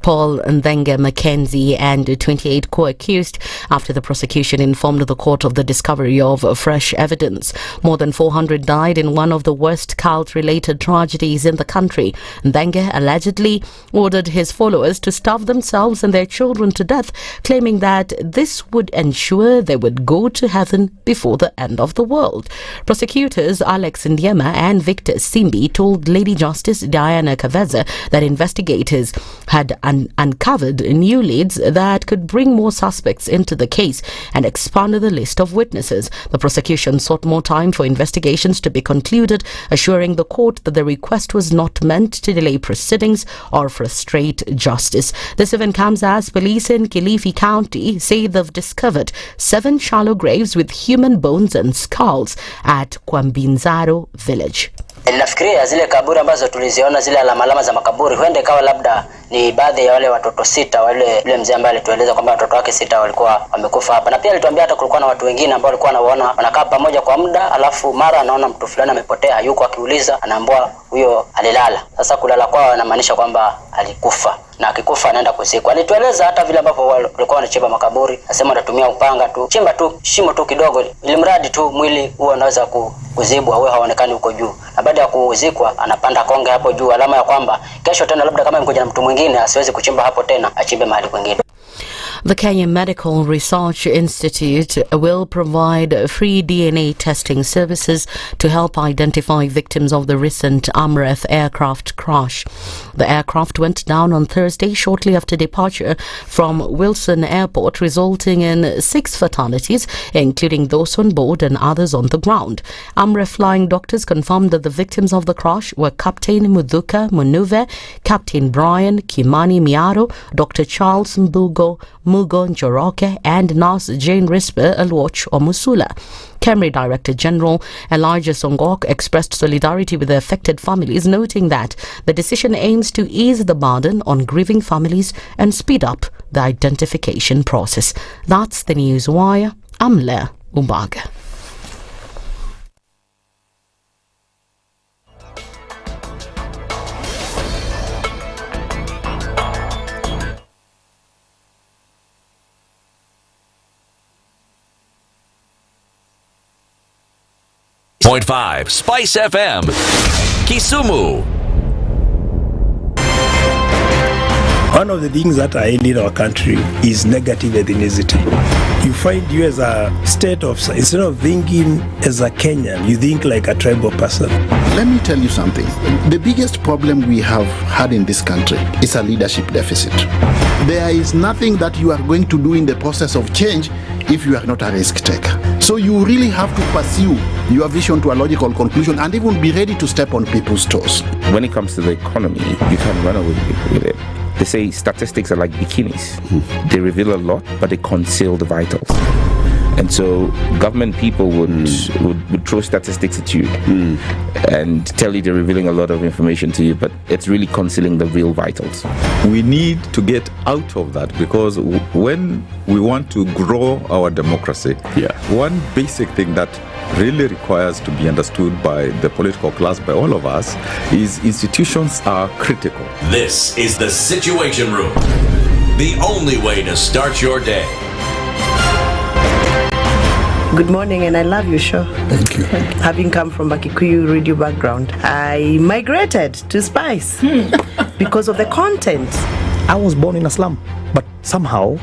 Paul Ndenga Mackenzie and 28 co-accused after the prosecution informed the court of the discovery of fresh evidence. More than 400 died in one of the worst cult-related tragedies in the country. Ndenga allegedly ordered his followers to starve themselves and their children to death, claiming that this would ensure they would go to heaven before the end of the world. Prosecutors Alex Ndiema Maina and Victor Simbi told Lady Justice Diana Kaveza that investigators had uncovered new leads that could bring more suspects into the case and expand the list of witnesses. The prosecution sought more time for investigations to be concluded, assuring the court that the request was not meant to delay proceedings or frustrate justice. This event comes as police in Kilifi County say they've discovered 7 shallow graves with human bones and skulls at Kwambinzaro village.
Ninafikiria zile kaburi ambazo tuliziona, zile alama za makaburi, huenda ikawa labda ni baadhi ya wale watoto 6 wale yule mzee ambaye alitueleza kwamba watoto wake 6 walikuwa wamekufa hapa, na pia alituambia hata kulikuwa na watu wengine ambao walikuwa wanaona wanakaa pamoja kwa muda, alafu mara anaona mtu fulani amepotea, yuko akiuliza, anaambiwa huyo alilala. Sasa kulala kwao inamaanisha kwamba alikufa, na akikufa anaenda kuzikwa. Alitueleza hata vile ambavyo walikuwa wanachimba makaburi, anasema anatumia upanga tu, chimba tu shimo tu kidogo, ili mradi tu mwili huo unaweza kuzibwa, huo haonekani huko juu, na baada ya kuzikwa anapanda konge hapo juu, alama ya kwamba kesho tena labda kama mkoja na mtu mwingine asiwezi kuchimba hapo tena, achimbe mahali kwingine.
The Kenya Medical Research Institute will provide free DNA testing services to help identify victims of the recent Amref aircraft crash. The aircraft went down on Thursday shortly after departure from Wilson Airport, resulting in 6 fatalities, including those on board and others on the ground. Amref flying doctors confirmed that the victims of the crash were Captain Mudhuka Munuve, Captain Brian Kimani Miaro, Dr. Charles Mugo Njoroke, and Nurse Jane Risper Alwoch Omusula. KEMRI Director General Elijah Songok expressed solidarity with the affected families, noting that the decision aims to ease the burden on grieving families and speed up the identification process. That's the News Wire. I'm Leah Ubaga.
.5 Spice FM Kisumu.
One of the things that are in our country is negative ethnicity. You find you as a state officer, instead of thinking as a Kenyan, you think like a tribal person.
Let me tell you something. The biggest problem we have had in this country is a leadership deficit. There is nothing that you are going to do in the process of change if you are not a risk taker. So you really have to pursue your vision to a logical conclusion and even be ready to step on people's toes.
When it comes to the economy, you can't run away with it. They say statistics are like bikinis. They reveal a lot, but they conceal the vitals. And so government people would throw statistics at you and tell you they're revealing a lot of information to you, but it's really concealing the real vitals.
We need to get out of that, because when we want to grow our democracy, one basic thing that really requires to be understood by the political class, by all of us, is institutions are critical.
This is the Situation Room, the only way to start your day.
Good morning, and I love your show.
Thank you.
Having come from a Kikuyu radio background, I migrated to Spice because of the content.
I was born in a slum, but somehow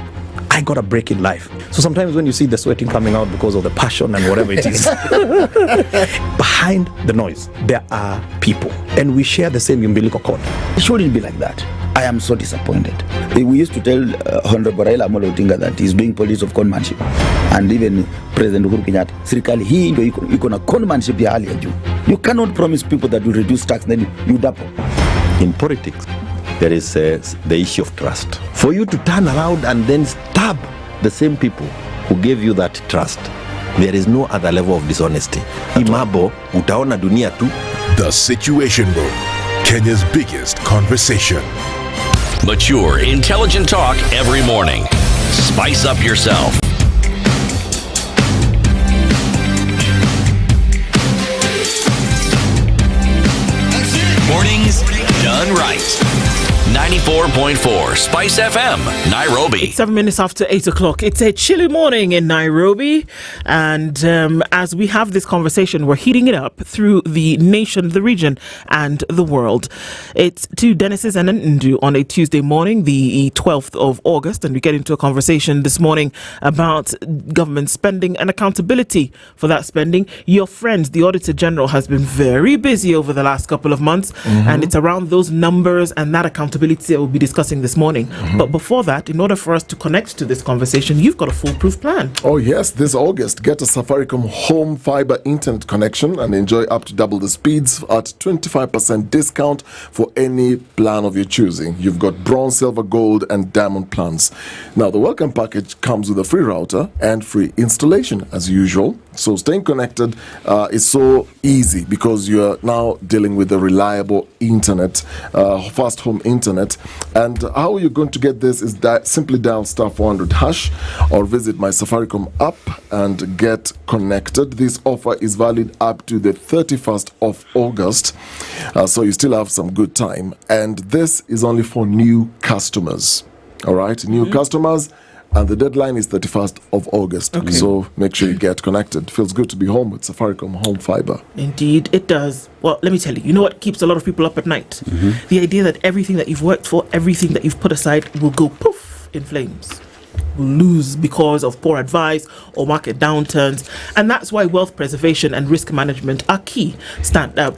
I got a break in life. So sometimes when you see the sweating coming out because of the passion and whatever it is, behind the noise, there are people, and we share the same umbilical cord.
It shouldn't be like that. I am so disappointed. We used to tell Honorable Raila Amolo Odinga that he's doing politics of conmanship, and even President Uhuru Kenyatta, serikali hii ndio iko na conmanship ya hali ya juu. You cannot promise people that you reduce tax, then you double.
In politics, there is the issue of trust.
For you to turn around and then stab the same people who gave you that trust, there is no other level of dishonesty. Imabo, utaona dunia tu.
The Situation Room, Kenya's biggest conversation.
Mature, intelligent talk every morning. Spice up yourself. Mornings done right. 94.4 Spice FM, Nairobi.
It's 7 minutes after 8 o'clock. It's a chilly morning in Nairobi. And as we have this conversation, we're heating it up through the nation, the region, and the world. It's two Dennises and an Ndu on a Tuesday morning, the 12th of August. And we get into a conversation this morning about government spending and accountability for that spending. Your friend, the Auditor General, has been very busy over the last couple of months. And it's around those numbers and that accountability that we'll be discussing this morning. But before that, in order for us to connect to this conversation, you've got a foolproof plan.
Oh yes, this August, get a Safaricom home fiber internet connection and enjoy up to double the speeds at 25% discount for any plan of your choosing. You've got bronze, silver, gold and diamond plans. Now the welcome package comes with a free router and free installation as usual. So staying connected is so easy because you're now dealing with a reliable internet, fast home internet. And how you're going to get this is simply dial *400# or visit my Safaricom app and get connected. This offer is valid up to the 31st of August. So you still have some good time. And this is only for new customers. All right, new customers. And the deadline is 31st of August.
Okay.
So make sure you get connected. Feels good to be home with Safaricom Home Fiber.
Indeed, it does. Well, let me tell you know what keeps a lot of people up at night? The idea that everything that you've worked for, everything that you've put aside will go poof in flames. Will lose because of poor advice or market downturns. And that's why wealth preservation and risk management are key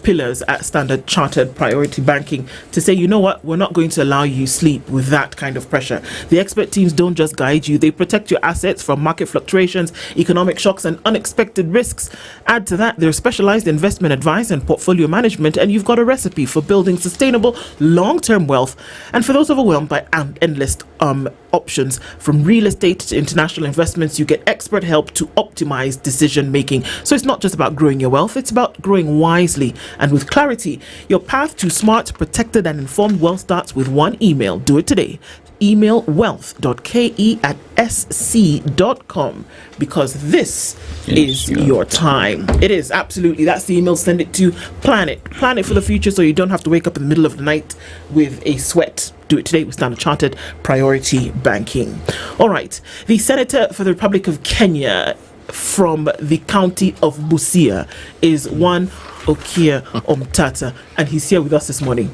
pillars at Standard Chartered Priority Banking to say, you know what, we're not going to allow you sleep with that kind of pressure. The expert teams don't just guide you, they protect your assets from market fluctuations, economic shocks and unexpected risks. Add to that their specialized investment advice and portfolio management, and you've got a recipe for building sustainable long-term wealth. And for those overwhelmed by endless options, from real estate to international investments, you get expert help to optimize decision making. So it's not just about growing your wealth, it's about growing wisely and with clarity. Your path to smart, protected and informed wealth starts with one email. Do it today. Email wealth.ke@sc.com because this is your time. It is, absolutely. That's the email. Send it to Plan it for the future so you don't have to wake up in the middle of the night with a sweat. Do it today with Standard Chartered Priority Banking. All right. The Senator for the Republic of Kenya from the county of Busia is one Okoh Omtata, and he's here with us this morning.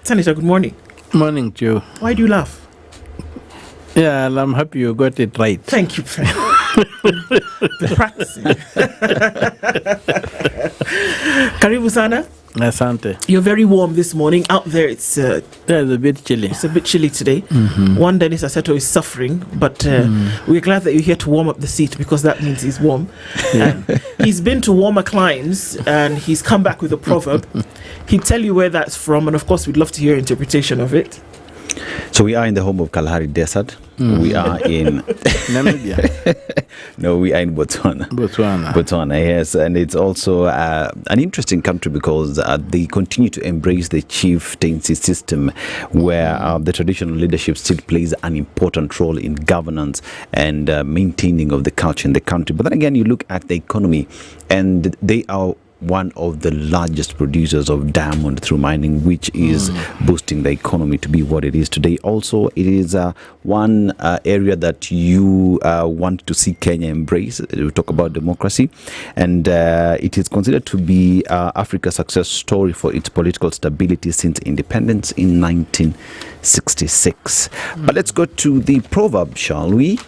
Senator, good morning.
Morning, Joe.
Why do you laugh?
Yeah, I'm happy you got it right.
Thank you, friend. Been practicing. Karibu sana.
Asante.
You're very warm this morning. Out there, it's
a bit chilly.
It's a bit chilly today. One Dennis Aseto is suffering, but we're glad that you're here to warm up the seat because that means he's warm. He's been to warmer climes and he's come back with a proverb. He'd tell you where that's from, and of course, we'd love to hear your interpretation of it.
So we are in the home of Kalahari Desert. We are in
Namibia.
No, we are in Botswana, yes. And it's also an interesting country because they continue to embrace the chieftaincy system where the traditional leadership still plays an important role in governance and maintaining of the culture in the country. But then again, you look at the economy and they are one of the largest producers of diamond through mining, which is boosting the economy to be what it is today. Also, it is one area that you want to see Kenya embrace. We talk about democracy, and it is considered to be Africa's success story for its political stability since independence in 1966. But let's go to the proverb, shall we?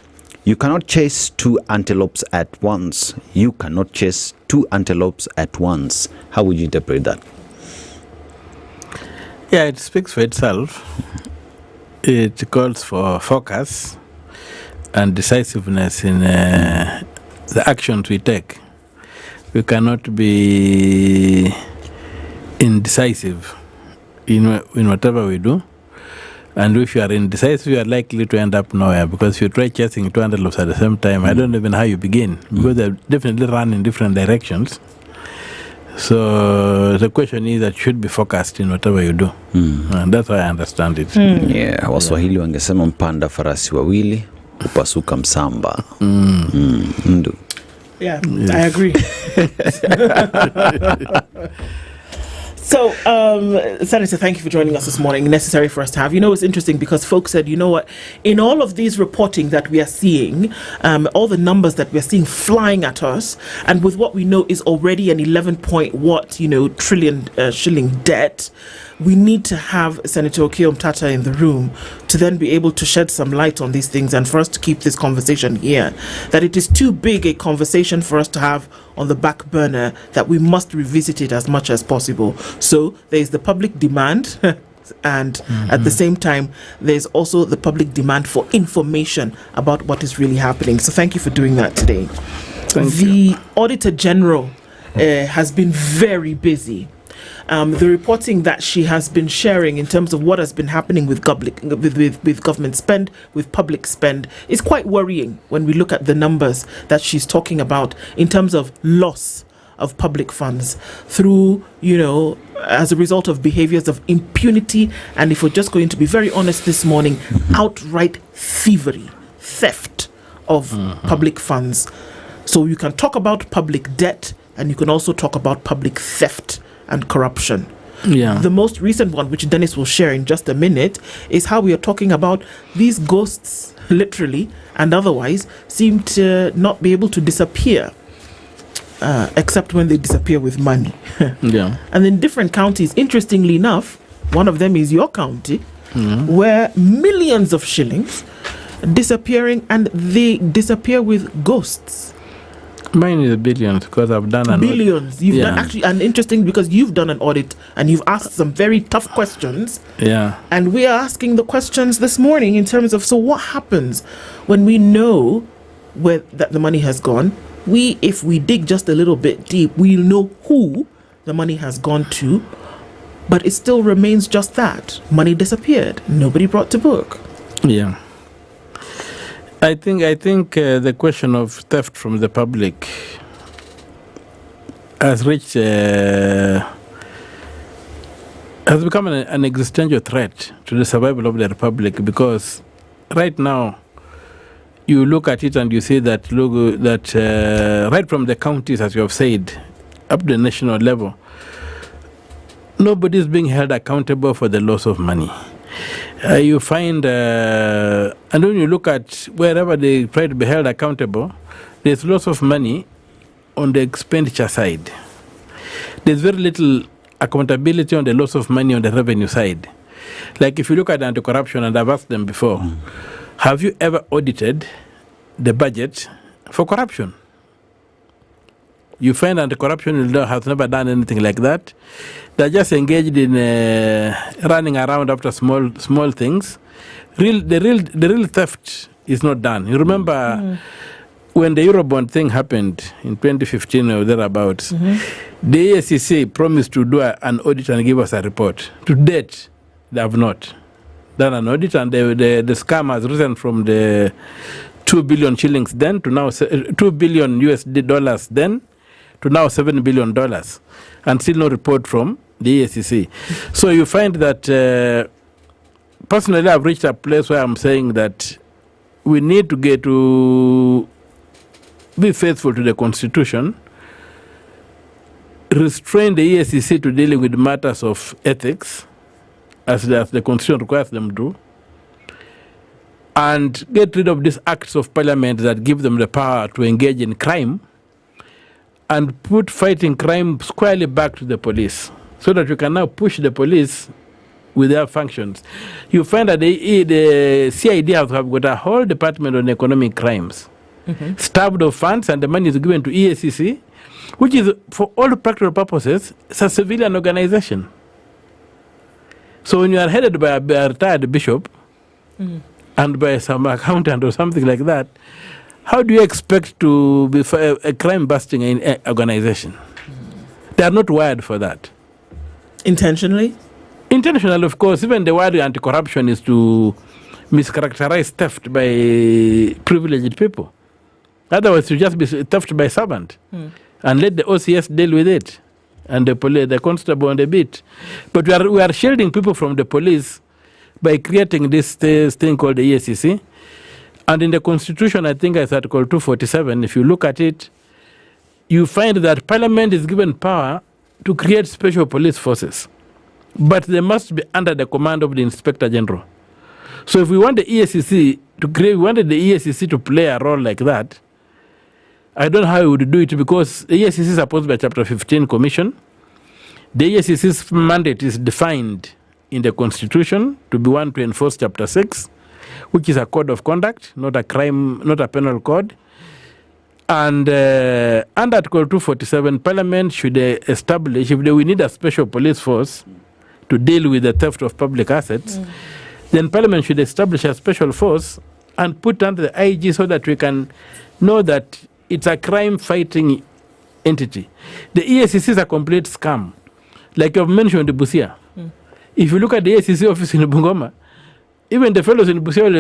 You cannot chase two antelopes at once. You cannot chase two antelopes at once. How would you interpret that?
Yeah, it speaks for itself. It calls for focus and decisiveness in the actions we take. We cannot be indecisive in whatever we do. And if you are indecisive, you are likely to end up nowhere because if you try chasing two antelopes at the same time, I don't even know how you begin because they definitely run in different directions. So the question is that you should be focused in whatever you do. And that's how I understand it.
Yeah, Waswahili wangesema mpanda farasi wawili upasuka msamba. Ndu.
Yeah, I agree. So, Senator, thank you for joining us this morning. Necessary for us to have. It's interesting because folks said, you know what, in all of these reporting that we are seeing, all the numbers that we are seeing flying at us, and with what we know is already an 11 trillion shilling debt, we need to have Senator Okoh Mtata in the room to then be able to shed some light on these things and for us to keep this conversation here. That it is too big a conversation for us to have on the back burner, that we must revisit it as much as possible. So there's the public demand and at the same time there's also the public demand for information about what is really happening. So thank you for doing that today. The Auditor General has been very busy. The reporting that she has been sharing in terms of what has been happening with government spend, with public spend, is quite worrying when we look at the numbers that she's talking about in terms of loss of public funds through, as a result of behaviors of impunity, and if we're just going to be very honest this morning, outright thievery, theft of public funds. So you can talk about public debt and you can also talk about public theft and corruption.
Yeah.
The most recent one, which Dennis will share in just a minute, is how we are talking about these ghosts, literally and otherwise, seem to not be able to disappear, except when they disappear with money.
Yeah.
And in different counties, interestingly enough, one of them is your county, where millions of shillings disappearing, and they disappear with ghosts.
Mine is billions because I've done an
billions. You've done actually, and interesting because you've done an audit and you've asked some very tough questions.
Yeah.
And we are asking the questions this morning in terms of, so what happens when we know where that the money has gone? If we dig just a little bit deep, we'll know who the money has gone to, but it still remains just that. Money disappeared. Nobody brought to book.
Yeah. I think the question of theft from the public has reached has become an existential threat to the survival of the republic, because right now you look at it and you see that right from the counties, as you have said, up to the national level, nobody is being held accountable for the loss of money. You find, and when you look at wherever they try to be held accountable, there's lots of money on the expenditure side. There's very little accountability on the loss of money on the revenue side. Like if you look at anti-corruption, and I've asked them before, have you ever audited the budget for corruption? You find anti-corruption has never done anything like that. They're just engaged in running around after small things. The real theft is not done. You remember when the Eurobond thing happened in 2015 or thereabouts, the ASCC promised to do an audit and give us a report. To date, they have not done an audit, and the scam has risen from the 2 billion shillings then to now 2 billion USD dollars then to now $7 billion, and still no report from the ASCC. So you find that personally I've reached a place where I'm saying that we need to get to be faithful to the Constitution, restrain the ASCC to dealing with matters of ethics, as the Constitution requires them to do, and get rid of these acts of parliament that give them the power to engage in crime, and put fighting crime squarely back to the police, so that you can now push the police with their functions. You find that the CID have got a whole department on economic crimes, starved of funds, and the money is given to EACC, which is, for all practical purposes, it's a civilian organization. So when you are headed by a retired bishop and by some accountant or something like that, how do you expect to be a crime-busting organization? They are not wired for that.
Intentionally?
Intentional, of course. Even the word anti-corruption is to mischaracterize theft by privileged people. Otherwise, you just be theft by servant and let the OCS deal with it, and the constable on the beat. But we are shielding people from the police by creating this thing called the EACC. And in the Constitution, I think it's Article 247, if you look at it, you find that Parliament is given power to create special police forces, but they must be under the command of the Inspector General. So if we want the EACC we wanted the EACC to play a role like that, I don't know how we would do it, because the EACC is supposed by Chapter 15 Commission. The EACC's mandate is defined in the Constitution to be one to enforce Chapter 6, which is a code of conduct, not a penal code. And under Article 247, Parliament should establish, if we need a special police force to deal with the theft of public assets, then Parliament should establish a special force and put under the IG so that we can know that it's a crime-fighting entity. The EACC is a complete scam. Like I've mentioned, Busia. If you look at the EACC office in Bungoma, even the fellows in Busia,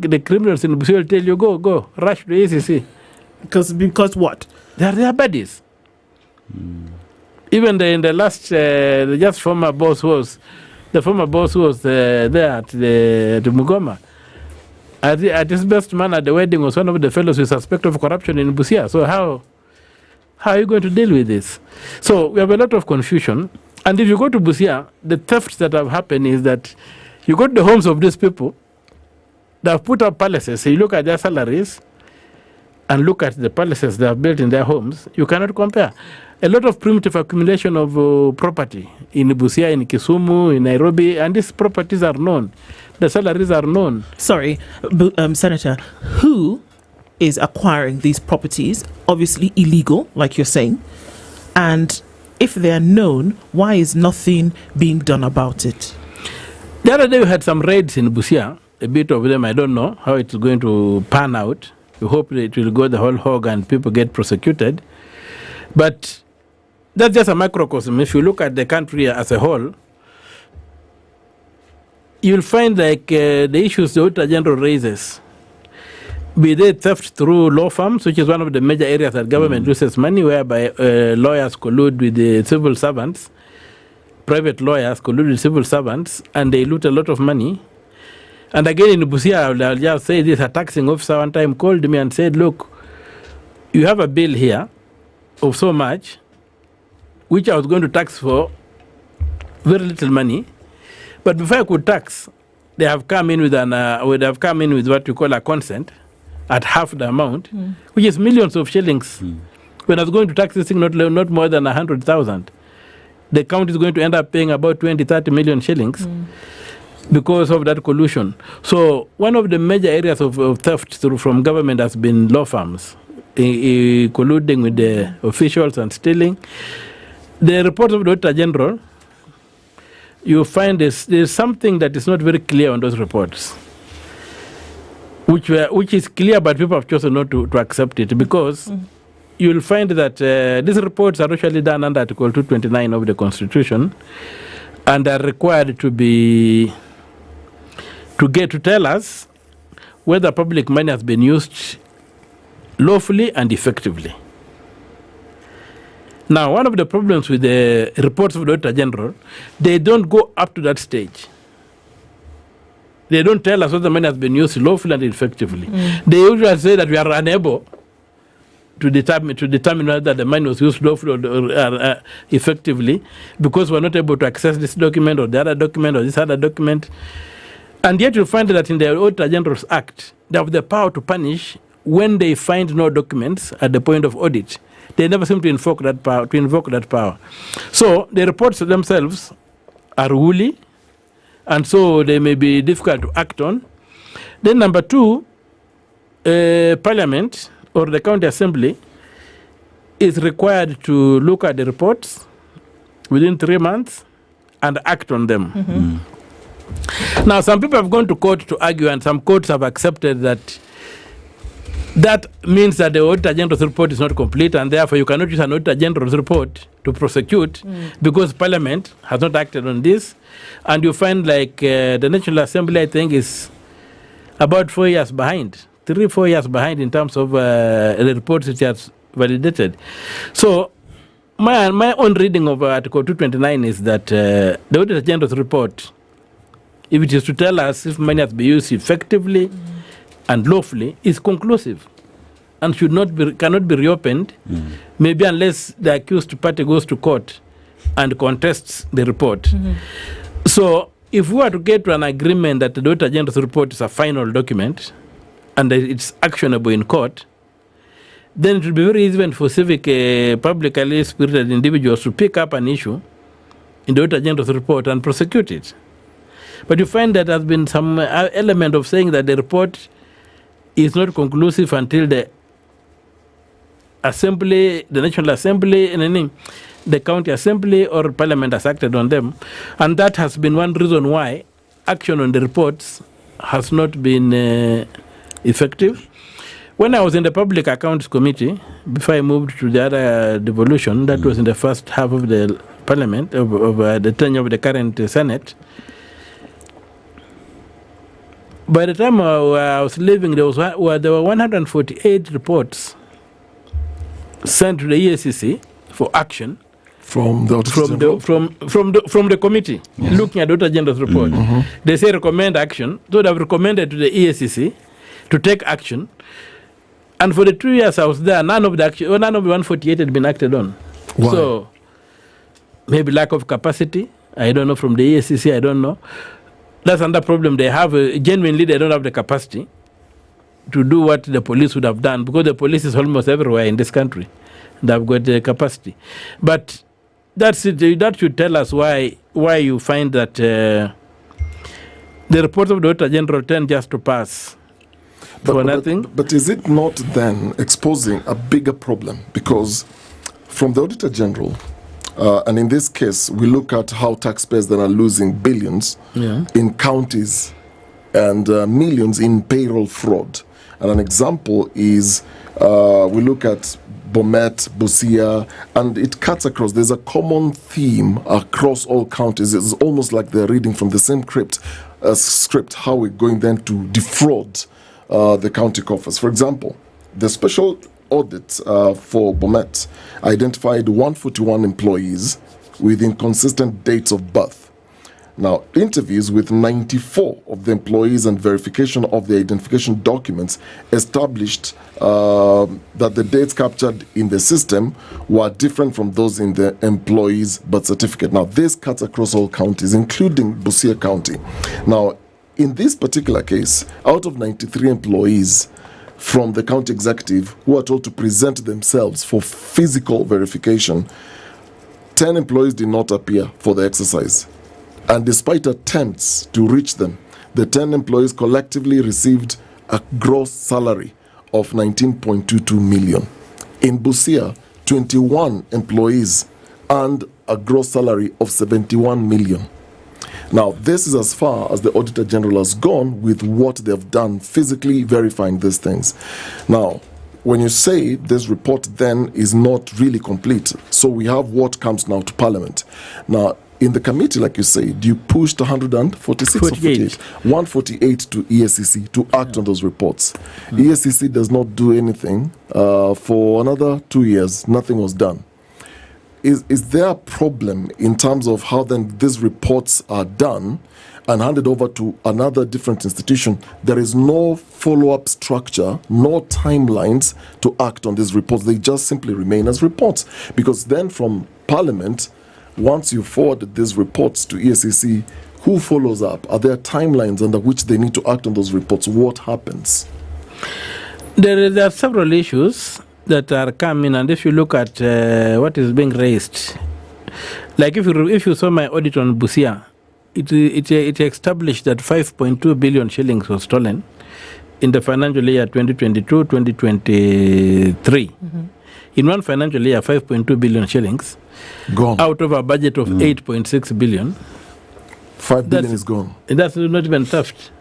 the criminals in Busia will tell you, go, rush to the EACC.
Because what?
They are buddies. Even in the last, the former boss was there at the Bungoma. At his best man at the wedding was one of the fellows who is suspected of corruption in Busia. So how are you going to deal with this? So we have a lot of confusion. And if you go to Busia, the thefts that have happened is that you go to the homes of these people, they have put up palaces. So you look at their salaries and look at the palaces they have built in their homes, you cannot compare. A lot of primitive accumulation of property in Busia, in Kisumu, in Nairobi, and these properties are known. The salaries are known.
Sorry, Senator, who is acquiring these properties? Obviously illegal, like you're saying. And if they are known, why is nothing being done about it?
The other day we had some raids in Busia. A bit of them, I don't know how it's going to pan out. We hope it will go the whole hog and people get prosecuted. But that's just a microcosm. If you look at the country as a whole, you'll find like the issues the Auditor General raises, be they theft through law firms, which is one of the major areas that government loses money, whereby lawyers collude with the civil servants, private lawyers collude with civil servants, and they loot a lot of money. And again, in Busia, I'll just say this, a taxing officer one time called me and said, look, you have a bill here of so much, which I was going to tax for very little money. But before I could tax, they have come in with what we call a consent at half the amount, which is millions of shillings. When I was going to tax this thing, not more than 100,000, the county is going to end up paying about 20-30 million shillings because of that collusion. So one of the major areas of theft from government has been law firms, colluding with the officials and stealing. The report of the Auditor General, you find there's something that is not very clear on those reports, which is clear, but people have chosen not to accept it, because you'll find that these reports are usually done under Article 229 of the Constitution and are required to tell us whether public money has been used lawfully and effectively. Now, one of the problems with the reports of the Auditor General, they don't go up to that stage. They don't tell us whether the money has been used lawfully and effectively. They usually say that we are unable to determine whether the money was used lawfully or effectively, because we're not able to access this document or the other document or this other document. And yet you'll find that in the Auditor General's Act, they have the power to punish when they find no documents at the point of audit. They never seem to invoke that power. So the reports themselves are woolly, and so they may be difficult to act on. Then number two, Parliament or the County Assembly is required to look at the reports within 3 months and act on them. Now, some people have gone to court to argue, and some courts have accepted that that means that the Auditor General's report is not complete, and therefore you cannot use an Auditor General's report to prosecute because Parliament has not acted on this. And you find like the National Assembly, I think, is about 4 years behind, 3-4 years behind in terms of the reports which are validated. So my own reading of Article 229 is that the Auditor General's report, if it is to tell us if money has been used effectively and lawfully, is conclusive. and cannot be reopened, maybe unless the accused party goes to court and contests the report. So if we were to get to an agreement that the Auditor General's report is a final document and that it's actionable in court, then it will be very easy for civic, publicly spirited individuals to pick up an issue in the Auditor General's report and prosecute it. But you find that there has been some element of saying that the report is not conclusive until the Assembly, the National Assembly, and the County Assembly or Parliament has acted on them. And that has been one reason why action on the reports has not been effective. When I was in the Public Accounts Committee, before I moved to the other devolution, that was in the first half of the Parliament, of the tenure of the current Senate. By the time I was leaving, there were 148 reports sent to the EACC for action
from the
committee looking at the Auditor General's report. They say recommend action, so they have recommended to the EACC to take action. And for the 2 years I was there, none of the 148 had been acted on.
Why?
So maybe lack of capacity. I don't know, from the EACC. I don't know. That's another problem they have. Genuinely, they don't have the capacity to do what the police would have done, because the police is almost everywhere in this country. They've got the capacity. But that's it. That should tell us why you find that the reports of the Auditor General tend just to pass for nothing.
But is it not then exposing a bigger problem? Because from the Auditor General, and in this case, we look at how taxpayers then are losing billions in counties and millions in payroll fraud. And an example is we look at Bomet, Busia, and it cuts across. There's a common theme across all counties. It's almost like they're reading from the same script, how we're going then to defraud the county coffers. For example, the special audit for Bomet identified 141 employees with inconsistent dates of birth. Now, interviews with 94 of the employees and verification of the identification documents established that the dates captured in the system were different from those in the employee's birth certificate. Now, this cuts across all counties, including Busia County. Now, in this particular case, out of 93 employees from the county executive who are told to present themselves for physical verification, 10 employees did not appear for the exercise. And despite attempts to reach them, the 10 employees collectively received a gross salary of 19.22 million. In Busia, 21 employees earned a gross salary of 71 million. Now, this is as far as the Auditor General has gone with what they've done physically verifying these things. Now, when you say this report then is not really complete, so we have what comes now to Parliament. Now, in the committee, like you said, you pushed 146 or 48, 148 to EACC to act on those reports. EACC does not do anything. For another 2 years, nothing was done. Is there a problem in terms of how then these reports are done and handed over to another different institution? There is no follow-up structure, no timelines to act on these reports. They just simply remain as reports. Because then from Parliament, once you forward these reports to EACC, who follows up? Are there timelines under which they need to act on those reports? What happens?
There are several issues that are coming, and if you look at what is being raised, like if you saw my audit on Busia, it established that 5.2 billion shillings was stolen in the financial year 2022-2023. In one financial year, 5.2 billion shillings
gone
out of a budget of 8.6 billion.
5 billion is gone.
And that's not even theft.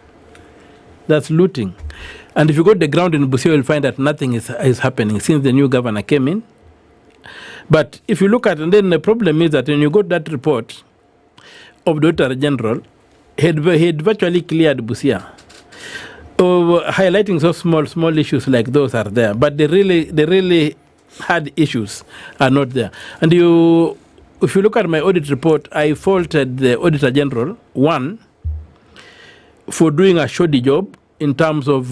That's looting. And if you go to the ground in Busia, you'll find that nothing is happening since the new governor came in. But if you look at, and then the problem is that when you got that report of the Auditor General, he had virtually cleared Busia. Highlighting so small issues like those are there, but they really hard issues are not there. And if you look at my audit report, I faulted the Auditor General, one, for doing a shoddy job in terms of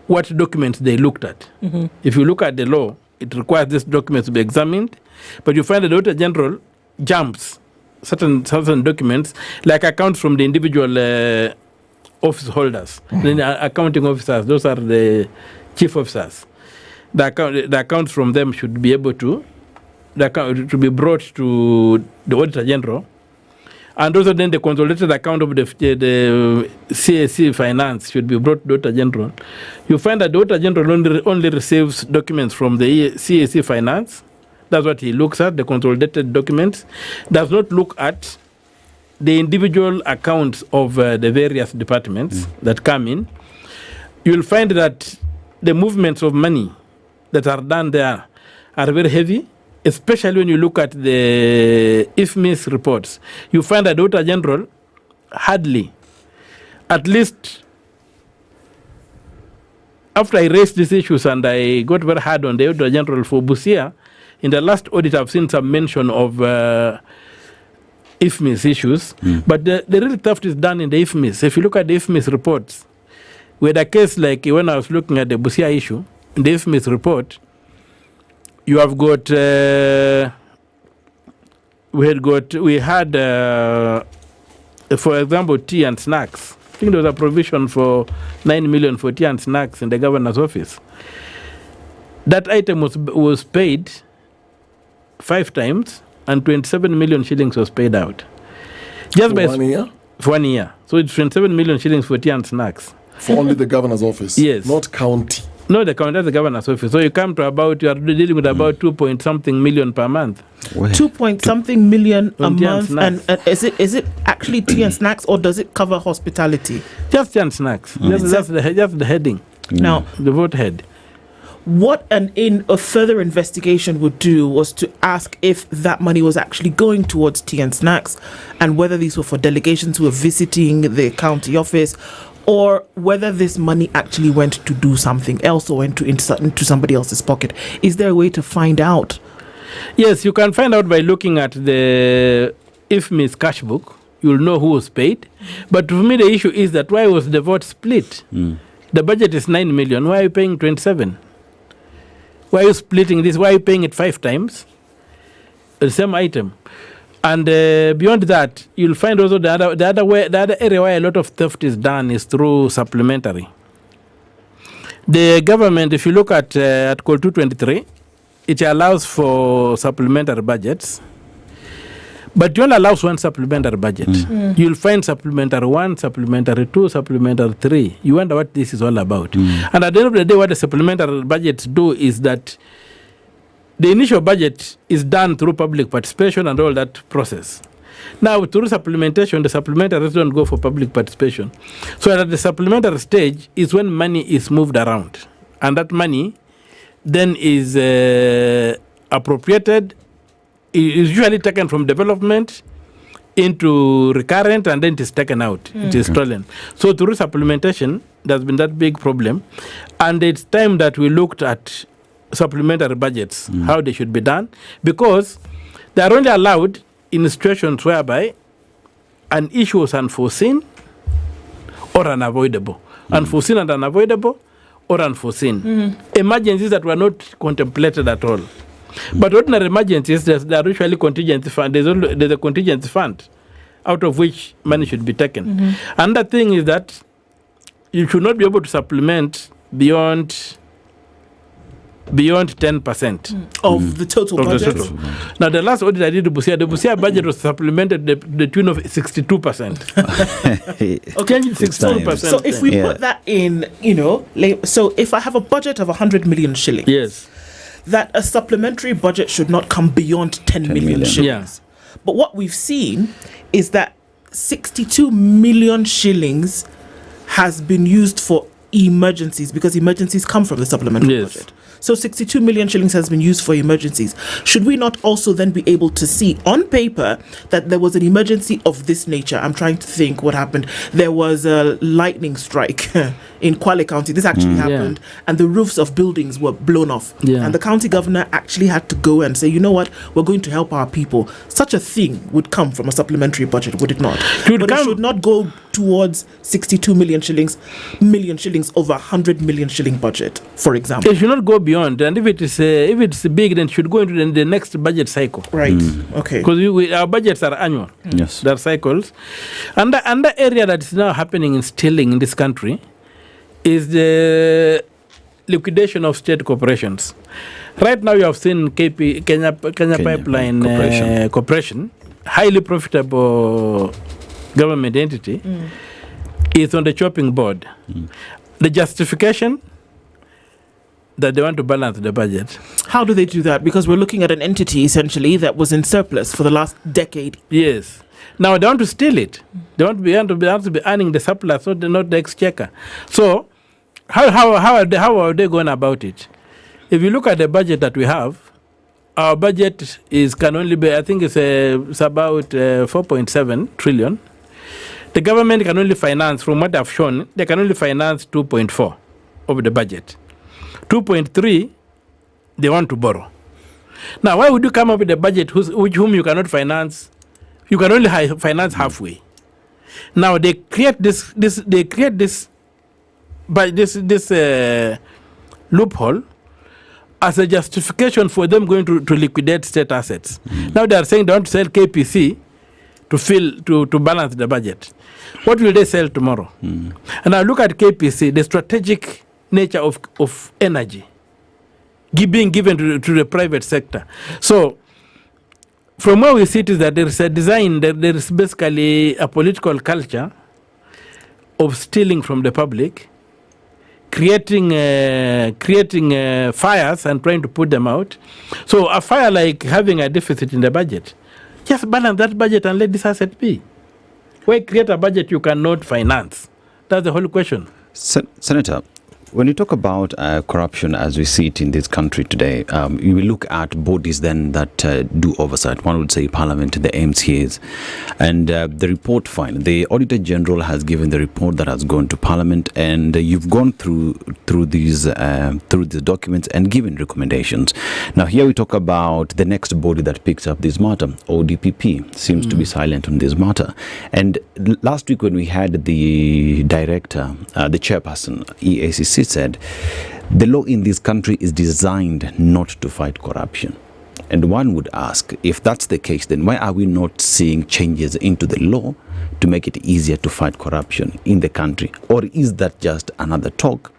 what documents they looked at.
Mhm.
If you look at the law, it requires these documents to be examined, but you find the Auditor General jumps certain documents, like accounts from the individual office holders, then accounting officers. Those are the chief officers. The accounts from them should be able to be brought to the Auditor General, and also then the consolidated account of the CAC Finance should be brought to the Auditor General. You find that the Auditor General only receives documents from the CAC Finance. That's what he looks at, the consolidated documents. Does not look at the individual accounts of the various departments that come in. You'll find that the movements of money that are done there are very heavy, especially when you look at the IFMIS reports. You find that the Auditor General hardly, at least after I raised these issues and I got very hard on the Auditor General for Busia, in the last audit I've seen some mention of IFMIS issues, but the real theft is done in the IFMIS. If you look at the IFMIS reports, we had a case like when I was looking at the Busia issue, in the IFMIS report, you have got, we had, for example, tea and snacks. I think there was a provision for 9 million for tea and snacks in the governor's office. That item was paid 5 times, and 27 million shillings was paid out. Just
for 1 year?
For 1 year. So it's 27 million shillings for tea and snacks.
For only the governor's office?
Yes.
Not county?
No, the county, that's the governor's office. So you come to you are dealing with about 2-point-something million per month.
2-point-something million a
On tea and
month.
snacks.
And is it actually tea and snacks, or does it cover hospitality?
Just tea and snacks. Just the heading.
Now,
the vote head.
What a further investigation would do was to ask if that money was actually going towards tea and snacks, and whether these were for delegations who were visiting the county office, or whether this money actually went to do something else or went into somebody else's pocket. Is there a way to find out?
Yes, you can find out by looking at the IFMIS cash book. You'll know who was paid. But for me, the issue is that why was the vote split? The budget is 9 million. Why are you paying 27? Why are you splitting this? Why are you paying it 5 times? The same item. And beyond that, you'll find also the other area where a lot of theft is done is through supplementary. The government, if you look at Code 223, it allows for supplementary budgets, but it only allows one supplementary budget. You'll find supplementary 1, supplementary 2, supplementary 3. You wonder what this is all about. And at the end of the day, what the supplementary budgets do is that the initial budget is done through public participation and all that process. Now, through supplementation, the supplementaries don't go for public participation. So at the supplementary stage is when money is moved around. And that money then is appropriated, is usually taken from development into recurrent, and then it is taken out. It is stolen. So through supplementation, there's been that big problem. And it's time that we looked at supplementary budgets, how they should be done, because they are only allowed in situations whereby an issue was unforeseen or unavoidable. Unforeseen and unavoidable, or unforeseen. Emergencies that were not contemplated at all. But ordinary emergencies, there are usually contingency fund. There's a contingency fund out of which money should be taken. Another thing is that you should not be able to supplement beyond 10%
of the total budget.
Now, the last audit I did the Busia budget was supplemented the tune of 62%. Okay, 62%.
So if we put that in, so if I have a budget of 100 million shillings,
yes,
that a supplementary budget should not come beyond 10 million shillings. But what we've seen is that 62 million shillings has been used for emergencies, because emergencies come from the supplementary budget. So 62 million shillings has been used for emergencies. Should we not also then be able to see on paper that there was an emergency of this nature? I'm trying to think what happened. There was a lightning strike in Kwale County. This actually happened. And the roofs of buildings were blown off. And the county governor actually had to go and say, you know what, we're going to help our people. Such a thing would come from a supplementary budget, would it not? But it should not go towards 62 million shillings over 100 million shilling budget, for example.
It should not go beyond, and if it's big, then it should go into the next budget cycle.
Right. Okay.
Because our budgets are annual.
Yes.
They're cycles. And the area that is now happening in stealing in this country is the liquidation of state corporations. Right now, you have seen Kenya Pipeline Corporation, highly profitable government entity, is on the chopping board. The justification that they want to balance the budget.
How do they do that? Because we're looking at an entity essentially that was in surplus for the last decade.
Yes. Now they want to steal it. They want to be earning the surplus, not the exchequer. So how are they going about it? If you look at the budget that we have, our budget can only be, I think it's about 4.7 trillion. The government can only finance, from what I've shown, they can only finance 2.4 of the budget. 2.3, they want to borrow. Now, why would you come up with a budget whom you cannot finance? You can only finance halfway. Now they create this loophole as a justification for them going to liquidate state assets. Now they are saying they want to sell KPC to balance the budget. What will they sell tomorrow? And now look at KPC, the strategic nature of energy being given to the private sector. So from where we see it is that there is a design, there is basically a political culture of stealing from the public, creating fires and trying to put them out. So a fire like having a deficit in the budget, just balance that budget and let this asset be. Why create a budget you cannot finance? That's the whole question.
Senator, when you talk about corruption as we see it in this country today, you will look at bodies then that do oversight. One would say Parliament, the MCAs, and the report file. The Auditor General has given the report that has gone to Parliament, and you've gone through these documents and given recommendations. Now here we talk about the next body that picks up this matter. ODPP seems to be silent on this matter. And last week when we had the director, the chairperson, EACC, said the law in this country is designed not to fight corruption. And one would ask, if that's the case, then why are we not seeing changes into the law to make it easier to fight corruption in the country? Or is that just another talk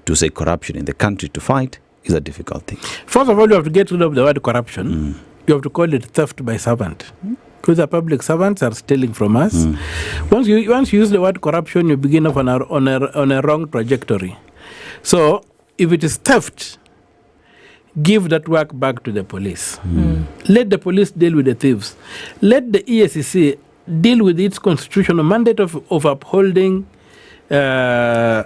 to say corruption in the country to fight is a difficult thing?
First of all, you have to get rid of the word corruption. You have to call it theft by servant. Because the public servants are stealing from us. Once you use the word corruption, you begin off on a wrong trajectory. So, if it is theft, give that work back to the police. Let the police deal with the thieves. Let the EACC deal with its constitutional mandate of upholding the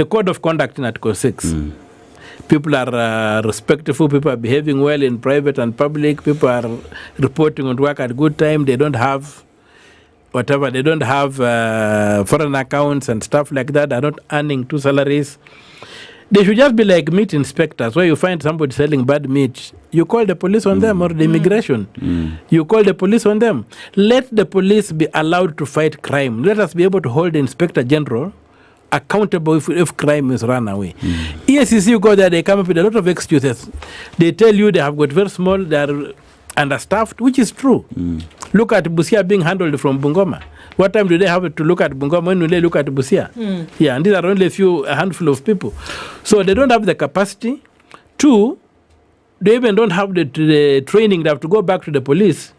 code of conduct in Article 6. People are respectful, people are behaving well in private and public, people are reporting on work at good time, they don't have whatever, they don't have foreign accounts and stuff like that, they're not earning two salaries. They should just be like meat inspectors, where you find somebody selling bad meat, you call the police on them, or the immigration. You call the police on them. Let the police be allowed to fight crime. Let us be able to hold the Inspector General accountable if crime is run away. EACC, you go there, they come up with a lot of excuses. They tell you they have got very small, they are understaffed, which is true. Look at Busia being handled from Bungoma. What time do they have to look at Bungoma? When will they look at Busia? Yeah, and these are only a handful of people. So they don't have the capacity. Two, they even don't have the training. They have to go back to the police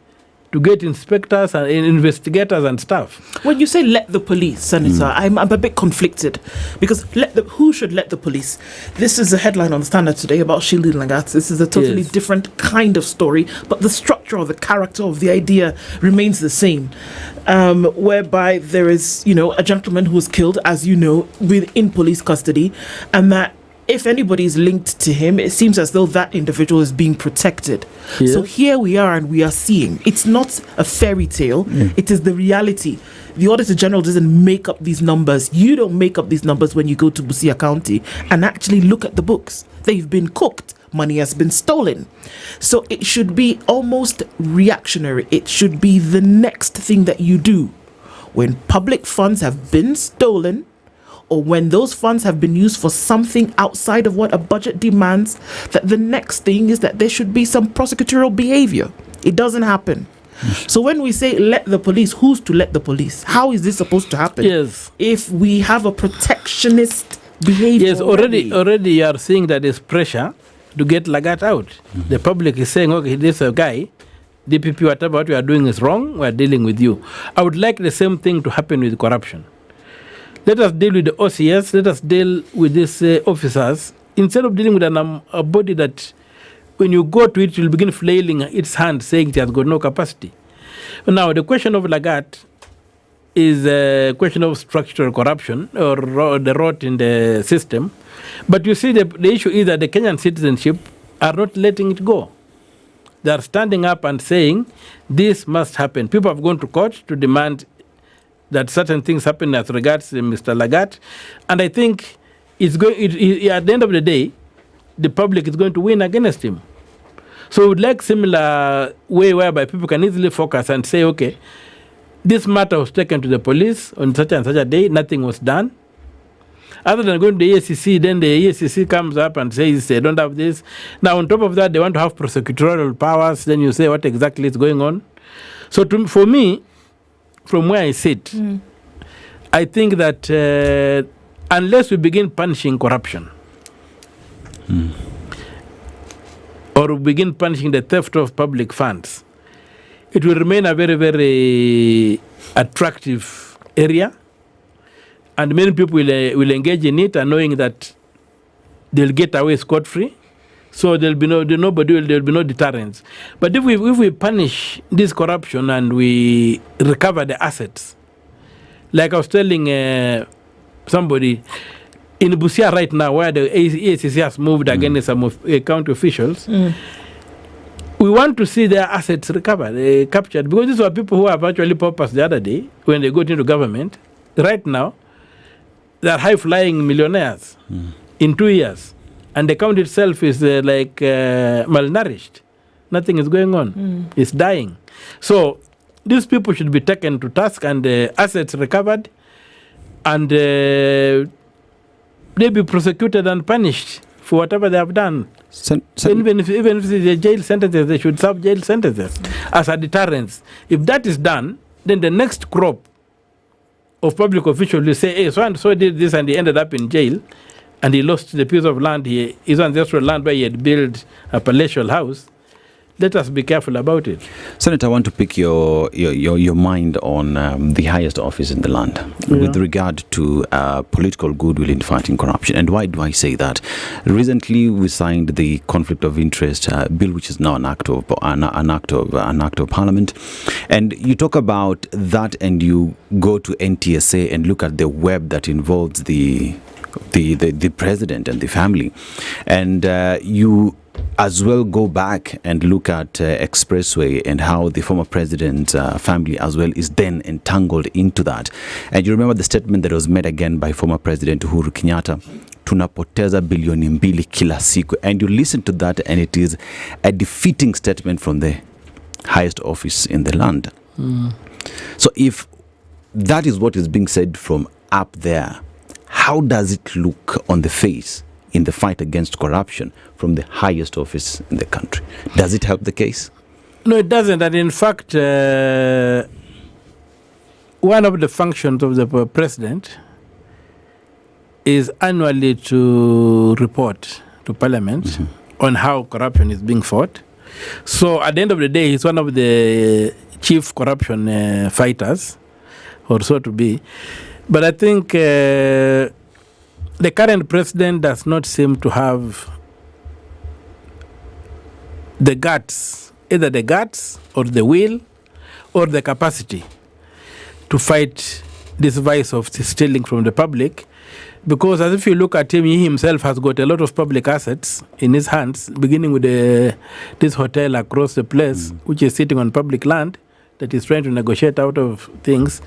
to get inspectors and investigators and stuff.
When you say let the police, Senator, I'm a bit conflicted, because who should let the police? This is a headline on the Standard today about shielding Lagats. This is a totally different kind of story, but the structure or the character of the idea remains the same, whereby there is, a gentleman who was killed, as you know, in police custody, and that if anybody is linked to him, it seems as though that individual is being protected. Yes. So here we are, and we are seeing. It's not a fairy tale. It is the reality. The Auditor General doesn't make up these numbers. You don't make up these numbers when you go to Busia County and actually look at the books. They've been cooked money has been stolen. So it should be almost reactionary. It should be the next thing that you do. When public funds have been stolen, or when those funds have been used for something outside of what a budget demands, that the next thing is that there should be some prosecutorial behavior. It doesn't happen. So when we say let the police, who's to let the police? How is this supposed to happen?
Yes.
If we have a protectionist behavior.
Yes, already you are seeing that there's pressure to get Lagat out. The public is saying, okay, this is a guy, DPP, whatever what we are doing is wrong, we are dealing with you. I would like the same thing to happen with corruption. Let us deal with the OCS, let us deal with these officers, instead of dealing with a body that when you go to it, you'll begin flailing its hand, saying it has got no capacity. Now, the question of Lagat is a question of structural corruption or the rot in the system. But you see, the issue is that the Kenyan citizenship are not letting it go. They are standing up and saying, this must happen. People have gone to court to demand that certain things happen as regards Mr. Lagat. And I think it's going. At the end of the day, the public is going to win against him. So we would like similar way whereby people can easily focus and say, okay, this matter was taken to the police on such and such a day, nothing was done. Other than going to the EACC, then the EACC comes up and says they don't have this. Now on top of that, they want to have prosecutorial powers. Then you say what exactly is going on. So for me, from where I sit, I think that unless we begin punishing corruption, or we begin punishing the theft of public funds, it will remain a very, very attractive area, and many people will engage in it, and knowing that they'll get away scot-free, so there'll be no deterrence. But if we punish this corruption and we recover the assets, like I was telling somebody, in Busia right now, where the ACC has moved against some county officials, we want to see their assets recovered, captured, because these were people who have actually purposed the other day when they got into government. Right now, they are high-flying millionaires in 2 years, and the county itself is malnourished. Nothing is going on. It's dying. So these people should be taken to task and assets recovered, and they be prosecuted and punished for whatever they have done. Even if it's jail sentences, they should serve jail sentences as a deterrence. If that is done, then the next crop of public officials will say, hey, so and so did this and he ended up in jail and he lost the piece of land, his ancestral land where he had built a palatial house. Let us be careful about it.
Senator, I want to pick your mind on the highest office in the land with regard to political goodwill in fighting corruption. And why do I say that? Recently, we signed the conflict of interest bill, which is now an act of Parliament. And you talk about that, and you go to NTSA and look at the web that involves the president and the family, and you as well go back and look at Expressway and how the former president's family as well is then entangled into that. And you remember the statement that was made again by former President Uhuru Kenyatta, tunapoteza bilioni mbili kila siku. And you listen to that, and it is a defeating statement from the highest office in the land. So if that is what is being said from up there, how does it look on the face in the fight against corruption from the highest office in the country? Does it help the case?
No, it doesn't. And in fact, one of the functions of the president is annually to report to Parliament on how corruption is being fought. So at the end of the day, he's one of the chief corruption fighters, or so to be. But I think the current president does not seem to have the guts, either the guts or the will or the capacity to fight this vice of stealing from the public. Because as if you look at him, he himself has got a lot of public assets in his hands, beginning with this hotel across the place, which is sitting on public land, that he's trying to negotiate out of things.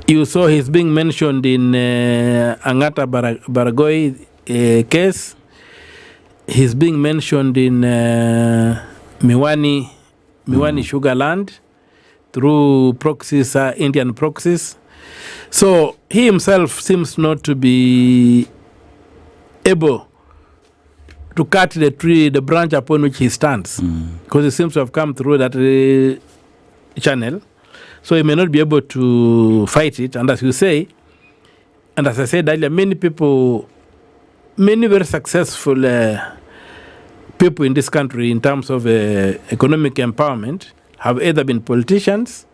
You saw he's being mentioned in Angata Baragoi case. He's being mentioned in Miwani Sugar Land through proxies, Indian proxies. So he himself seems not to be able to cut the tree, the branch upon which he stands, because he seems to have come through that channel. So he may not be able to fight it. And as you say, and as I said earlier, many very successful people in this country in terms of economic empowerment have either been politicians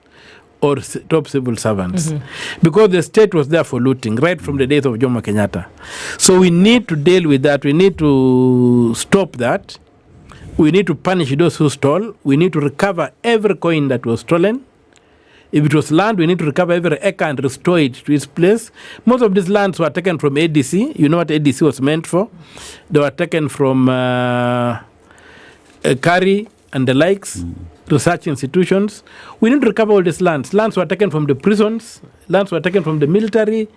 or top civil servants, because the state was there for looting right from the days of Jomo Kenyatta. So we need to deal with that. We need to stop that. We need to punish those who stole. We need to recover every coin that was stolen. If it was land, we need to recover every acre and restore it to its place. Most of these lands were taken from ADC. You know what ADC was meant for? They were taken from Okari and the likes, research institutions. We need to recover all these lands. Lands were taken from the prisons. Lands were taken from the military.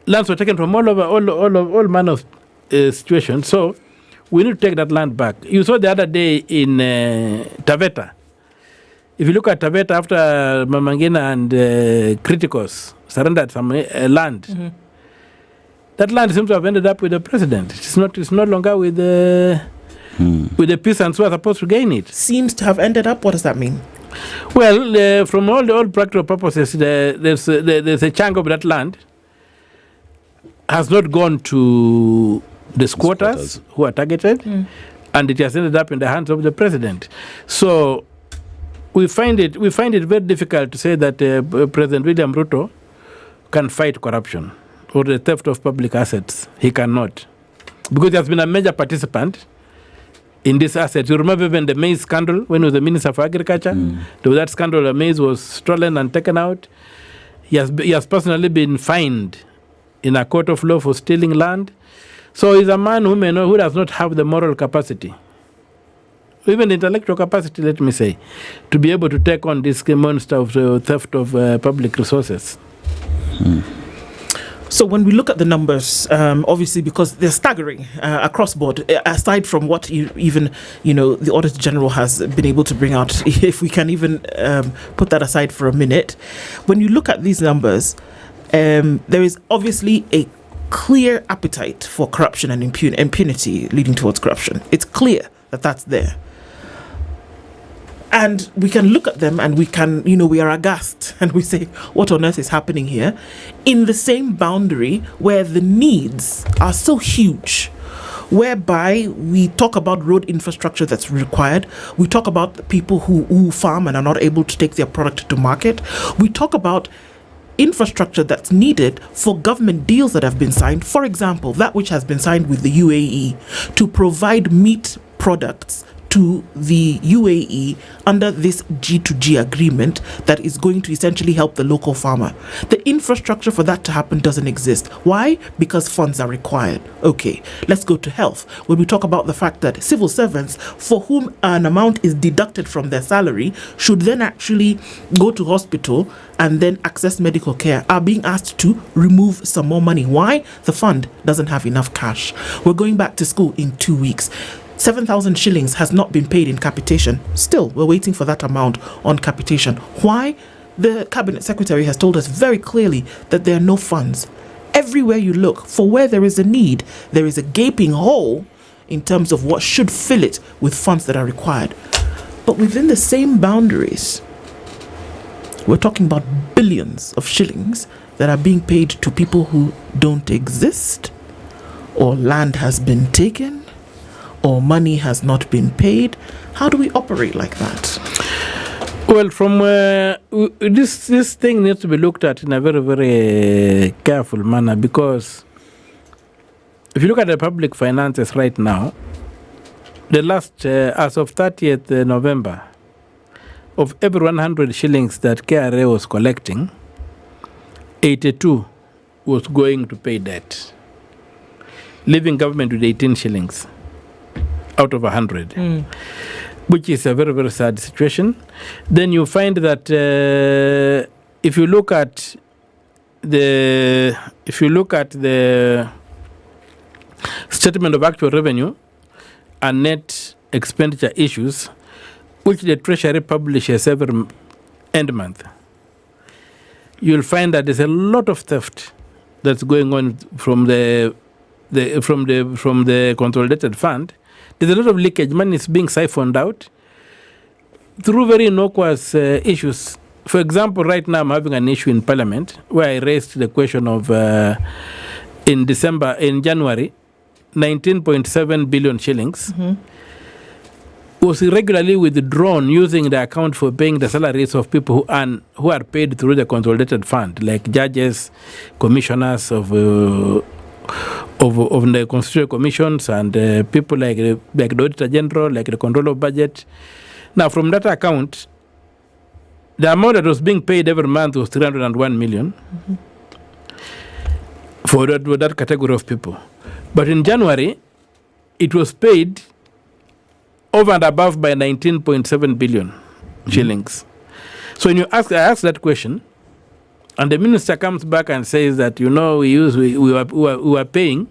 Lands were taken from all manner of situations. So we need to take that land back. You saw the other day in Taveta. If you look at Taveta after Mamangina and Criticos surrendered some land, that land seems to have ended up with the president. It's no longer with the peasants who are supposed to gain it.
Seems to have ended up. What does that mean?
Well, from all practical purposes, there's a chunk of that land has not gone to the squatters who are targeted, and it has ended up in the hands of the president. So we find it very difficult to say that President William Ruto can fight corruption or the theft of public assets. He cannot, because he has been a major participant in these assets. You remember even the maize scandal when he was the Minister for Agriculture? There was that scandal, the maize was stolen and taken out. He has personally been fined in a court of law for stealing land. So he's a man who does not have the moral capacity, even the intellectual capacity, let me say, to be able to take on this monster of theft of public resources.
So when we look at the numbers, obviously because they're staggering across board, aside from what the Auditor General has been able to bring out, if we can even put that aside for a minute, when you look at these numbers, there is obviously a clear appetite for corruption and impunity leading towards corruption. It's clear that that's there. And we can look at them and we are aghast and we say, what on earth is happening here? In the same boundary where the needs are so huge, whereby we talk about road infrastructure that's required. We talk about people who farm and are not able to take their product to market. We talk about infrastructure that's needed for government deals that have been signed. For example, that which has been signed with the UAE to provide meat products to the UAE under this G2G agreement that is going to essentially help the local farmer. The infrastructure for that to happen doesn't exist. Why? Because funds are required. Okay, let's go to health. When we talk about the fact that civil servants for whom an amount is deducted from their salary should then actually go to hospital and then access medical care are being asked to remove some more money. Why? The fund doesn't have enough cash. We're going back to school in 2 weeks. 7,000 shillings has not been paid in capitation. Still, we're waiting for that amount on capitation. Why? The Cabinet Secretary has told us very clearly that there are no funds. Everywhere you look, for where there is a need, there is a gaping hole in terms of what should fill it with funds that are required. But within the same boundaries, we're talking about billions of shillings that are being paid to people who don't exist, or land has been taken, or money has not been paid. How do we operate like that?
Well, from this thing needs to be looked at in a very, very careful manner, because if you look at the public finances right now, the last, as of 30th November, of every 100 shillings that KRA was collecting, 82 was going to pay debt, leaving government with 18 shillings. Out of 100, which is a very, very sad situation. Then you find that if you look at the statement of actual revenue and net expenditure issues, which the Treasury publishes every end month, you'll find that there's a lot of theft that's going on from the consolidated fund. There's a lot of leakage. Money is being siphoned out through very innocuous issues. For example, right now I'm having an issue in Parliament where I raised the question of in January, 19.7 billion shillings was irregularly withdrawn using the account for paying the salaries of people who are paid through the consolidated fund, like judges, commissioners of the constitutional commissions, and people like the Auditor General, like the Control of Budget. Now, from that account, the amount that was being paid every month was 301 million for that category of people. But in January, it was paid over and above by 19.7 billion shillings. So when I ask that question, and the minister comes back and says that, we were paying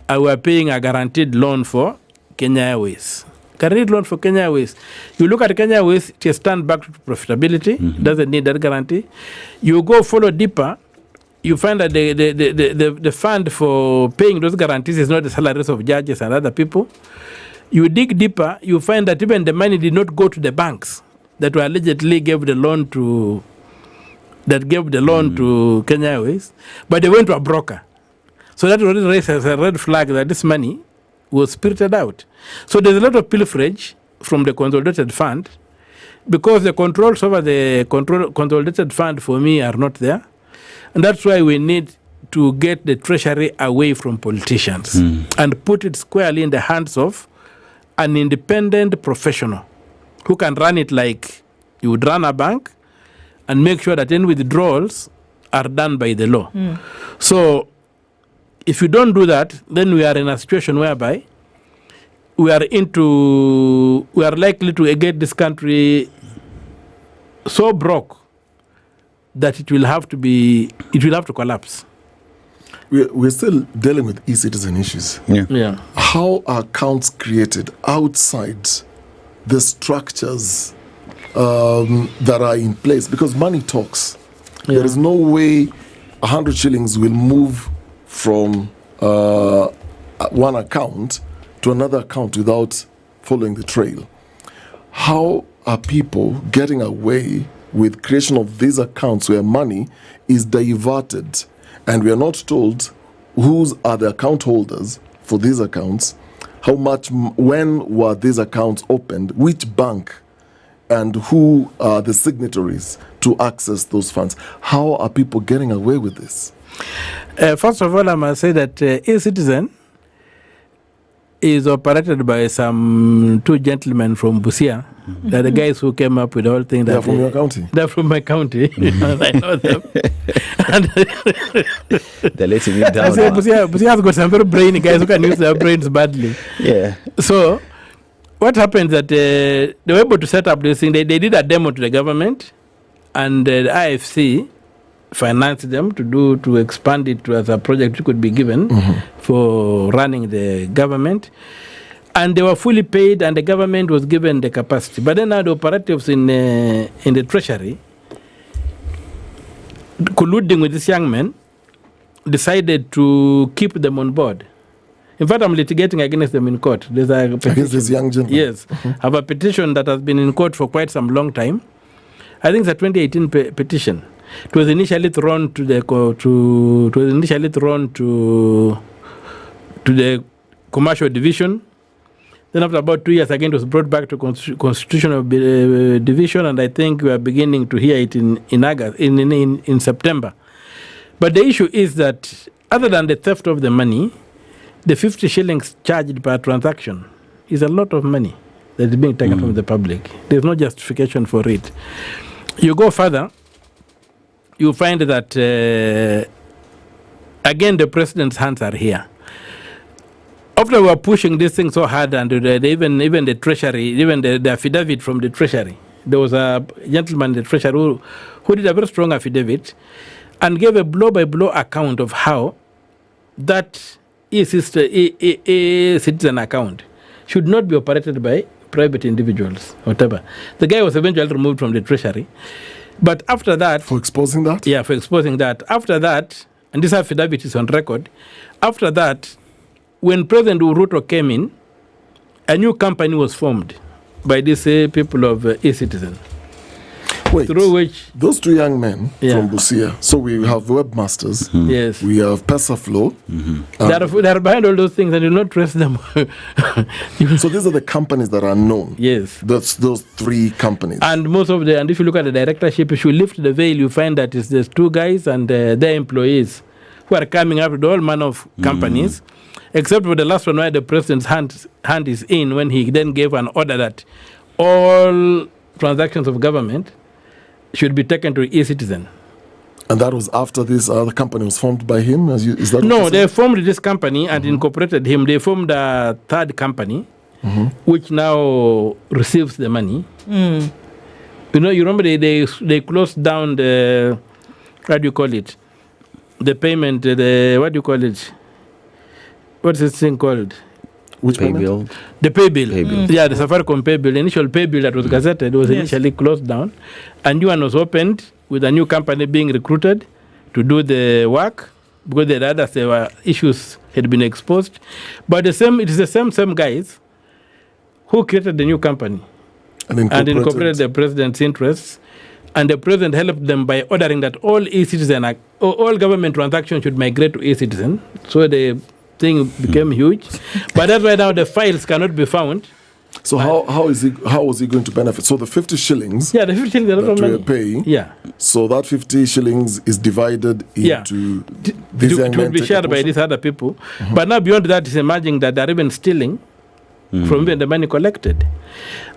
a guaranteed loan for Kenya Airways. Guaranteed loan for Kenya Airways. You look at Kenya Airways, it has turned back to profitability, doesn't need that guarantee. You go follow deeper, you find that the fund for paying those guarantees is not the salaries of judges and other people. You dig deeper, you find that even the money did not go to the banks that were allegedly gave the loan to Kenya Airways, but they went to a broker. So that already raises a red flag that this money was spirited out. So there's a lot of pilferage from the consolidated fund because the controls over the consolidated fund for me are not there. And that's why we need to get the treasury away from politicians and put it squarely in the hands of an independent professional who can run it like you would run a bank and make sure that any withdrawals are done by the law. So if you don't do that, then we are in a situation whereby we are likely to get this country so broke that it will have to collapse.
We're still dealing with e-citizen issues.
Yeah.
How are accounts created outside the structures that are in place? Because money talks. Yeah. There is no way 100 shillings will move from one account to another account without following the trail. How are people getting away with creation of these accounts where money is diverted and we are not told whose are the account holders for these accounts, how much, when were these accounts opened, which bank, and who are the signatories to access those funds? How are people getting away with this?
First of all, I must say that e-citizen is operated by some two gentlemen from Busia. They're the guys who came up with the whole thing.
They're from your county?
They're from my county. And I know them.
They're letting me down.
I say, Busia has got some very brainy guys who can use their brains badly.
Yeah.
So what happened that they were able to set up this thing. They did a demo to the government, and the IFC financed them to expand it as a project which could be given for running the government. And they were fully paid, and the government was given the capacity. But then now the operatives in the treasury, colluding with these young men, decided to keep them on board. In fact, I'm litigating against them in court. There's a petition.
Against this young gentleman?
Yes. I have a petition that has been in court for quite some long time. I think it's a 2018 petition. It was initially thrown to the commercial division. Then after about 2 years, again, it was brought back to constitutional division, and I think we are beginning to hear it in August, in September. But the issue is that other than the theft of the money, the 50 shillings charged per transaction is a lot of money that is being taken from the public. There's no justification for it. You go further, you find that, again, the president's hands are here. After we were pushing this thing so hard, and even the treasury, even the affidavit from the treasury, there was a gentleman in the treasury who did a very strong affidavit and gave a blow-by-blow account of how that e-citizen account should not be operated by private individuals, whatever. The guy was eventually removed from the treasury. But after that...
For exposing that?
Yeah, for exposing that. After that, and this affidavit is on record, after that, when President Ruto came in, a new company was formed by these people of e-Citizen.
Wait,
through which
those two young men from Busia, so we have webmasters,
yes,
we have PesaFlow.
They are behind all those things and you not trace them.
So these are the companies that are known.
Yes.
That's those three companies.
And most of and if you look at the directorship, if you lift the veil, you find that it's there's two guys and their employees who are coming up with all manner of companies, except for the last one where the president's hand is in, when he then gave an order that all transactions of government should be taken to e-Citizen.
And that was after this other company was formed by him? Is that
no, they formed this company and incorporated him. They formed a third company, which now receives the money. You know, you remember they closed down the, what do you call it? The payment, what do you call it? What's this thing called?
Which pay bill?
The pay bill. Yeah, the Safaricom pay bill. The initial pay bill that was gazetted was initially closed down. A new one was opened with a new company being recruited to do the work because the others, there were issues had been exposed. But it is the same guys who created the new company and incorporated the president's interests. And the president helped them by ordering that all e-Citizen, all government transactions should migrate to e-Citizen. So the thing became huge. But that's why now the files cannot be found.
So how was he going to benefit? So the 50 shillings
the 50 shillings
that we are paying, so that 50 shillings is divided into these young men.
To be shared by these other people. But now beyond that, it's emerging that they're even stealing from the money collected.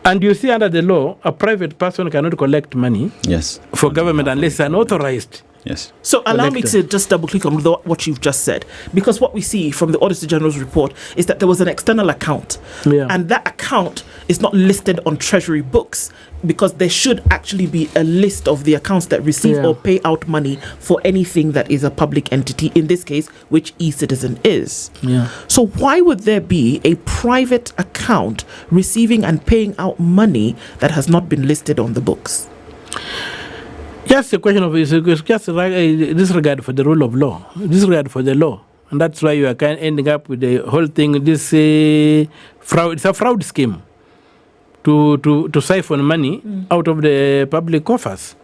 And you see under the law, a private person cannot collect money for government unless it's unauthorized.
Yes.
So allow me to just double click on what you've just said, because what we see from the Auditor General's report is that there was an external account, and that account is not listed on Treasury books because there should actually be a list of the accounts that receive or pay out money for anything that is a public entity, in this case, which e-Citizen is. So why would there be a private account receiving and paying out money that has not been listed on the books?
Just a question of disregard for the rule of law, disregard for the law. And that's why you are ending up with the whole thing, this fraud. It's a fraud scheme to siphon money out of the public coffers.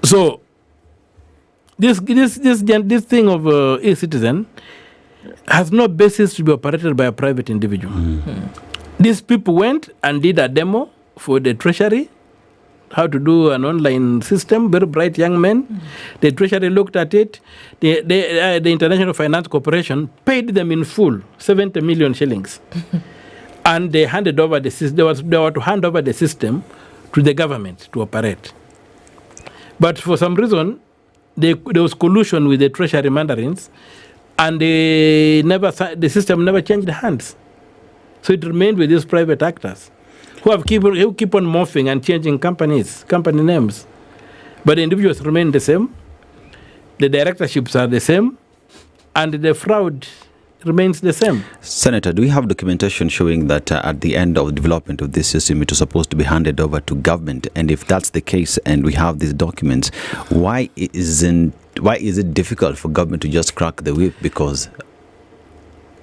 So this thing of e-Citizen has no basis to be operated by a private individual. These people went and did a demo for the Treasury, how to do an online system, very bright young men. The Treasury looked at it. The International Finance Corporation paid them in full 70 million shillings. And they handed over the system. They were to hand over the system to the government to operate. But for some reason, there was collusion with the Treasury mandarins, and the system never changed hands. So it remained with these private actors who keep on morphing and changing company names. But the individuals remain the same, the directorships are the same, and the fraud remains the same.
Senator, do we have documentation showing that at the end of the development of this system, it was supposed to be handed over to government? And if that's the case, and we have these documents, why is it difficult for government to just crack the whip? Because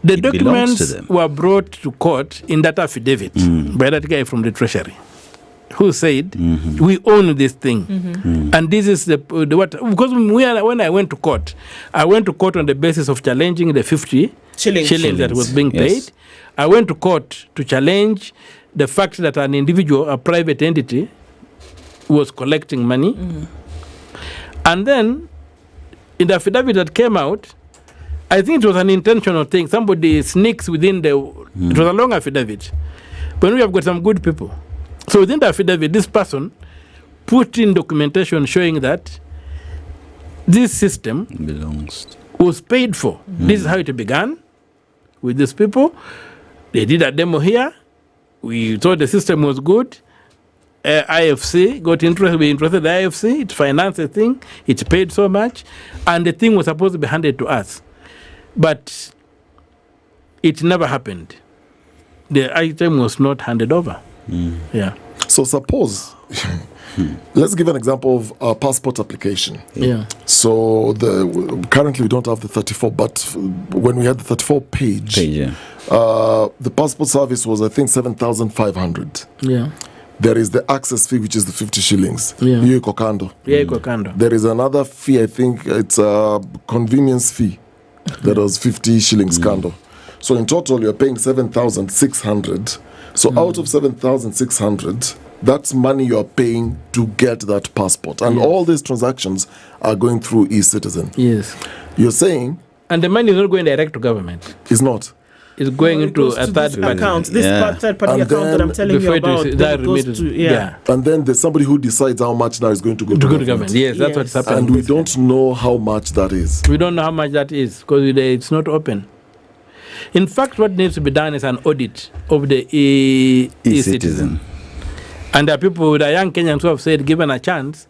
the documents were brought to court in that affidavit by that guy from the Treasury, who said, we own this thing. And this is because when I went to court on the basis of challenging the 50 shillings that was being paid. I went to court to challenge the fact that an individual, a private entity, was collecting money. And then, in the affidavit that came out, I think it was an intentional thing. Somebody sneaks within it was a long affidavit. But we have got some good people. So within the affidavit, this person put in documentation showing that this system was paid for. This is how it began with these people. They did a demo here. We thought the system was good. IFC got interested. We interested in IFC. It financed the thing. It paid so much. And the thing was supposed to be handed to us. But it never happened. the item was not handed over. Yeah.
So suppose, let's give an example of a passport application.
Yeah.
So currently we don't have the 34, but when we had the 34 page, the passport service was, I think, 7,500.
Yeah.
There is the access fee, which is the 50 shillings.
Yeah.
Hiyo iko kando.
Yeah, iko kando.
There is another fee, I think it's a convenience fee. That was 50 shillings kando. So in total, you're paying 7,600. So out of 7,600, that's money you're paying to get that passport. And all these transactions are going through eCitizen.
Yes.
You're saying...
And the money is not going direct to government.
It's not.
It's going into a third
account. This third party account that I'm telling you about.
And then there's somebody who decides how much now is going to go to government.
Yes, that's what's happening.
And we don't know how much that is.
We don't know how much that is because it's not open. In fact, what needs to be done is an audit of the e-citizen. And there are people, the young Kenyans who have said, given a chance,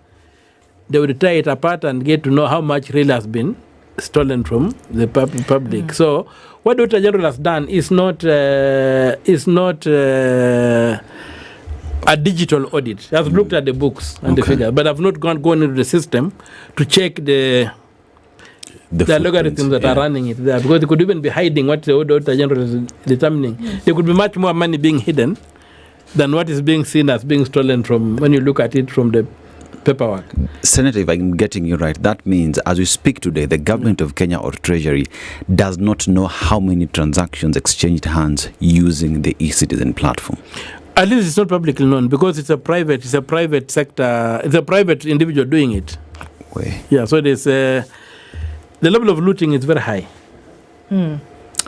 they would tear it apart and get to know how much really has been stolen from the public. So what the Auditor General has done is not a digital audit. I've looked at the books and the figures, but I've not gone into the system to check the algorithms that are running it there, because they could even be hiding what the Auditor General is determining. There could be much more money being hidden than what is being seen as being stolen from when you look at it from the paperwork.
Senator, if I'm getting you right, that means as we speak today, the government of Kenya or Treasury does not know how many transactions exchanged hands using the eCitizen platform.
At least it's not publicly known because it's a private sector, it's a private individual doing it. Yeah, so there's the level of looting is very high.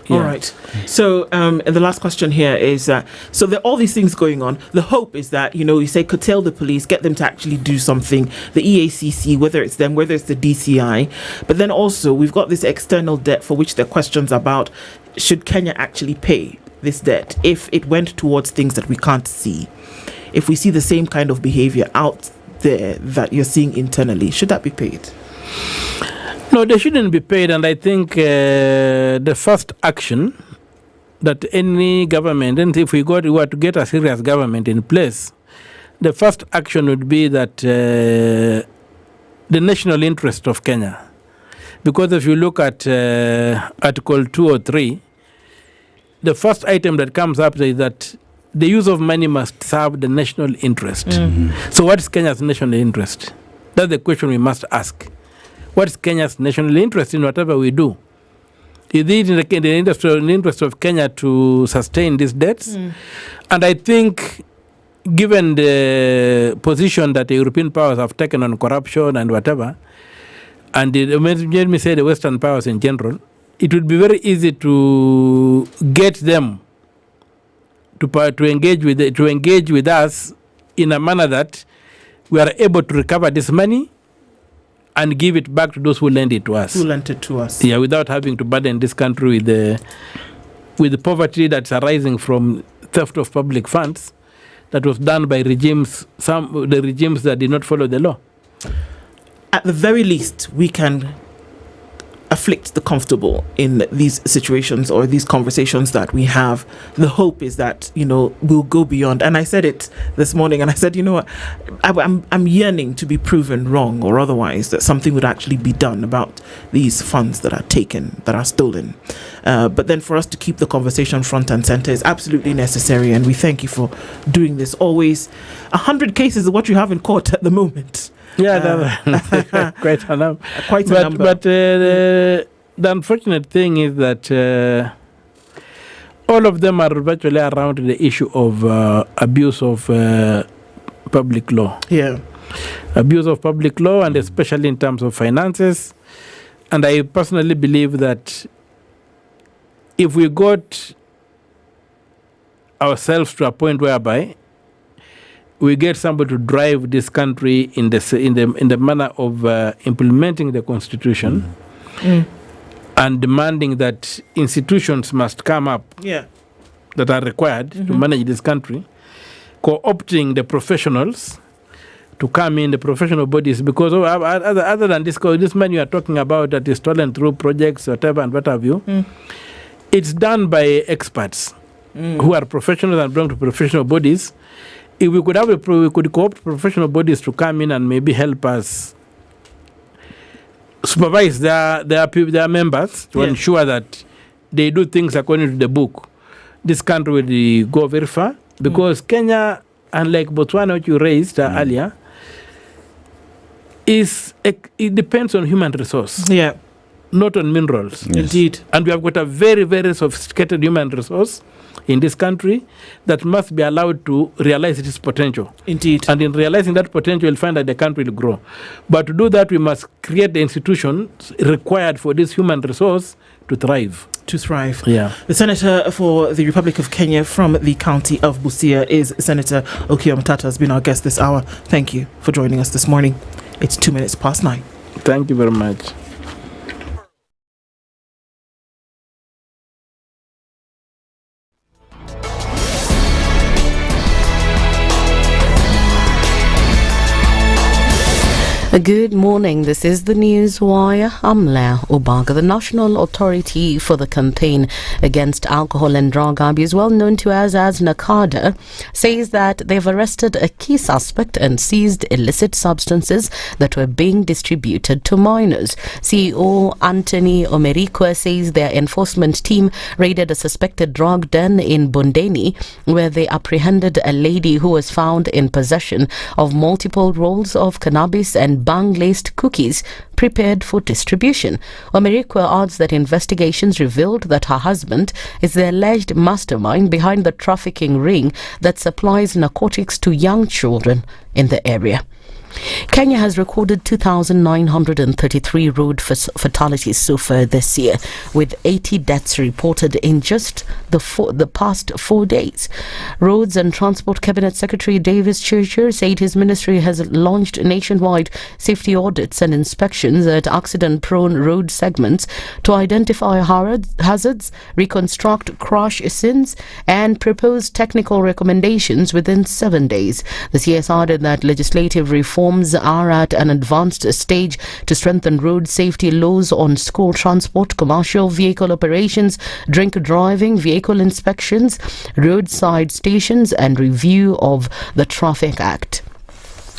All right. So the last question here is, so there are all these things going on. The hope is that, you say curtail the police, get them to actually do something, the EACC, whether it's them, whether it's the DCI. But then also we've got this external debt for which there are questions about, should Kenya actually pay this debt if it went towards things that we can't see? If we see the same kind of behavior out there that you're seeing internally, should that be paid?
No, they shouldn't be paid, and I think the first action that any government, and if we were to get a serious government in place, the first action would be that the national interest of Kenya. Because if you look at Article 203, the first item that comes up is that the use of money must serve the national interest. So what is Kenya's national interest? That's the question we must ask. What is Kenya's national interest in whatever we do? Is it in the interest of Kenya to sustain these debts? And I think, given the position that the European powers have taken on corruption and whatever, and let me say the Western powers in general, it would be very easy to get them to engage with us in a manner that we are able to recover this money and give it back to those who lend it to us.
Who lent it to us.
Yeah, without having to burden this country with the poverty that's arising from theft of public funds that was done by regimes, the regimes that did not follow the law.
At the very least, we can afflict the comfortable in these situations or these conversations that we have. The hope is that, we'll go beyond. And I said it this morning, and I said, what, I'm yearning to be proven wrong or otherwise, that something would actually be done about these funds that are taken, that are stolen. But then for us to keep the conversation front and center is absolutely necessary. And we thank you for doing this. Always 100 cases is what you have in court at the moment.
Yeah, quite a number.
Quite a number.
But the unfortunate thing is that all of them are virtually around the issue of abuse of public law.
Yeah.
Abuse of public law, and especially in terms of finances. And I personally believe that if we got ourselves to a point whereby we get somebody to drive this country in the manner of implementing the constitution and demanding that institutions must come up that are required to manage this country, co-opting the professionals to come in, the professional bodies, because other than this money you are talking about that is stolen through projects, whatever and what have you, it's done by experts. who are professionals and belong to professional bodies. If we could we could co-opt professional bodies to come in and maybe help us supervise their members to ensure that they do things according to the book, this country will go very far. Because Kenya, unlike Botswana, which you raised earlier, it depends on human resource.
Yeah.
Not on minerals.
Yes. Indeed.
And we have got a very, very sophisticated human resource in this country that must be allowed to realize its potential.
Indeed.
And in realizing that potential, you'll find that the country will grow. But to do that, we must create the institutions required for this human resource to thrive.
Yeah. The Senator for the Republic of Kenya from the county of Busia is Senator Okoh Mtata, has been our guest this hour. Thank you for joining us this morning. It's 9:02.
Thank you very much.
Good morning. This is the News Wire. I'm Lydiah Ubaga. The National Authority for the Campaign Against Alcohol and Drug Abuse, well known to us as NACADA, says that they've arrested a key suspect and seized illicit substances that were being distributed to minors. CEO Anthony Omerikwa says their enforcement team raided a suspected drug den in Bondeni, where they apprehended a lady who was found in possession of multiple rolls of cannabis and bang-laced cookies prepared for distribution. Omerikwa adds that investigations revealed that her husband is the alleged mastermind behind the trafficking ring that supplies narcotics to young children in the area. Kenya has recorded 2,933 road fatalities so far this year, with 80 deaths reported in just the past 4 days. Roads and Transport Cabinet Secretary Davis Churcher said his ministry has launched nationwide safety audits and inspections at accident-prone road segments to identify hazards, reconstruct crash scenes, and propose technical recommendations within 7 days. The CS added that legislative reforms are at an advanced stage to strengthen road safety laws on school transport, commercial vehicle operations, drink driving, vehicle inspections, roadside stations, and review of the Traffic Act.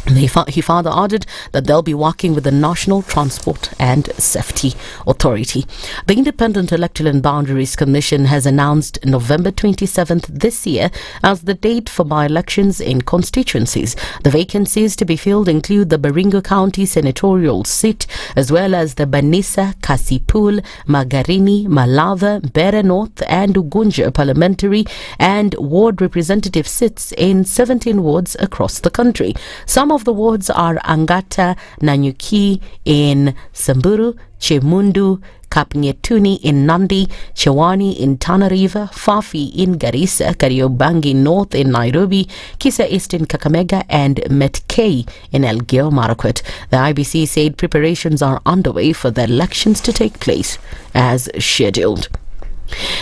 He further added that they'll be working with the National Transport and Safety Authority. The Independent Electoral and Boundaries Commission has announced November 27th this year as the date for by-elections in constituencies. The vacancies to be filled include the Baringo County Senatorial seat, as well as the Banisa, Kasipul, Magarini, Malava, Bere North, and Ugunja parliamentary and ward representative seats in 17 wards across the country. Some of the wards are Angata, Nanyuki in Samburu, Chemundu, Kapngetuni in Nandi, Chewani in Tana River, Fafi in Garissa, Kariobangi North in Nairobi, Kisa East in Kakamega, and Metkei in Elgeyo Marakwet. The IBC said preparations are underway for the elections to take place as scheduled.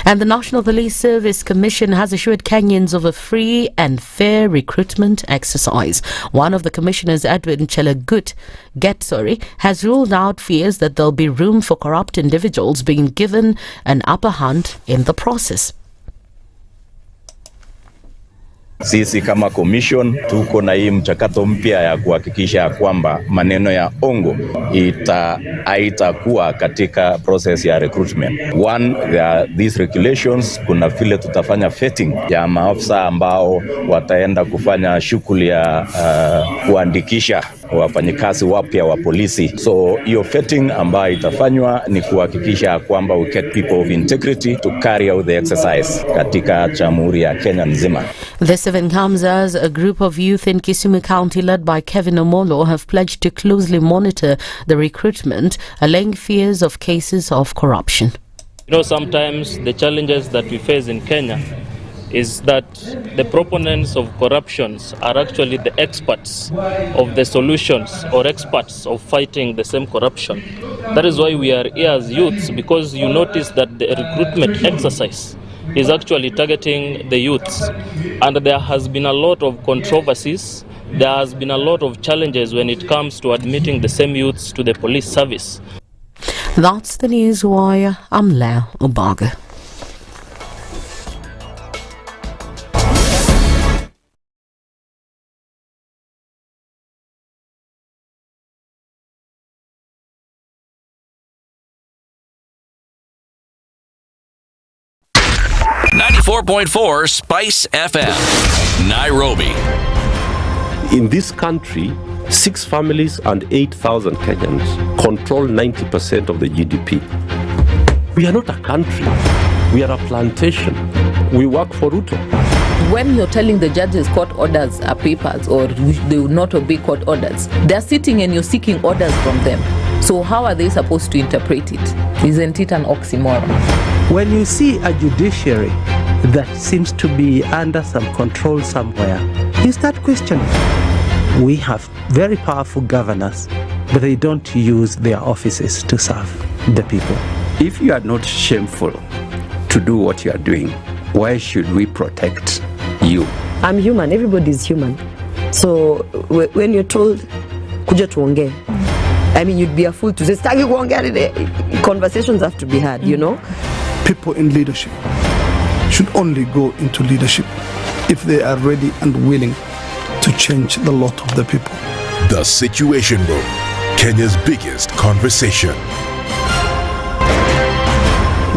And the National Police Service Commission has assured Kenyans of a free and fair recruitment exercise. One of the commissioners, Edwin Chelagut, has ruled out fears that there'll be room for corrupt individuals being given an upper hand in the process.
Sisi kama commission tuko na hii mchakato mpya ya kuhakikisha kwamba maneno ya ongo haitakuwa katika process ya recruitment. One, these regulations, kuna vile tutafanya vetting ya maafisa ambao wataenda kufanya shughuli ya kuandikisha wafanyikazi wapya wa polisi. So hiyo vetting ambayo itafanywa ni kuhakikisha kwamba we get people of integrity to carry out the exercise katika Jamhuri ya Kenya nzima.
This event comes as a group of youth in Kisumu County led by Kevin Omolo have pledged to closely monitor the recruitment, allaying fears of cases of corruption.
You know, sometimes the challenges that we face in Kenya is that the proponents of corruptions are actually the experts of the solutions or experts of fighting the same corruption. That is why we are here as youths, because you notice that the recruitment exercise is actually targeting the youths. And there has been a lot of controversies. There has been a lot of challenges when it comes to admitting the same youths to the police service.
That's the News Wire. I'm Lydiah Ubaga.
94.4 Spice FM, Nairobi.
In this country, 6 families and 8,000 Kenyans control 90% of the GDP. We are not a country. We are a plantation. We work for Ruto.
When you're telling the judges court orders are papers or they will not obey court orders, they're sitting and you're seeking orders from them. So how are they supposed to interpret it? Isn't it an oxymoron?
When you see a judiciary that seems to be under some control somewhere, you start questioning. We have very powerful governors, but they don't use their offices to serve the people.
If you are not shameful to do what you are doing, why should we protect you?
I'm human. Everybody's human. So when you're told, kuja tuongee, I mean, you'd be a fool to say, staki kuongea today. Conversations have to be had, you know?
People in leadership should only go into leadership if they are ready and willing to change the lot of the people.
The Situation Room, Kenya's biggest conversation.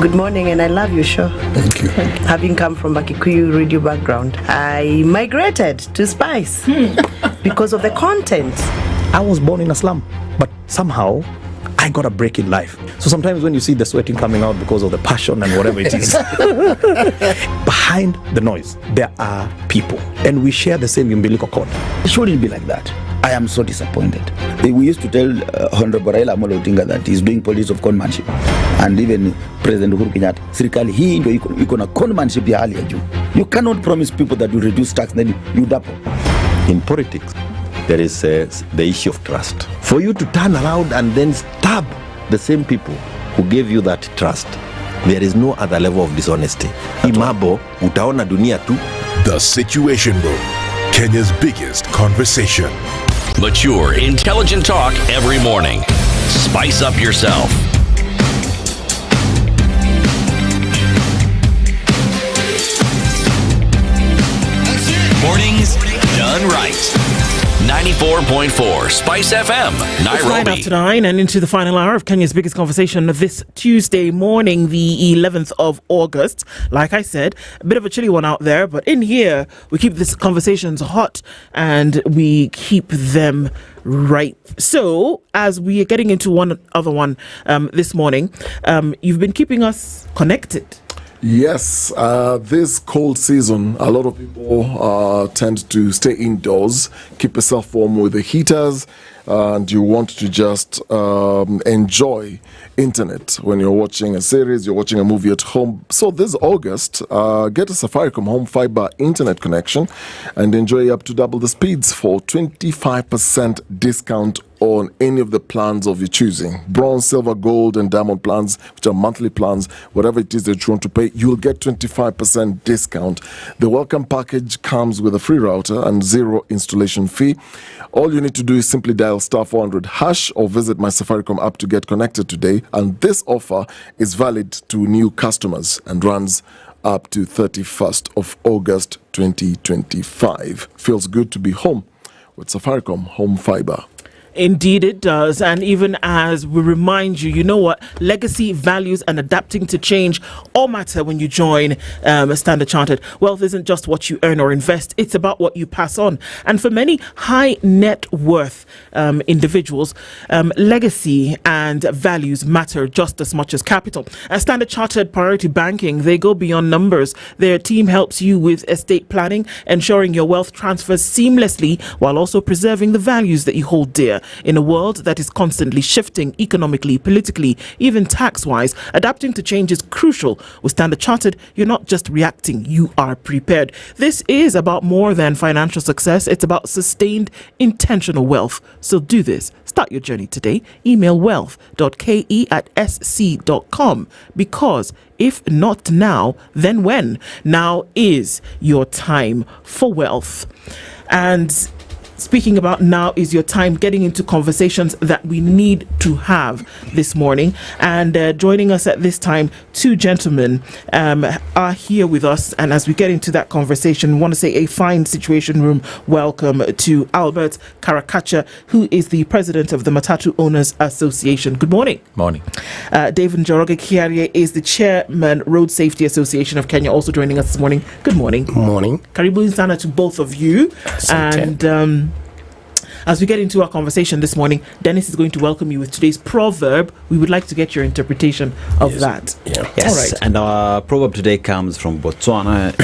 Good morning, and I love your show.
Thank you.
Having come from a Kikuyu radio background, I migrated to Spice because of the content.
I was born in a slum, but somehow I got a break in life. So sometimes when you see the sweating coming out because of the passion and whatever it is, behind the noise, there are people. And we share the same umbilical cord.
It shouldn't be like that. I am so disappointed. We used to tell Honorable Raila Amolo Odinga that he's doing police of conmanship. And even President Uhuru Kenyatta, serikali hii ndio iko na conmanship ya hali ya juu. You cannot promise people that you reduce tax, then you double.
In politics, there is the issue of trust. For you to turn around and then stab the same people who gave you that trust, there is no other level of dishonesty. Imabo, utaona dunia tu.
The Situation Room, Kenya's biggest conversation.
Mature, intelligent talk every morning. Spice up yourself. Mornings done right. 94.4 Spice FM,
It's 9
Nairobi.
after 9 and into the final hour of Kenya's biggest conversation this Tuesday morning, the 11th of August. Like I said, a bit of a chilly one out there, but in here, we keep these conversations hot and we keep them ripe. So, as we are getting into one other one this morning, you've been keeping us connected.
Yes, this cold season, a lot of people tend to stay indoors, keep yourself warm with the heaters, and you want to just enjoy internet when you're watching a series, you're watching a movie at home. So this August, get a Safaricom Home Fiber internet connection and enjoy up to double the speeds for 25% discount on any of the plans of your choosing. Bronze, silver, gold, and diamond plans, which are monthly plans, whatever it is that you want to pay, you'll get 25% discount. The welcome package comes with a free router and zero installation fee. All you need to do is simply dial *400# or visit my Safaricom app to get connected today. And this offer is valid to new customers and runs up to 31st of August 2025. Feels good to be home with Safaricom Home Fiber.
Indeed it does. And even as we remind you, you know what? Legacy, values and adapting to change all matter when you join Standard Chartered. Wealth isn't just what you earn or invest. It's about what you pass on. And for many high net worth individuals, legacy and values matter just as much as capital. At Standard Chartered Priority Banking, they go beyond numbers. Their team helps you with estate planning, ensuring your wealth transfers seamlessly while also preserving the values that you hold dear. In a world that is constantly shifting economically, politically, even tax-wise, adapting to change is crucial. With Standard Chartered, you're not just reacting, you are prepared. This is about more than financial success. It's about sustained, intentional wealth. So do this. Start your journey today. Email wealth.ke@sc.com, because if not now, then when? Now is your time for wealth. And speaking about now is your time, getting into conversations that we need to have this morning. And joining us at this time, two gentlemen are here with us. And as we get into that conversation, we want to say a fine Situation Room welcome to Albert Karakacha, who is the president of the Matatu Owners Association. Good morning.
Morning.
David Njoroge Kiarie is the chairman, Road Safety Association of Kenya, also joining us this morning. Good morning.
Morning.
Karibu sana to both of you. And as we get into our conversation this morning, Dennis is going to welcome you with today's proverb. We would like to get your interpretation of that.
Yeah.
Yes,
all right.
And our proverb today comes from Botswana,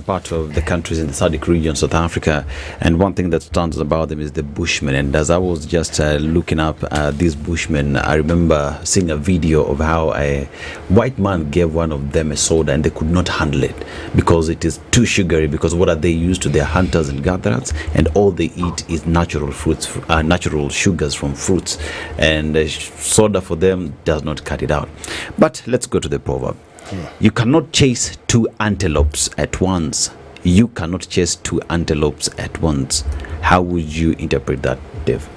part of the countries in the SADC region, South Africa. And one thing that stands about them is the Bushmen. And as I was just looking up these Bushmen, I remember seeing a video of how a white man gave one of them a soda and they could not handle it because it is too sugary. Because what are they used to? They're hunters and gatherers, and all they eat is natural fruits, natural sugars from fruits, and soda for them does not cut it out. But let's go to the proverb. You cannot chase two antelopes at once. You cannot chase two antelopes at once. How would you interpret that, Dave?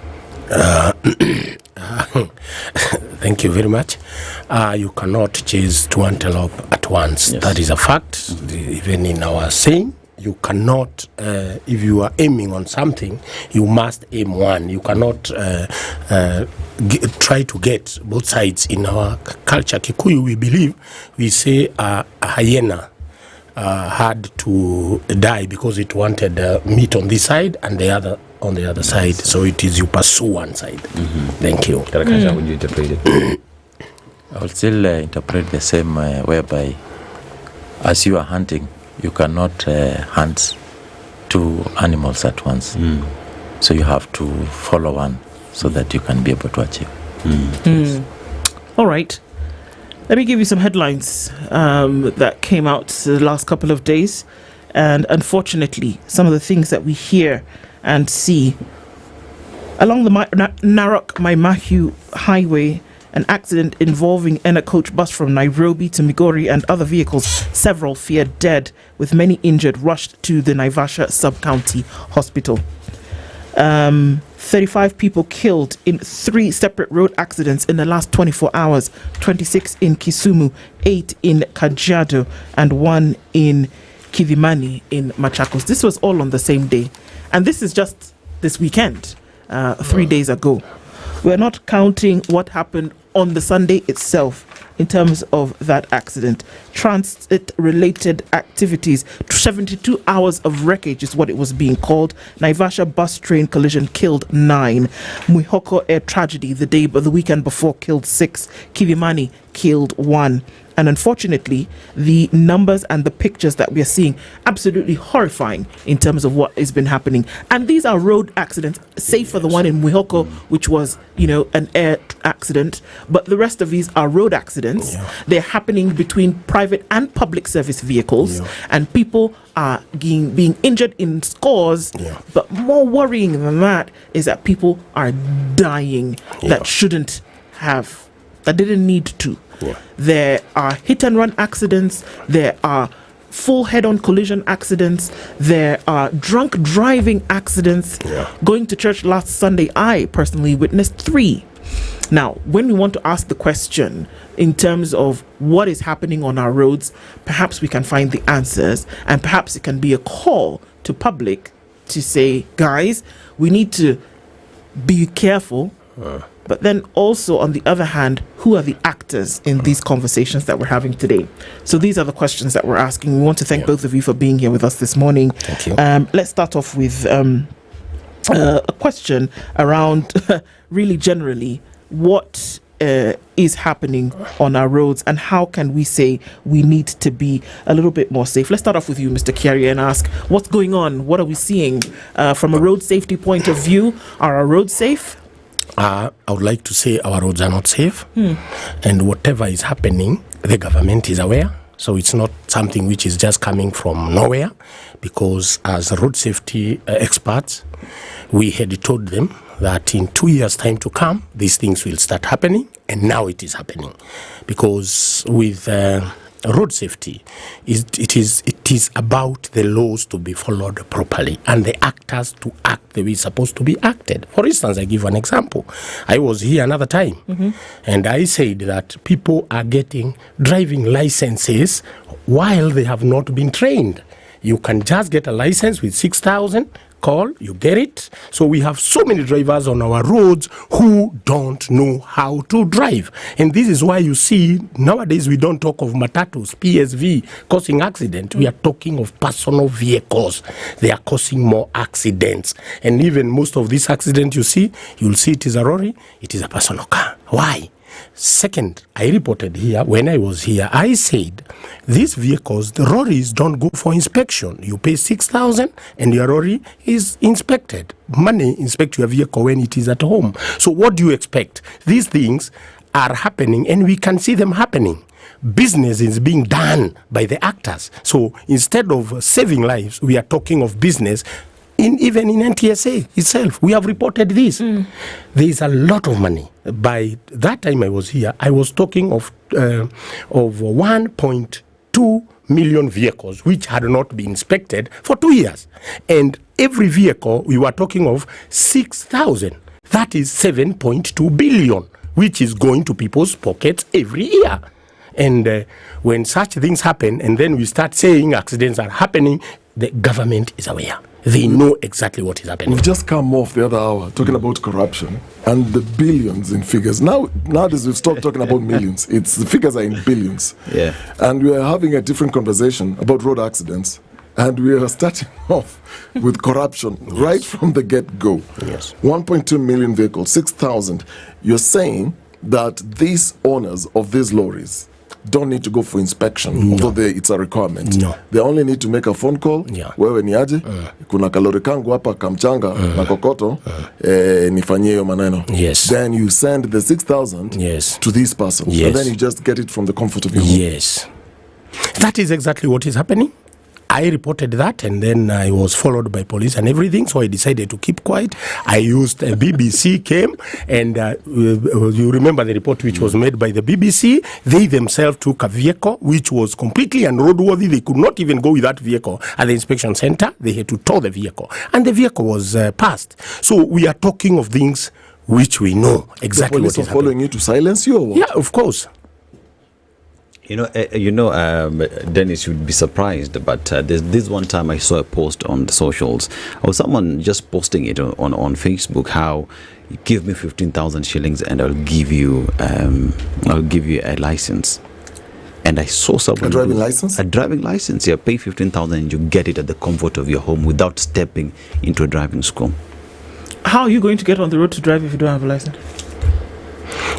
Thank you very much. You cannot chase two antelope at once. Yes. That is a fact. Even in our saying, you cannot, if you are aiming on something, you must aim one. You cannot try to get both sides. In our culture, Kikuyu, we believe, we say a hyena had to die because it wanted meat on this side and the other on the other side. So it is you pursue one side. Thank you.
Karakacha, would you interpret it?
I will still interpret the same whereby as you are hunting, you cannot hunt two animals at once. So you have to follow one so that you can be able to achieve.
Yes. All right. Let me give you some headlines that came out the last couple of days. And unfortunately, some of the things that we hear and see. Along the Narok-Maimahiu Highway, an accident involving a coach bus from Nairobi to Migori and other vehicles, several feared dead, with many injured, rushed to the Naivasha Sub-County Hospital. 35 people killed in 3 separate road accidents in the last 24 hours, 26 in Kisumu, 8 in Kajiado, and 1 in Kidimani in Machakos. This was all on the same day. And this is just this weekend, 3 days ago. We're not counting what happened on the Sunday itself in terms of that accident. Transit-related activities, 72 hours of wreckage is what it was being called. Naivasha bus train collision killed 9. Mwihoko air tragedy the weekend before killed 6. Kivimani killed 1. And unfortunately, the numbers and the pictures that we are seeing, absolutely horrifying in terms of what has been happening. And these are road accidents, save for the one in Mwihoko, which was, an air accident. But the rest of these are road accidents. Yeah. They're happening between private and public service vehicles. Yeah. And people are being injured in scores. Yeah. But more worrying than that is that people are dying that shouldn't have, that didn't need to. Yeah. There are hit and run accidents, there are full head-on collision accidents, there are drunk driving accidents. Going to church last Sunday, I personally witnessed 3. Now, when we want to ask the question in terms of what is happening on our roads, perhaps we can find the answers, and perhaps it can be a call to public to say, guys, we need to be careful. But then also, on the other hand, who are the actors in these conversations that we're having today? So these are the questions that we're asking. We want to thank both of you for being here with us this morning.
Thank you.
Let's start off with a question around really generally what is happening on our roads and how can we say we need to be a little bit more safe. Let's start off with you, Mr. Kiarie, and ask what's going on? What are we seeing from a road safety point of view? Are our roads safe?
I would like to say our roads are not safe, and whatever is happening, the government is aware. So it's not something which is just coming from nowhere, because as road safety experts, we had told them that in 2 years' time to come, these things will start happening, and now it is happening. Because with road safety, it is about the laws to be followed properly and the actors to act the way it's supposed to be acted. For instance, I give an example. I was here another time and I said that people are getting driving licenses while they have not been trained. You can just get a license with 6,000, call, you get it. So we have so many drivers on our roads who don't know how to drive. And this is why you see nowadays we don't talk of matatus, PSV, causing accident. We are talking of personal vehicles. They are causing more accidents. And even most of these accidents you'll see it is a lorry, it is a personal car. Why? Second, I reported here, when I was here, I said, these vehicles, the lorries don't go for inspection. You pay 6,000 and your lorry is inspected. Money inspect your vehicle when it is at home. So what do you expect? These things are happening and we can see them happening. Business is being done by the actors. So instead of saving lives, we are talking of business. Even in NTSA itself, we have reported this. There is a lot of money. By that time I was here, I was talking of 1.2 million vehicles which had not been inspected for 2 years. And every vehicle, we were talking of 6,000. That is 7.2 billion, which is going to people's pockets every year. And when such things happen, and then we start saying accidents are happening, the government is aware. They know exactly what is happening.
We've just come off the other hour talking about corruption and the billions in figures. Nowadays we've stopped talking about millions. The figures are in billions.
Yeah.
And we are having a different conversation about road accidents. And we are starting off with corruption right from the get-go.
Yes.
1.2 million vehicles, 6,000. You're saying that these owners of these lorries don't need to go for inspection, although it's a requirement.
No.
They only need to make a phone call. Wewe ni aje? Kuna kalori kangu hapa kamchanga na kokoto, nifanyie hiyo maneno.
Yes.
Then you send the 6,000 to these persons.
Yes.
And then you just get it from the comfort of your home.
Yes. That is exactly what is happening. I reported that and then I was followed by police and everything, so I decided to keep quiet. I used BBC came and you remember the report which was made by the BBC. They themselves took a vehicle which was completely unroadworthy. They could not even go with that vehicle at the inspection center. They had to tow the vehicle and the vehicle was passed. So we are talking of things which we know exactly what is happening. The police
are following you to silence you or what?
Yeah, of course.
Dennis, you would be surprised, but there's this one time I saw a post on the socials, or someone just posting it on Facebook, how give me 15,000 shillings and I'll give you a license. And I saw someone
a driving license.
A driving license. You pay 15,000 and you get it at the comfort of your home without stepping into a driving school.
How are you going to get on the road to drive if you don't have a license?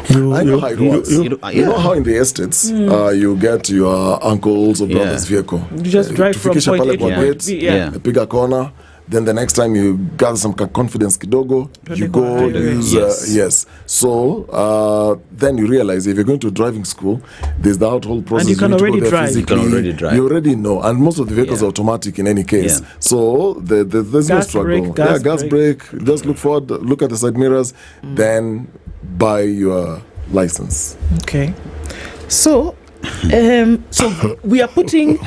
I know how it works. You know how in the estates you get your uncle's or brother's vehicle.
You just drive from point A to point B.
A bigger corner. Then the next time you gather some confidence kidogo, you go use yes. So then you realize if you're going to a driving school, there's that whole process.
And you can already drive.
You can already drive.
You already know, and most of the vehicles are automatic in any case. So there's no struggle. Gas brake. Just look forward, look at the side mirrors, then buy your license.
Okay. So we are putting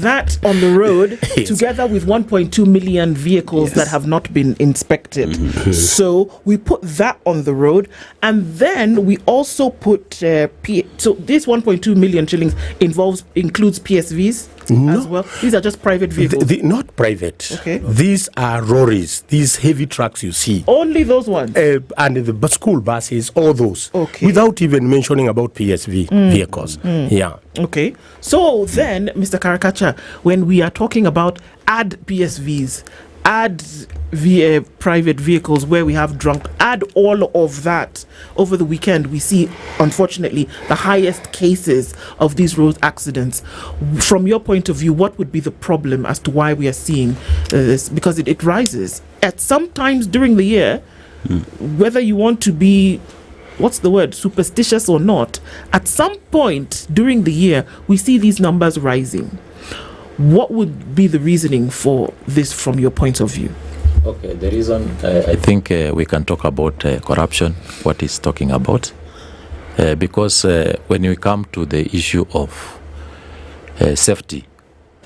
that on the road together with 1.2 million vehicles that have not been inspected. So we put that on the road, and then we also put so this 1.2 million shillings includes PSVs as well. These are just private vehicles.
Not private.
Okay.
These are lorries. These heavy trucks you see.
Only those ones.
And the school buses, all those.
Okay.
Without even mentioning about PSV vehicles. Yeah.
Okay. So then, Mr. Karakacha, when we are talking about add PSVs, add private vehicles where we have add all of that, over the weekend we see, unfortunately, the highest cases of these road accidents. From your point of view, what would be the problem as to why we are seeing this? Because it rises at some times during the year, whether you want to be superstitious or not, at some point during the year we see these numbers rising. What would be the reasoning for this from your point of view?
Okay, the reason I think we can talk about corruption, what he's talking about. because when we come to the issue of safety,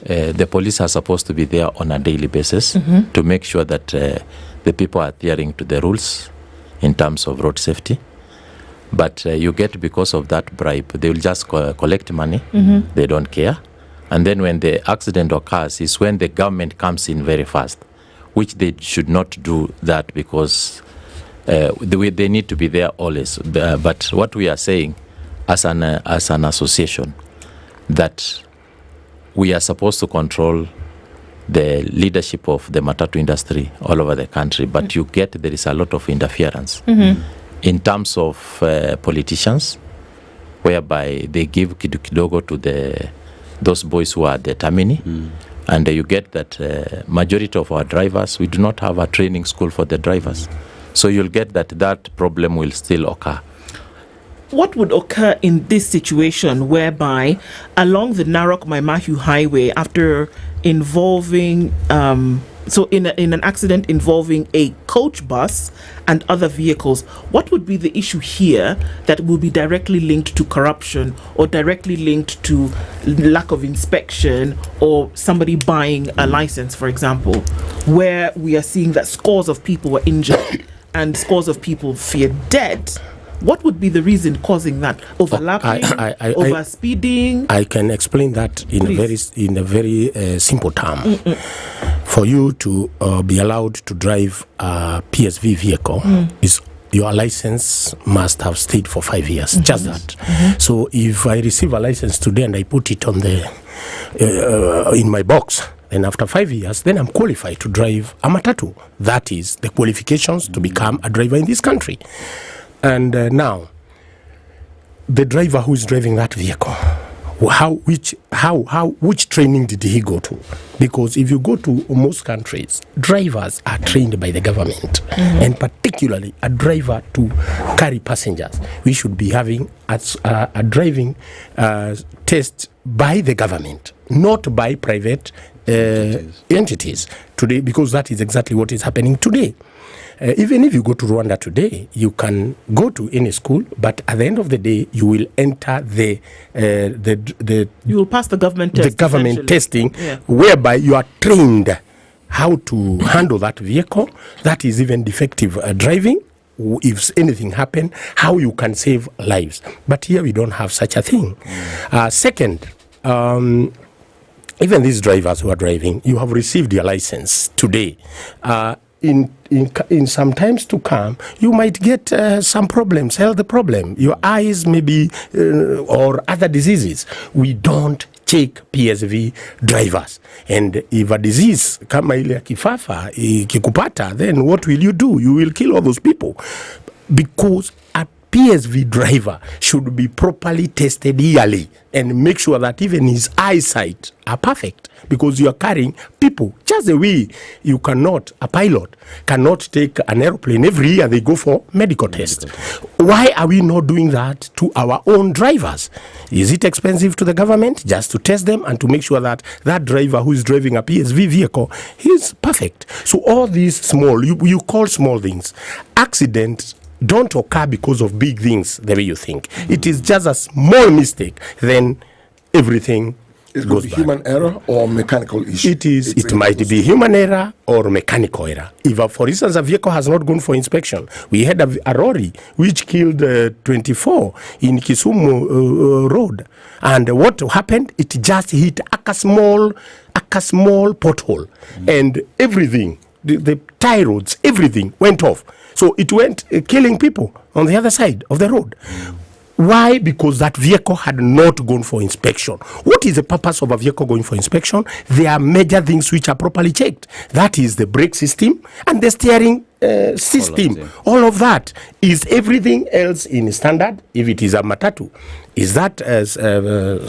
the police are supposed to be there on a daily basis to make sure that the people are adhering to the rules in terms of road safety. But you get, because of that bribe, they will just collect money. They don't care. And then when the accident occurs is when the government comes in very fast, which they should not do that, because they need to be there always. But what we are saying as an association, that we are supposed to control the leadership of the matatu industry all over the country, but you get there is a lot of interference in terms of politicians, whereby they give kidogo to those boys who are determining, and you get that majority of our drivers, we do not have a training school for the drivers, so you'll get that problem will still occur.
What would occur in this situation whereby along the Narok-Maimahiu highway, after involving in an accident involving a coach bus and other vehicles, what would be the issue here that will be directly linked to corruption or directly linked to lack of inspection or somebody buying a license, for example, where we are seeing that scores of people were injured and scores of people feared dead? What would be the reason causing that? Overlapping, over speeding?
I can explain that in a very simple term. For you to be allowed to drive a PSV vehicle, is your license must have stayed for 5 years. Just that. So if I receive a license today and I put it on the in my box, and after 5 years, then I'm qualified to drive a matatu. That is the qualifications to become a driver in this country. And now, the driver who is driving that vehicle, which training did he go to? Because if you go to most countries, drivers are trained by the government, and particularly a driver to carry passengers. We should be having a driving test by the government, not by private entities today, because that is exactly what is happening today. Even if you go to Rwanda today, you can go to any school, but at the end of the day, you will enter
you will pass the government test.
The government testing, whereby you are trained how to handle that vehicle. That is even defective driving. If anything happen, how you can save lives. But here we don't have such a thing. Second, even these drivers who are driving, you have received your license today. In some times to come, you might get some problems, health problem, your eyes maybe, or other diseases. We don't check PSV drivers. And if a disease kama ile ya kifafa ikikupata, then what will you do? You will kill all those people. Because a PSV driver should be properly tested yearly and make sure that even his eyesight are perfect, because you are carrying people just the way a pilot cannot take an airplane every year. They go for medical tests. Why are we not doing that to our own drivers? Is it expensive to the government just to test them and to make sure that that driver who is driving a PSV vehicle is perfect? So all these small, you call small things, accidents don't occur because of big things the way you think. It is just a small mistake, then everything goes bad.
Human error or mechanical issue?
It might be human error or mechanical error. If, for instance, a vehicle has not gone for inspection, we had a lorry which killed 24 in Kisumu Road. And what happened? It just hit a small pothole, and everything, the tie roads, everything went off. So it went killing people on the other side of the road. Why? Because that vehicle had not gone for inspection. What is the purpose of a vehicle going for inspection? There are major things which are properly checked. That is the brake system and the steering system. All of that. Is everything else in standard? If it is a matatu, is that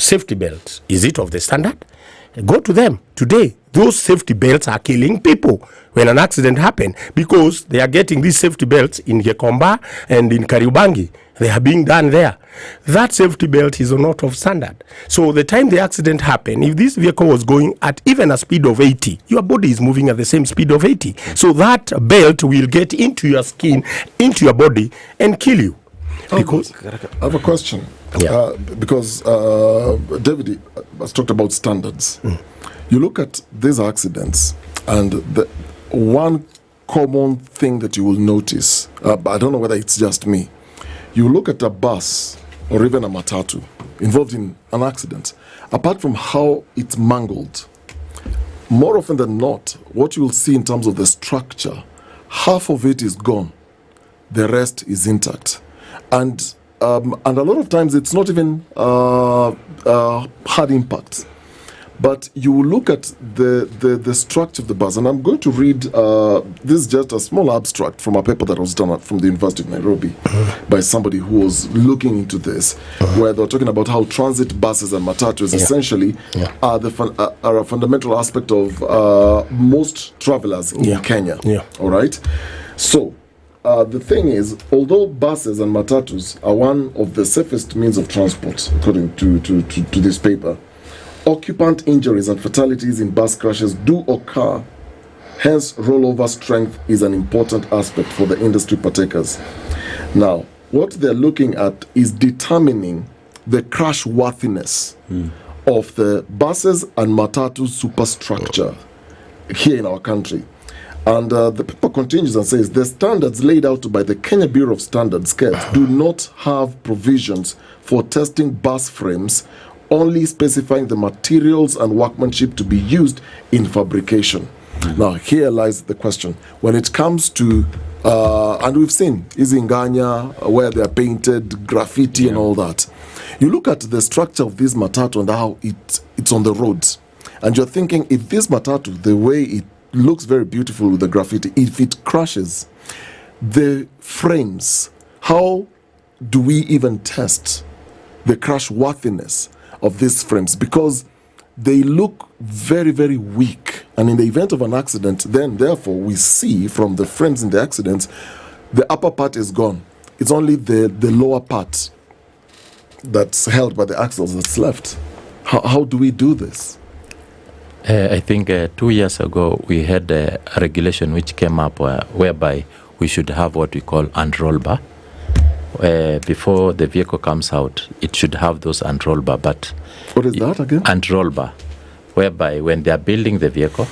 safety belt? Is it of the standard? Go to them today. Those safety belts are killing people when an accident happens, because they are getting these safety belts in Gekomba and in Kariobangi. They are being done there. That safety belt is not of standard. So the time the accident happened, if this vehicle was going at even a speed of 80, your body is moving at the same speed of 80. So that belt will get into your skin, into your body, and kill you. Because
I have a question. Because David has talked about standards. You look at these accidents, and the one common thing that you will notice, but I don't know whether it's just me, you look at a bus or even a matatu involved in an accident, apart from how it's mangled, more often than not, what you will see in terms of the structure, half of it is gone, the rest is intact. And a lot of times it's not even hard impact. But you will look at the structure of the bus, and I'm going to read, this is just a small abstract from a paper that was done from the University of Nairobi by somebody who was looking into this, where they're talking about how transit buses and matatus essentially are a fundamental aspect of most travelers in Kenya. All right? So, the thing is, although buses and matatus are one of the safest means of transport, according to this paper, occupant injuries and fatalities in bus crashes do occur. Hence, rollover strength is an important aspect for the industry partakers. Now, what they're looking at is determining the crash worthiness of the buses and matatu superstructure here in our country. And the paper continues and says, the standards laid out by the Kenya Bureau of Standards, KEBS, do not have provisions for testing bus frames, only specifying the materials and workmanship to be used in fabrication. Now, here lies the question. When it comes to, and we've seen Izinganya, where they're painted, graffiti and all that. You look at the structure of this matatu and how it's on the roads. And you're thinking, if this matatu, the way it looks very beautiful with the graffiti, if it crashes, the frames, how do we even test the crash worthiness of these frames? Because they look very, very weak. And in the event of an accident, then therefore we see from the frames in the accidents, the upper part is gone. It's only the lower part that's held by the axles that's left. How do we do this?
I think 2 years ago we had a regulation which came up whereby we should have what we call unroll bar. Before the vehicle comes out, it should have those unroll bar. But
what is that again?
Unroll bar, whereby when they are building the vehicle,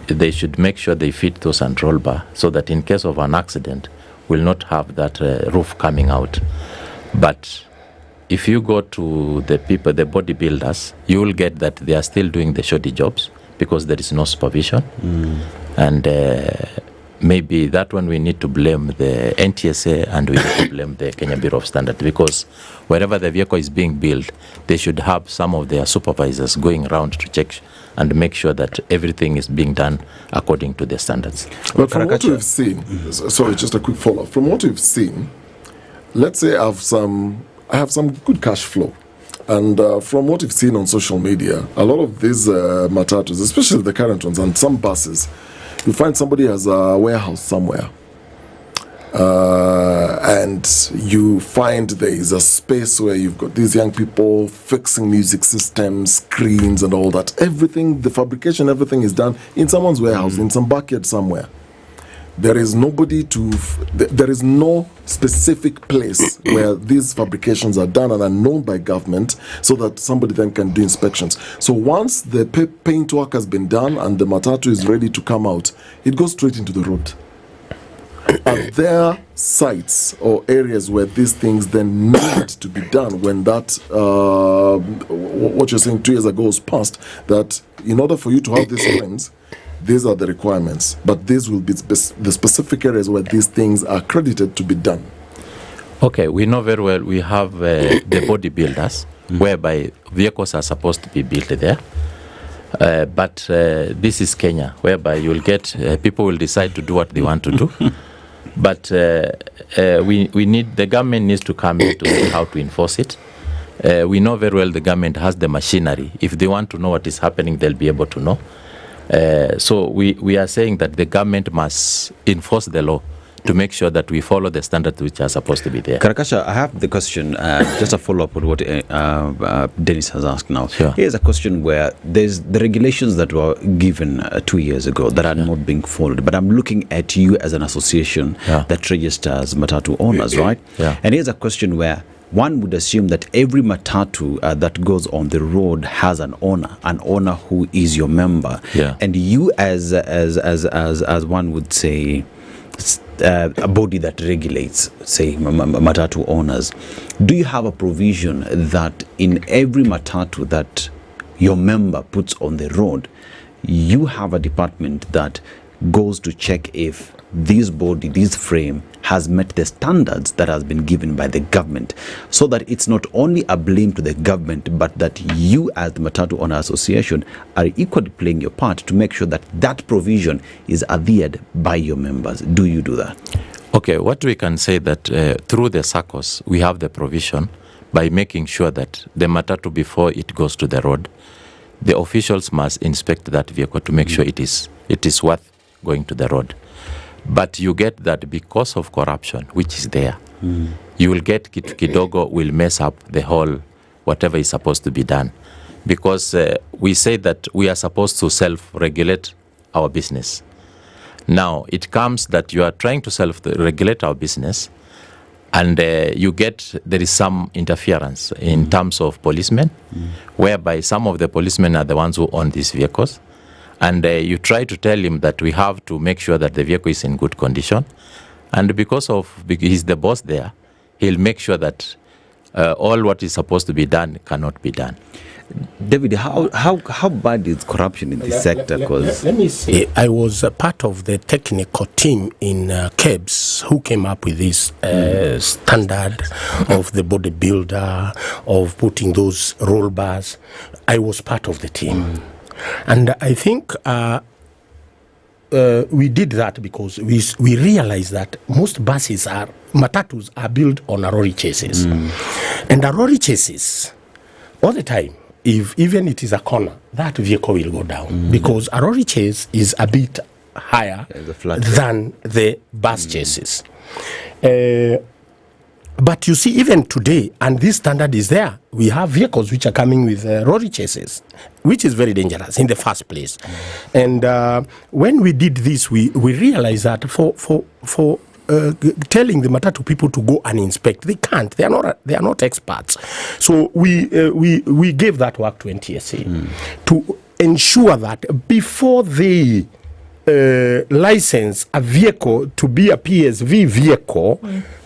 they should make sure they fit those unroll bar so that in case of an accident, will not have that roof coming out. But if you go to the people, the bodybuilders, you will get that they are still doing the shoddy jobs because there is no supervision. And maybe that one we need to blame the NTSA and we need to blame the Kenya Bureau of Standards, because wherever the vehicle is being built, they should have some of their supervisors going around to check and make sure that everything is being done according to the standards.
But from what we've seen, sorry, just a quick follow-up. From what we've seen, let's say I have some good cash flow. And from what we've seen on social media, a lot of these matatus, especially the current ones and some buses, you find somebody has a warehouse somewhere. And you find there is a space where you've got these young people fixing music systems, screens and all that. Everything, the fabrication, everything is done in someone's warehouse, in some backyard somewhere. There is nobody there is no specific place where these fabrications are done and are known by government so that somebody then can do inspections. So once the paint work has been done and the matatu is ready to come out, it goes straight into the road. Are there sites or areas where these things then need to be done when that, what you're saying 2 years ago was passed, that in order for you to have these frames, these are the requirements, but these will be the specific areas where these things are accredited to be done?
Okay, we know very well we have the bodybuilders, whereby vehicles are supposed to be built there. But this is Kenya, whereby you'll get people will decide to do what they want to do. But we need, the government needs to come in to see how to enforce it. We know very well the government has the machinery. If they want to know what is happening, they'll be able to know. So we are saying that the government must enforce the law to make sure that we follow the standards which are supposed to be there.
Karakasha, I have the question, just a follow-up on what Dennis has asked now.
Sure.
Here's a question where there's the regulations that were given 2 years ago that are not being followed, but I'm looking at you as an association that registers matatu owners, right?
Yeah.
And here's a question where one would assume that every matatu that goes on the road has an owner who is your member.
Yeah.
And you as one would say, a body that regulates, say, matatu owners, do you have a provision that in every matatu that your member puts on the road, you have a department that goes to check if this body, this frame has met the standards that has been given by the government, so that it's not only a blame to the government, but that you as the Matatu Owner Association are equally playing your part to make sure that that provision is adhered by your members. Do you do that?
Okay, what we can say that through the SACCOs, we have the provision by making sure that the matatu, before it goes to the road, the officials must inspect that vehicle to make sure it is worth going to the road. But you get that because of corruption, which is there, you will get kitu kidogo will mess up the whole, whatever is supposed to be done. Because we say that we are supposed to self-regulate our business. Now, it comes that you are trying to self-regulate our business, and you get, there is some interference in terms of policemen, whereby some of the policemen are the ones who own these vehicles. And you try to tell him that we have to make sure that the vehicle is in good condition. And because he's the boss there, he'll make sure that all what is supposed to be done cannot be done.
David, how bad is corruption in this sector?
Let me say, I was a part of the technical team in KEBS who came up with this standard of the bodybuilder, of putting those roll bars. I was part of the team. And I think we did that because we realized that most matatus are built on a lorry chassis. And a lorry chassis, all the time, if even it is a corner, that vehicle will go down because a lorry chassis is a bit higher than the bus chassis. But you see, even today, and this standard is there, we have vehicles which are coming with lorry chassis, which is very dangerous in the first place. And when we did this, we realized that for telling the matatu people to go and inspect, they can't. They are not experts. So we gave that work to NTSA to ensure that before they license a vehicle to be a PSV vehicle,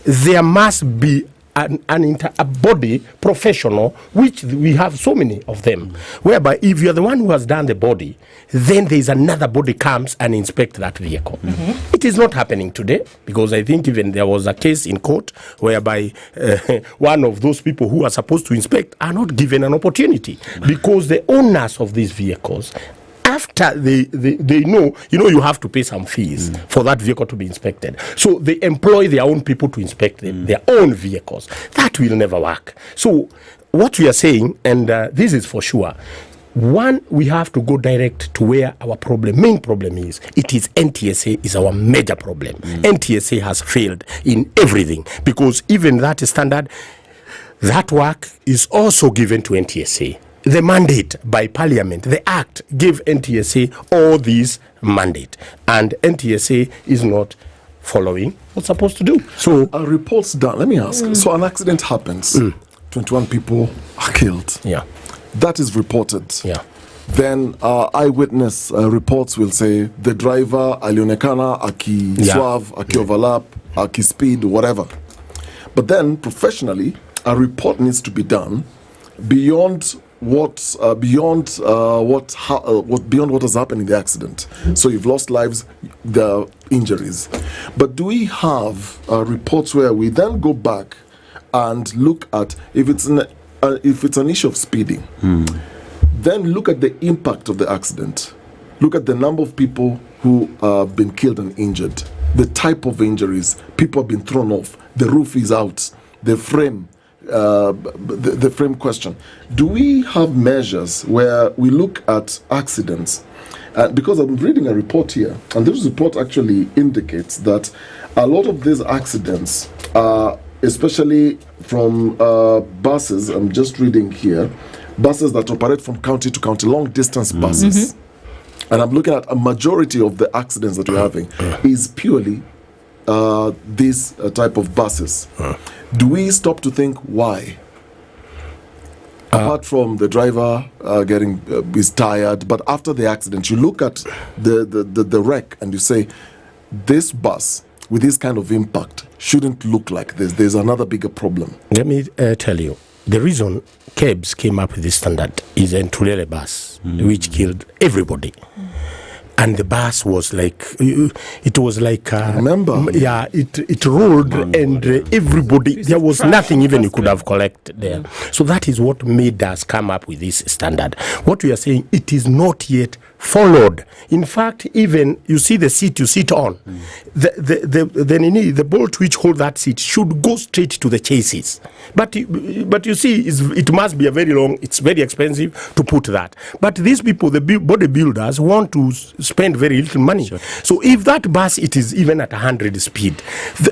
there must be a body professional, which we have so many of them, whereby if you're the one who has done the body, then there's another body comes and inspect that vehicle. It is not happening today, because I think even there was a case in court whereby one of those people who are supposed to inspect are not given an opportunity, because the owners of these vehicles, after they know, you have to pay some fees for that vehicle to be inspected. So they employ their own people to inspect their own vehicles. That will never work. So what we are saying, and this is for sure, one, we have to go direct to where our main problem is. It is NTSA is our major problem. NTSA has failed in everything, because even that standard, that work is also given to NTSA. The mandate by Parliament, the Act, gave NTSA all these mandate, and NTSA is not following what's supposed to do.
So a report's done. Let me ask. So an accident happens. 21 people are killed.
Yeah.
That is reported.
Yeah.
Then eyewitness reports will say the driver alionekana swerve, overlap, speed, whatever. But then professionally, a report needs to be done beyond what has happened in the accident. So you've lost lives, the injuries. But do we have reports where we then go back and look at if it's an issue of speeding, then look at the impact of the accident, look at the number of people who have been killed and injured, the type of injuries, people have been thrown off, the roof is out, the frame. The frame question. Do we have measures where we look at accidents Because I'm reading a report here, and this report actually indicates that a lot of these accidents are especially from buses. I'm just reading here, buses that operate from county to county, long distance buses. And I'm looking at a majority of the accidents that we're having is purely this type of buses. Do we stop to think why? Apart from the driver getting is tired, but after the accident, you look at the wreck and you say, this bus with this kind of impact shouldn't look like this. There's another bigger problem.
Let me tell you, the reason cabs came up with this standard is an Tulele bus, which killed everybody. And the bus was like, it was like, remember? Yeah, it rolled and everybody, there was nothing even you could have collected there. So that is what made us come up with this standard. What we are saying, it is not yet followed. In fact, even you see the seat you sit on, the bolt which hold that seat should go straight to the chassis. But you see, it must be a very long, it's very expensive to put that. But these people, the bodybuilders, want to spend very little money. Sure. So if that bus, it is even at 100 speed,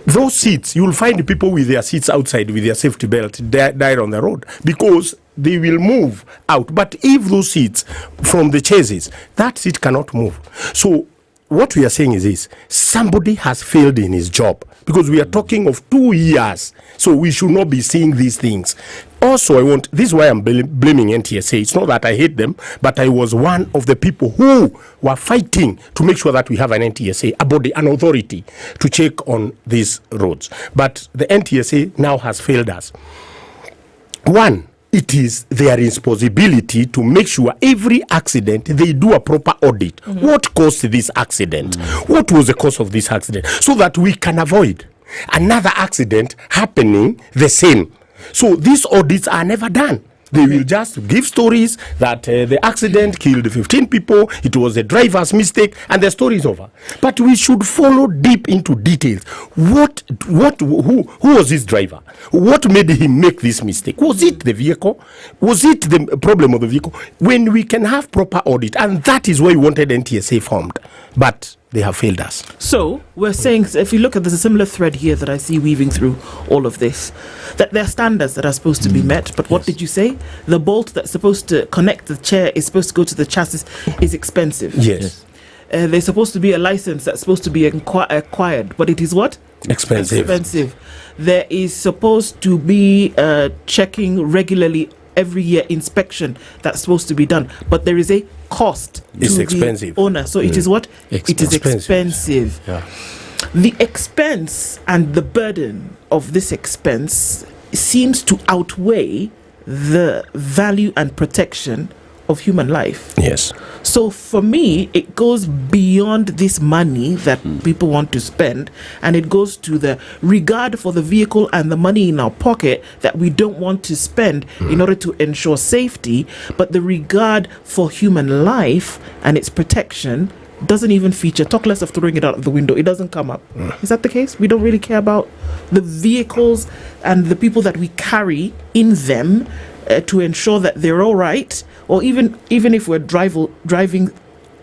those seats, you'll find people with their seats outside with their safety belt died on the road because they will move out. But if those seats from the chassis, that seat cannot move. So what we are saying is this: somebody has failed in his job, because we are talking of 2 years. So we should not be seeing these things. Also, this is why I'm blaming NTSA. It's not that I hate them, but I was one of the people who were fighting to make sure that we have an NTSA, a body, an authority to check on these roads. But the NTSA now has failed us. One, it is their responsibility to make sure every accident, they do a proper audit. What caused this accident? What was the cause of this accident? So that we can avoid another accident happening the same. So these audits are never done. They will just give stories that the accident killed 15 people, it was the driver's mistake, and the story is over. But we should follow deep into details. Who was this driver? What made him make this mistake? Was it the vehicle? Was it the problem of the vehicle? When we can have proper audit, and that is why we wanted NTSA formed. But they have failed us.
So we're saying, if you look at, there's a similar thread here that I see weaving through all of this, that there are standards that are supposed to be met, but what did you say? The bolt that's supposed to connect the chair is supposed to go to the chassis is expensive.
Yes.
There's supposed to be a license that's supposed to be acquired, but it is what? Expensive. There is supposed to be checking regularly every year, inspection that's supposed to be done, but there is a cost to the owner. So it is what? It is expensive.
Yeah.
The expense and the burden of this expense seems to outweigh the value and protection of human life.
Yes.
So for me, it goes beyond this money that people want to spend, and it goes to the regard for the vehicle and the money in our pocket that we don't want to spend in order to ensure safety, but the regard for human life and its protection doesn't even feature. Talk less of throwing it out of the window. It doesn't come up. Is that the case? We don't really care about the vehicles and the people that we carry in them to ensure that they're all right, or even if we're driving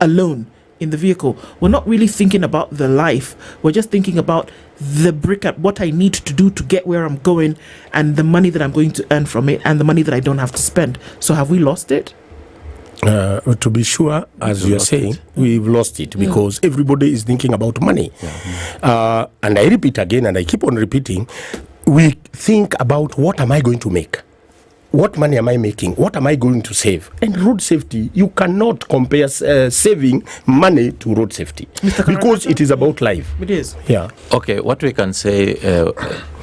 alone in the vehicle, we're not really thinking about the life. We're just thinking about the brick at what I need to do to get where I'm going, and the money that I'm going to earn from it, and the money that I don't have to spend. So have we lost it?
To be sure, as you're saying, we've lost it because everybody is thinking about money. And I repeat again, and I keep on repeating, we think about what am I going to make? What money am I making? What am I going to save? And road safety, you cannot compare saving money to road safety because it is about life.
It is.
Yeah.
Okay, what we can say,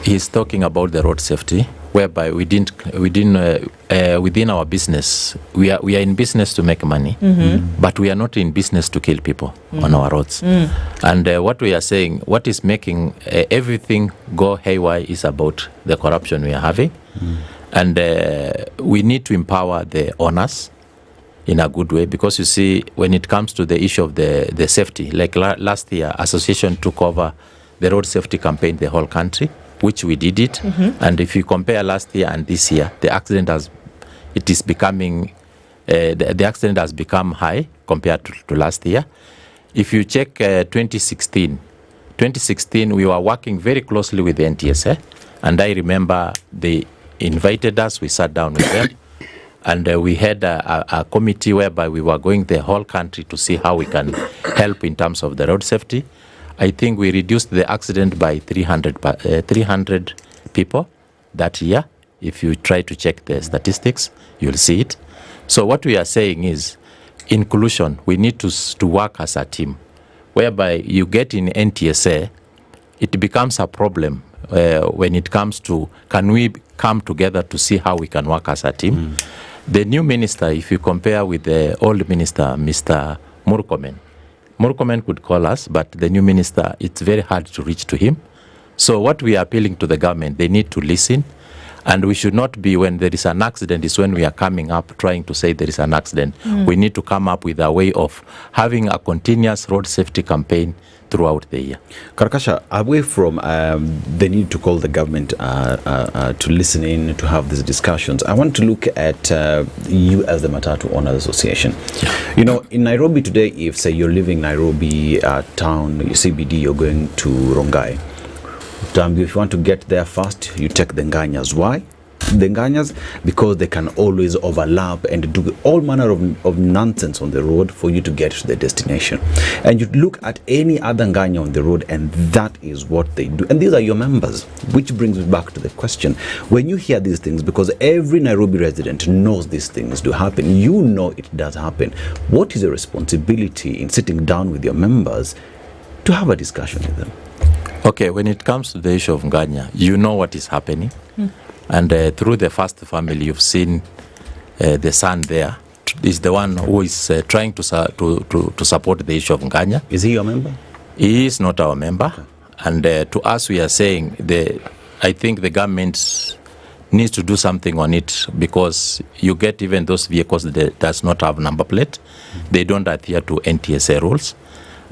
he's talking about the road safety, whereby within our business, we are in business to make money, but we are not in business to kill people on our roads. And what we are saying, what is making everything go haywire is about the corruption we are having. And we need to empower the owners in a good way, because you see, when it comes to the issue of the safety, like last year, association took over the road safety campaign the whole country, which we did it. And if you compare last year and this year, the accident it is becoming the accident has become high compared to last year. If you check 2016, we were working very closely with the NTSA, and I remember they invited us, we sat down with them, and we had a committee whereby we were going the whole country to see how we can help in terms of the road safety. I think we reduced the accident by 300 people that year. If you try to check the statistics, you'll see it. So what we are saying is, inclusion, we need to work as a team, whereby you get in NTSA, it becomes a problem when it comes to, can we come together to see how we can work as a team? The new minister, if you compare with the old minister, Mr. Murkomen could call us, but the new minister, it's very hard to reach to him. So what we are appealing to the government, they need to listen, and we should not be, when there is an accident, is when we are coming up trying to say there is an accident. We need to come up with a way of having a continuous road safety campaign throughout the year.
Karakasha, away from the need to call the government to listen in, to have these discussions, I want to look at you as the Matatu Owners Association. You know, in Nairobi today, if, say, you're leaving Nairobi town, CBD, you're going to Rongai, if you want to get there fast, you take the Nganyas. Why? The Nganyas, because they can always overlap and do all manner of nonsense on the road for you to get to the destination. And you look at any other Nganya on the road, and that is what they do. And these are your members, which brings me back to the question. When you hear these things, because every Nairobi resident knows these things do happen, you know it does happen. What is your responsibility in sitting down with your members to have a discussion with them?
Okay, when it comes to the issue of Nganya, you know what is happening. And through the first family, you've seen the son there is the one who is trying to support the issue of Nganya.
Is he your member?
He is not our member. Okay. And to us, we are saying, I think the government needs to do something on it, because you get even those vehicles that does not have number plate. They don't adhere to NTSA rules.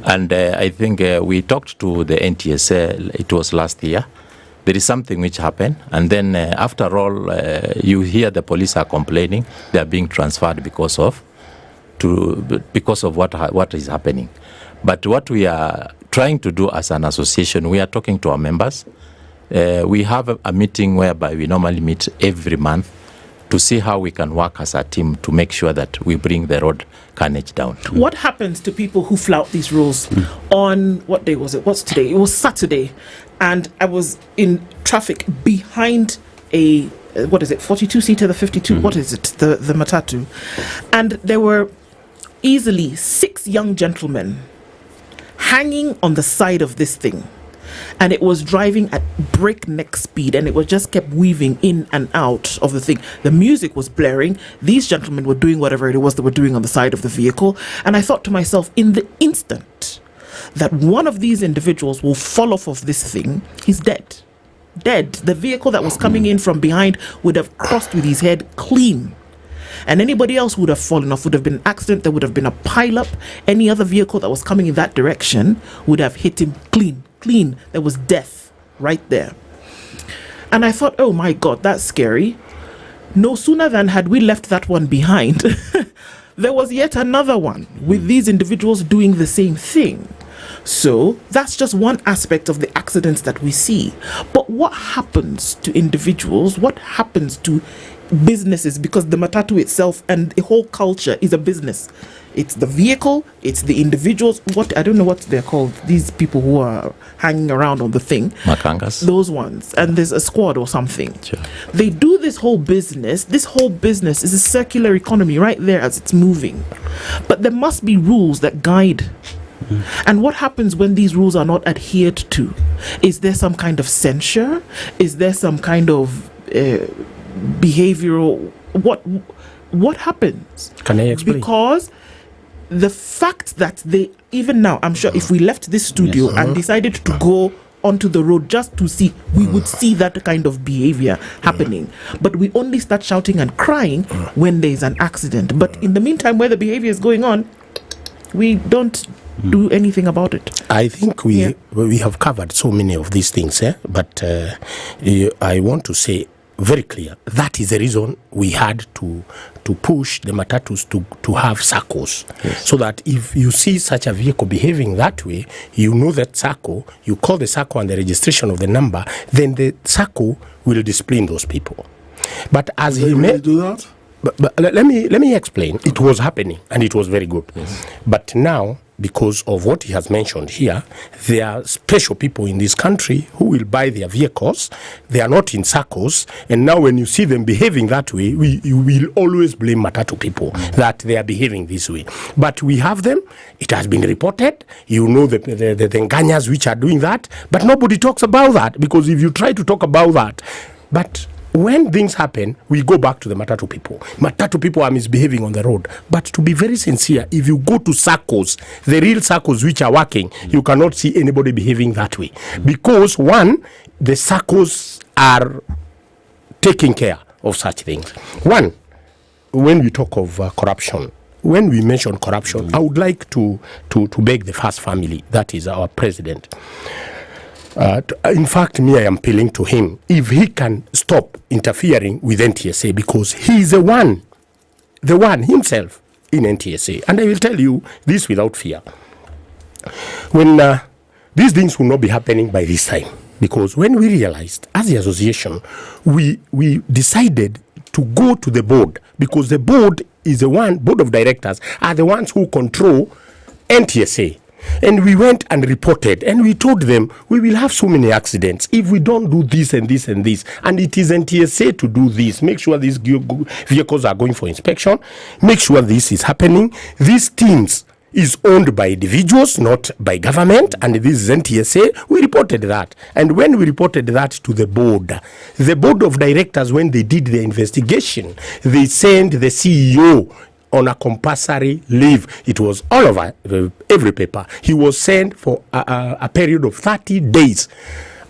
And I think we talked to the NTSA, it was last year. There is something which happened, and then after all, you hear the police are complaining. They are being transferred because of what is happening. But what we are trying to do as an association, we are talking to our members. We have a meeting whereby we normally meet every month to see how we can work as a team to make sure that we bring the road carnage down.
What happens to people who flout these rules? On what day was it? What's today? It was Saturday, and I was in traffic behind a 42-seater, the 52, what is it, the Matatu, and there were easily 6 young gentlemen hanging on the side of this thing. And it was driving at breakneck speed, and it was just kept weaving in and out of the thing. The music was blaring. These gentlemen were doing whatever it was they were doing on the side of the vehicle. And I thought to myself, in the instant that one of these individuals will fall off of this thing, he's dead. Dead. The vehicle that was coming in from behind would have crossed with his head clean. And anybody else would have fallen off, would have been an accident, there would have been a pile-up. Any other vehicle that was coming in that direction would have hit him clean. There was death right there. And I thought, oh my God, that's scary. No sooner than had we left that one behind, there was yet another one with these individuals doing the same thing. So that's just one aspect of the accidents that we see. But what happens to individuals? What happens to businesses? Because the Matatu itself and the whole culture is a business. It's the vehicle, it's the individuals. I don't know what they're called, these people who are hanging around on the thing.
Makangas.
Those ones. And there's a squad or something.
Sure.
They do this whole business. This whole business is a circular economy right there as it's moving. But there must be rules that guide. And what happens when these rules are not adhered to? Is there some kind of censure? Is there some kind of behavioral? What happens?
Can I explain?
Because the fact that they, even now, I'm sure if we left this studio and decided to go onto the road just to see, we would see that kind of behavior happening. But we only start shouting and crying when there's an accident. But in the meantime, where the behavior is going on, we don't do anything about it.
I think we have covered so many of these things, but I want to say very clear. That is the reason we had to push the matatus to have SACCOs. Yes. So that if you see such a vehicle behaving that way, you know that SACCO, you call the SACCO and the registration of the number, then the SACCO will discipline those people. But as he may
do that?
But let me explain. It was happening and it was very good. Yes. But now, because of what he has mentioned here, there are special people in this country who will buy their vehicles. They are not in SACCOs. And now when you see them behaving that way, you will always blame Matatu people that they are behaving this way. But we have them. It has been reported. You know the Nganyas which are doing that. But nobody talks about that, because if you try to talk about that, but when things happen, we go back to the Matatu people. Matatu people are misbehaving on the road. But to be very sincere, if you go to SACCOs, the real SACCOs which are working, you cannot see anybody behaving that way. Because one, the SACCOs are taking care of such things. One, when we talk of corruption, when we mention corruption, I would like to beg the first family, that is our president. In fact, me, I am appealing to him if he can stop interfering with NTSA, because he is the one himself in NTSA. And I will tell you this without fear. When these things will not be happening by this time, because when we realized as the association, we decided to go to the board, because the board is the one, board of directors are the ones who control NTSA. And we went and reported, and we told them we will have so many accidents if we don't do this and this and this. And it is NTSA to do this. Make sure these vehicles are going for inspection. Make sure this is happening. These teams is owned by individuals, not by government, and this is NTSA. We reported that. And when we reported that to the board of directors, when they did the investigation, they sent the CEO on a compulsory leave. It was all over every paper. He was sent for a period of 30 days.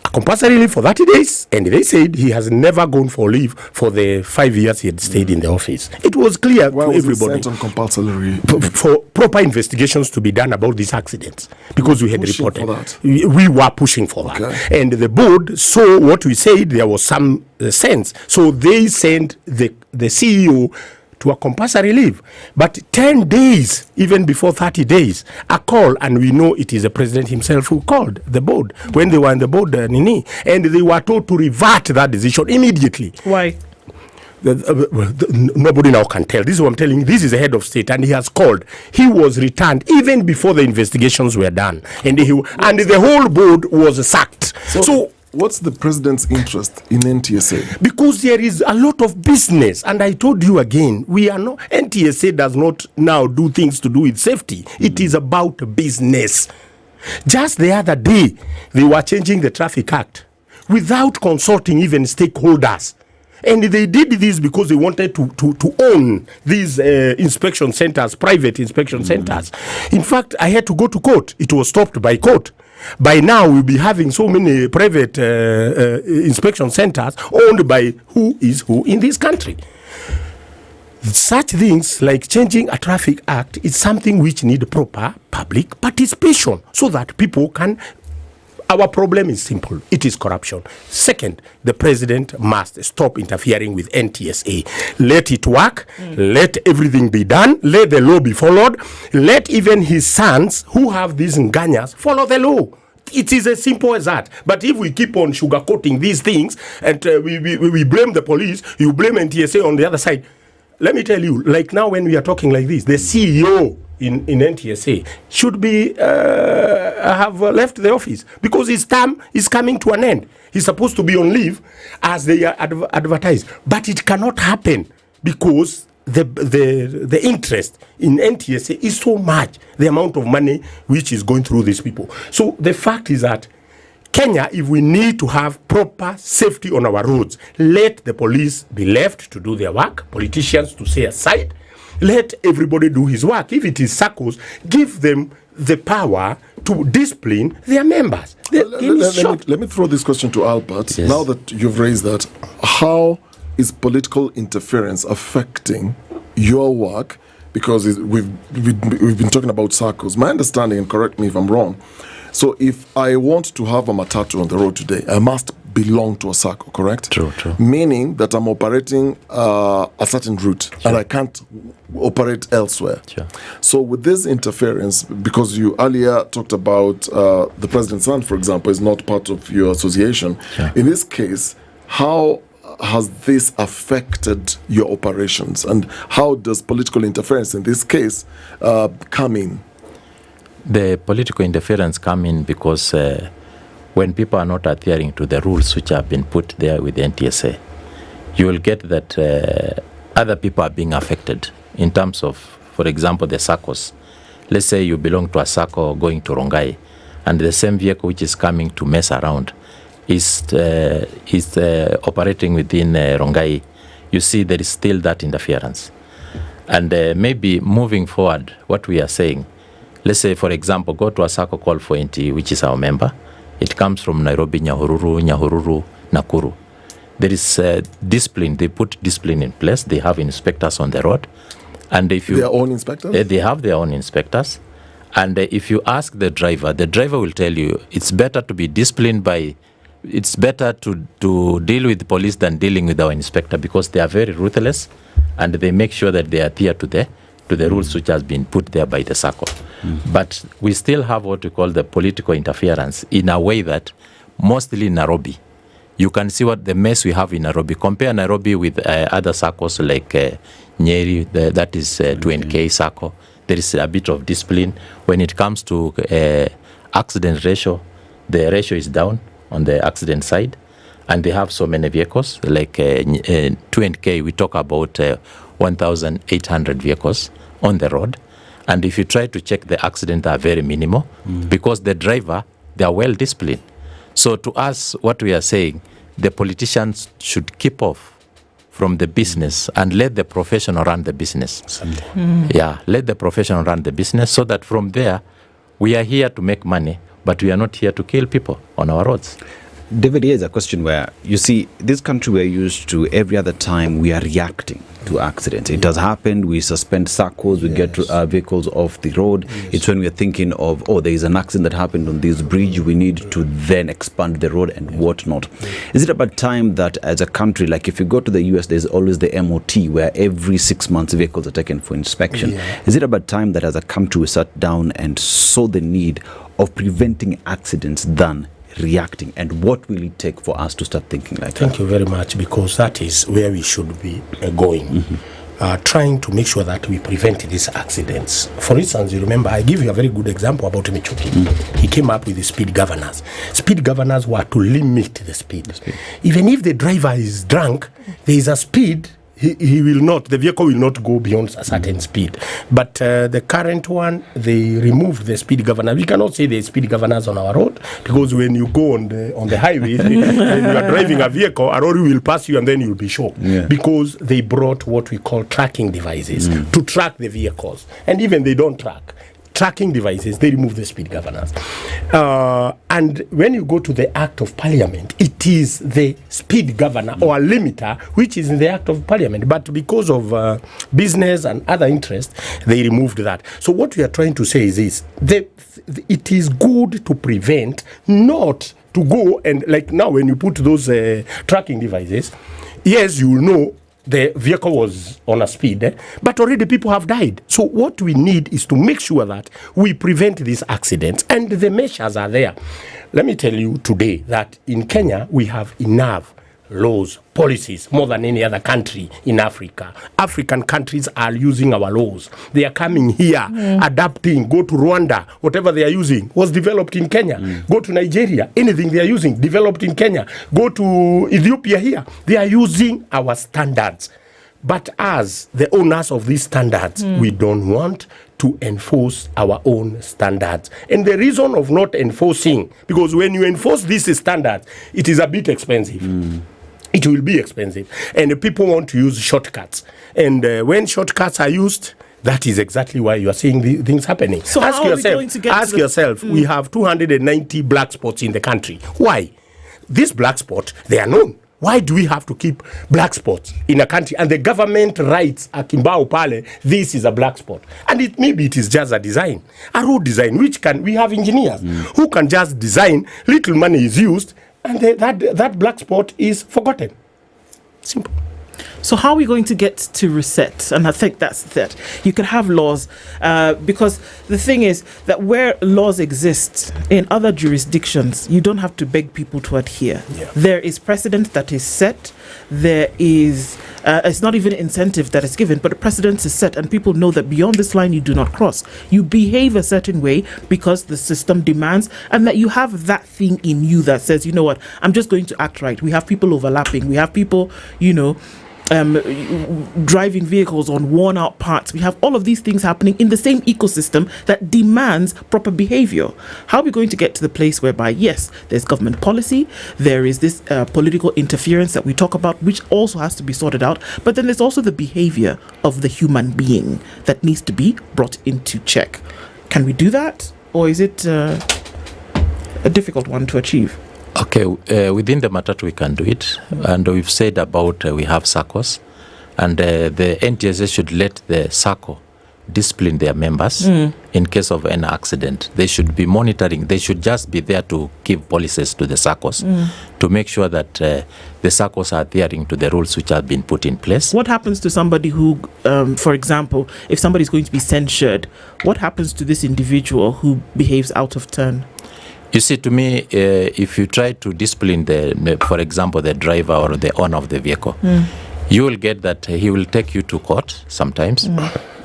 A compulsory leave for 30 days. And they said he has never gone for leave for the 5 years he had stayed in the office. It was clear to everybody.
Sent on compulsory leave?
For proper investigations to be done about these accidents. Because we had reported.
For that.
We were pushing for that. And the board saw what we said, there was some sense. So they sent the CEO to a compulsory leave. But 10 days, even before 30 days, a call, and we know it is the president himself who called the board when they were in the board, and they were told to revert that decision immediately.
Why?
Nobody now can tell. This is what I'm telling you. This is the head of state, and he has called. He was returned even before the investigations were done, and the whole board was sacked. So
what's the president's interest in NTSA?
Because there is a lot of business. And I told you again, NTSA does not now do things to do with safety. It is about business. Just the other day, they were changing the Traffic Act without consulting even stakeholders. And they did this because they wanted to own these inspection centers, private inspection centers. In fact, I had to go to court. It was stopped by court. By now, we'll be having so many private inspection centers owned by who is who in this country. Such things like changing a traffic act is something which need proper public participation so that people can. Our problem is simple. It is corruption. Second, the president must stop interfering with NTSA. Let it work. Let everything be done. Let the law be followed. Let even his sons who have these nganyas follow the law. It is as simple as that. But if we keep on sugarcoating these things and we blame the police, you blame NTSA on the other side. Let me tell you, like now when we are talking like this, the CEO in NTSA should be have left the office because his term is coming to an end. He's supposed to be on leave as they are advertised, but it cannot happen because the interest in NTSA is so much, the amount of money which is going through these people. So the fact is that Kenya, if we need to have proper safety on our roads, let the police be left to do their work, politicians to stay aside. Let everybody do his work. If it is SACCOs, give them the power to discipline their members.
Let me throw this question to Albert. Yes. Now that you've raised that, how is political interference affecting your work? Because we've been talking about SACCOs. My understanding, and correct me if I'm wrong, so if I want to have a matatu on the road today, I must belong to a SACCO, correct?
True.
Meaning that I'm operating a certain route and I can't operate elsewhere.
Sure.
So with this interference, because you earlier talked about the president's son, for example, is not part of your association.
Sure.
In this case, how has this affected your operations, and how does political interference in this case come in?
The political interference come in because when people are not adhering to the rules which have been put there with the NTSA, you will get that other people are being affected in terms of, for example, the SACCOs. Let's say you belong to a SACCO going to Rongai, and the same vehicle which is coming to mess around is operating within Rongai. You see there is still that interference. And maybe moving forward, what we are saying, let's say, for example, go to a SACCO called 4NT, which is our member. It comes from Nairobi, Nyahururu, Nakuru. There is discipline. They put discipline in place. They have inspectors on the road. And if you,
their own inspectors?
They have their own inspectors. And if you ask the driver will tell you it's better to be disciplined by, it's better to deal with the police than dealing with our inspector, because they are very ruthless and they make sure that they adhere to the rules which has been put there by the SACCO. But we still have what we call the political interference in a way that mostly in Nairobi. You can see what the mess we have in Nairobi. Compare Nairobi with other SACCOs like Nyeri, that is 2NK SACCO. There is a bit of discipline. When it comes to accident ratio, the ratio is down on the accident side. And they have so many vehicles. Like 2NK, we talk about 1,800 vehicles on the road. And if you try to check the accident, they are very minimal because the driver, they are well disciplined. So to us, what we are saying, the politicians should keep off from the business and let the professional run the business. Yeah, let the professional run the business so that from there, we are here to make money, but we are not here to kill people on our roads.
David, here's a question where, you see, this country we're used to, every other time we are reacting to accidents. It has happened, we suspend SACCOs, we get vehicles off the road. It's when we're thinking of, there is an accident that happened on this bridge, we need to then expand the road and whatnot. Is it about time that as a country, like if you go to the US, there's always the MOT where every 6 months vehicles are taken for inspection. Is it about time that as a country we sat down and saw the need of preventing accidents than reacting, and what will it take for us to start thinking like that?
Thank you very much, because that is where we should be going. Trying to make sure that we prevent these accidents. For instance, you remember, I give you a very good example about Michuki. He came up with the speed governors. Speed governors were to limit the speed. Even if the driver is drunk, there is a speed, he will not, the vehicle will not go beyond a certain speed. But the current one, they removed the speed governor. We cannot say there's speed governors on our road, because when you go on the highway and you are driving a vehicle, a lorry will pass you and then you'll be shocked. Because they brought what we call tracking devices to track the vehicles. And even they don't track. Tracking devices, they remove the speed governors. And when you go to the Act of Parliament, it is the speed governor or limiter which is in the Act of Parliament. But because of business and other interests, they removed that. So what we are trying to say is this. It is good to prevent, not to go and, like now when you put those tracking devices, yes, you will know the vehicle was on a speed, but already people have died. So what we need is to make sure that we prevent these accidents, and the measures are there. Let me tell you today that in Kenya, we have enough laws, policies, more than any other country in Africa. African countries are using our laws. They are coming here, adapting. Go to Rwanda, whatever they are using was developed in Kenya. Go to Nigeria, anything they are using, developed in Kenya. Go to Ethiopia here, they are using our standards. But as the owners of these standards, we don't want to enforce our own standards. And the reason of not enforcing, because when you enforce these standards, it is a bit expensive. It will be expensive. And people want to use shortcuts. And when shortcuts are used, that is exactly why you are seeing the things happening.
So
ask
how are we going to get
ask yourself, we have 290 black spots in the country. Why? These black spots, they are known. Why do we have to keep black spots in a country? And the government writes, Akimbao Pale, this is a black spot. And maybe it is just a design, a road design, we have engineers who can just design, little money is used, and that black spot is forgotten. Simple.
So how are we going to get to reset? And I think that's that. You can have laws because the thing is that where laws exist in other jurisdictions, you don't have to beg people to adhere. Yeah. There is precedent that is set. There is, it's not even incentive that is given, but a precedent is set and people know that beyond this line you do not cross. You behave a certain way because the system demands, and that you have that thing in you that says, you know what, I'm just going to act right. We have people overlapping. We have people, driving vehicles on worn out parts. We have all of these things happening in the same ecosystem that demands proper behavior. How are we going to get to the place whereby, yes, there's government policy, there is this political interference that we talk about, which also has to be sorted out, but then there's also the behavior of the human being that needs to be brought into check. Can we do that? Or is it a difficult one to achieve?
Okay, within the Matatu we can do it, and we've said about we have SACCOs, and the NTSA should let the SACCO discipline their members in case of an accident. They should be monitoring. They should just be there to give policies to the SACCOs to make sure that the SACCOs are adhering to the rules which have been put in place.
What happens to somebody who, for example, if somebody is going to be censured, what happens to this individual who behaves out of turn?
You see, to me, if you try to discipline, for example, the driver or the owner of the vehicle, you will get that he will take you to court sometimes,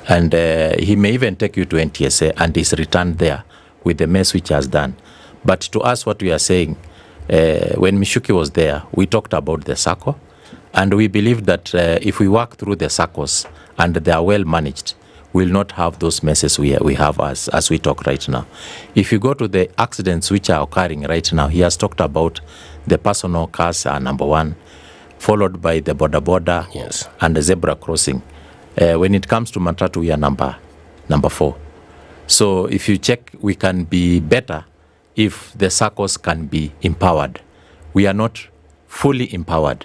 and he may even take you to NTSA and is returned there with the mess which he has done. But to us, what we are saying, when Mishuki was there, we talked about the SACCO, and we believe that if we work through the SACCOs and they are well managed, will not have those messes we have as we talk right now. If you go to the accidents which are occurring right now, he has talked about the personal cars are number one, followed by the border and the zebra crossing. When it comes to Matatu, we are number 4. So if you check, we can be better if the SACCOs can be empowered. We are not fully empowered.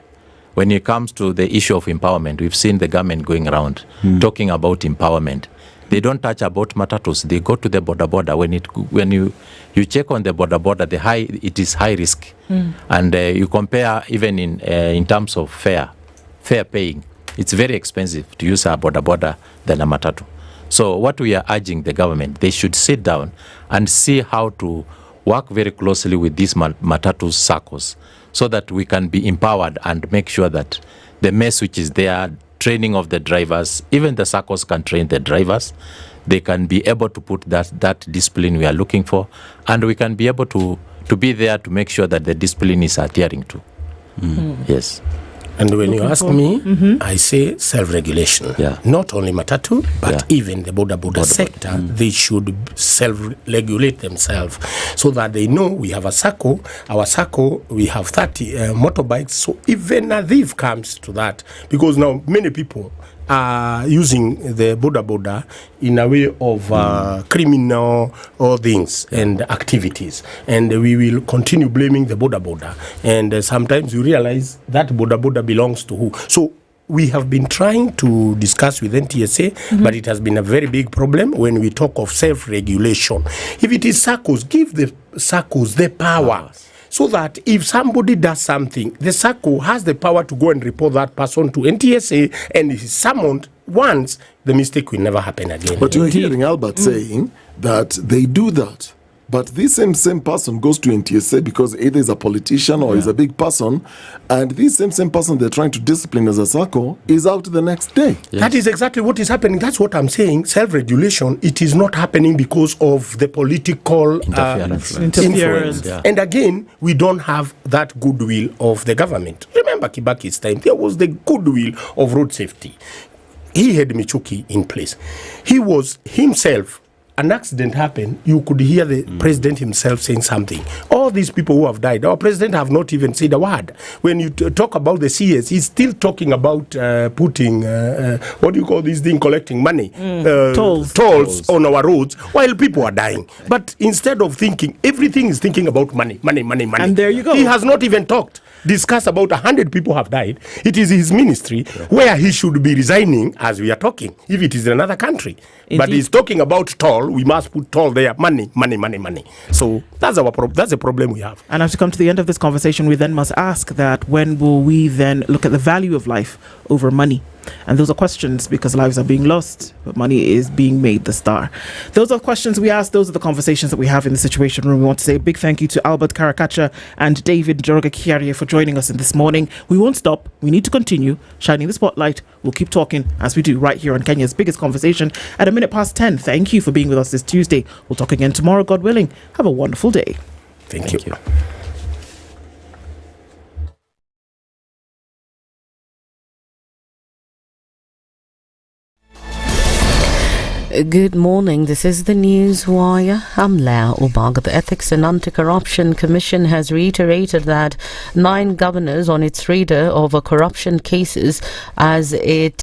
When it comes to the issue of empowerment, we've seen the government going around talking about empowerment. They don't touch about matatus. They go to the border. When you check on the border, it is high risk, and you compare even in terms of fare paying, it's very expensive to use a border than a matatu. So what we are urging the government, they should sit down and see how to work very closely with these matatu SACCOs, so that we can be empowered and make sure that the mess which is there, training of the drivers, even the SACCOs can train the drivers. They can be able to put that discipline we are looking for, and we can be able to be there to make sure that the discipline is adhering to. Yes.
And when you ask me, I say self-regulation. Not only Matatu, but even the border sector, they should self-regulate themselves so that they know we have a SACCO. Our SACCO, we have 30 motorbikes. So even a thief comes to that. Because now many people are using the border in a way of criminal things and activities, and we will continue blaming the border, and sometimes you realize that border belongs to who. So we have been trying to discuss with NTSA, but it has been a very big problem when we talk of self-regulation. If it is SACCOs, give the SACCOs the power. So that if somebody does something, the SACCO has the power to go and report that person to NTSA, and if he's summoned once, the mistake will never happen again.
But you're hearing Albert saying that they do that. But this same person goes to NTSA because either is a politician or is a big person, and this same person they're trying to discipline as a SACCO is out the next day.
That is exactly what is happening. That's what I'm saying. Self-regulation, it is not happening because of the political interference. And again, we don't have that goodwill of the government. Remember Kibaki's time, there was the goodwill of road safety. He had Michuki in place. He was himself. An accident happened, you could hear the president himself saying something. All these people who have died, our president have not even said a word. When you talk about the CS, he's still talking about putting, what do you call this thing, collecting money, tolls on our roads, while people are dying. But instead of thinking, everything is thinking about money. And there you go. He has not even discussed about 100 people have died. It is his ministry where he should be resigning as we are talking, if it is in another country. Indeed. But he's talking about toll toll, we must put toll there. Money. So that's that's a problem we have.
And as we come to the end of this conversation, we then must ask that when will we then look at the value of life over money? And those are questions because lives are being lost, but money is being made the star. Those are questions we ask. Those are the conversations that we have in the Situation Room. We want to say a big thank you to Albert Karakacha and David Njoroge Kiarie for joining us in this morning. We won't stop. We need to continue shining the spotlight. We'll keep talking as we do right here on Kenya's biggest conversation at 10:10. Thank you for being with us this Tuesday. We'll talk again tomorrow, God willing. Have a wonderful day.
Thank you.
Good morning. This is the News Wire. I'm Leah Ubaga. The Ethics and Anti-Corruption Commission has reiterated that 9 governors on its radar over corruption cases as it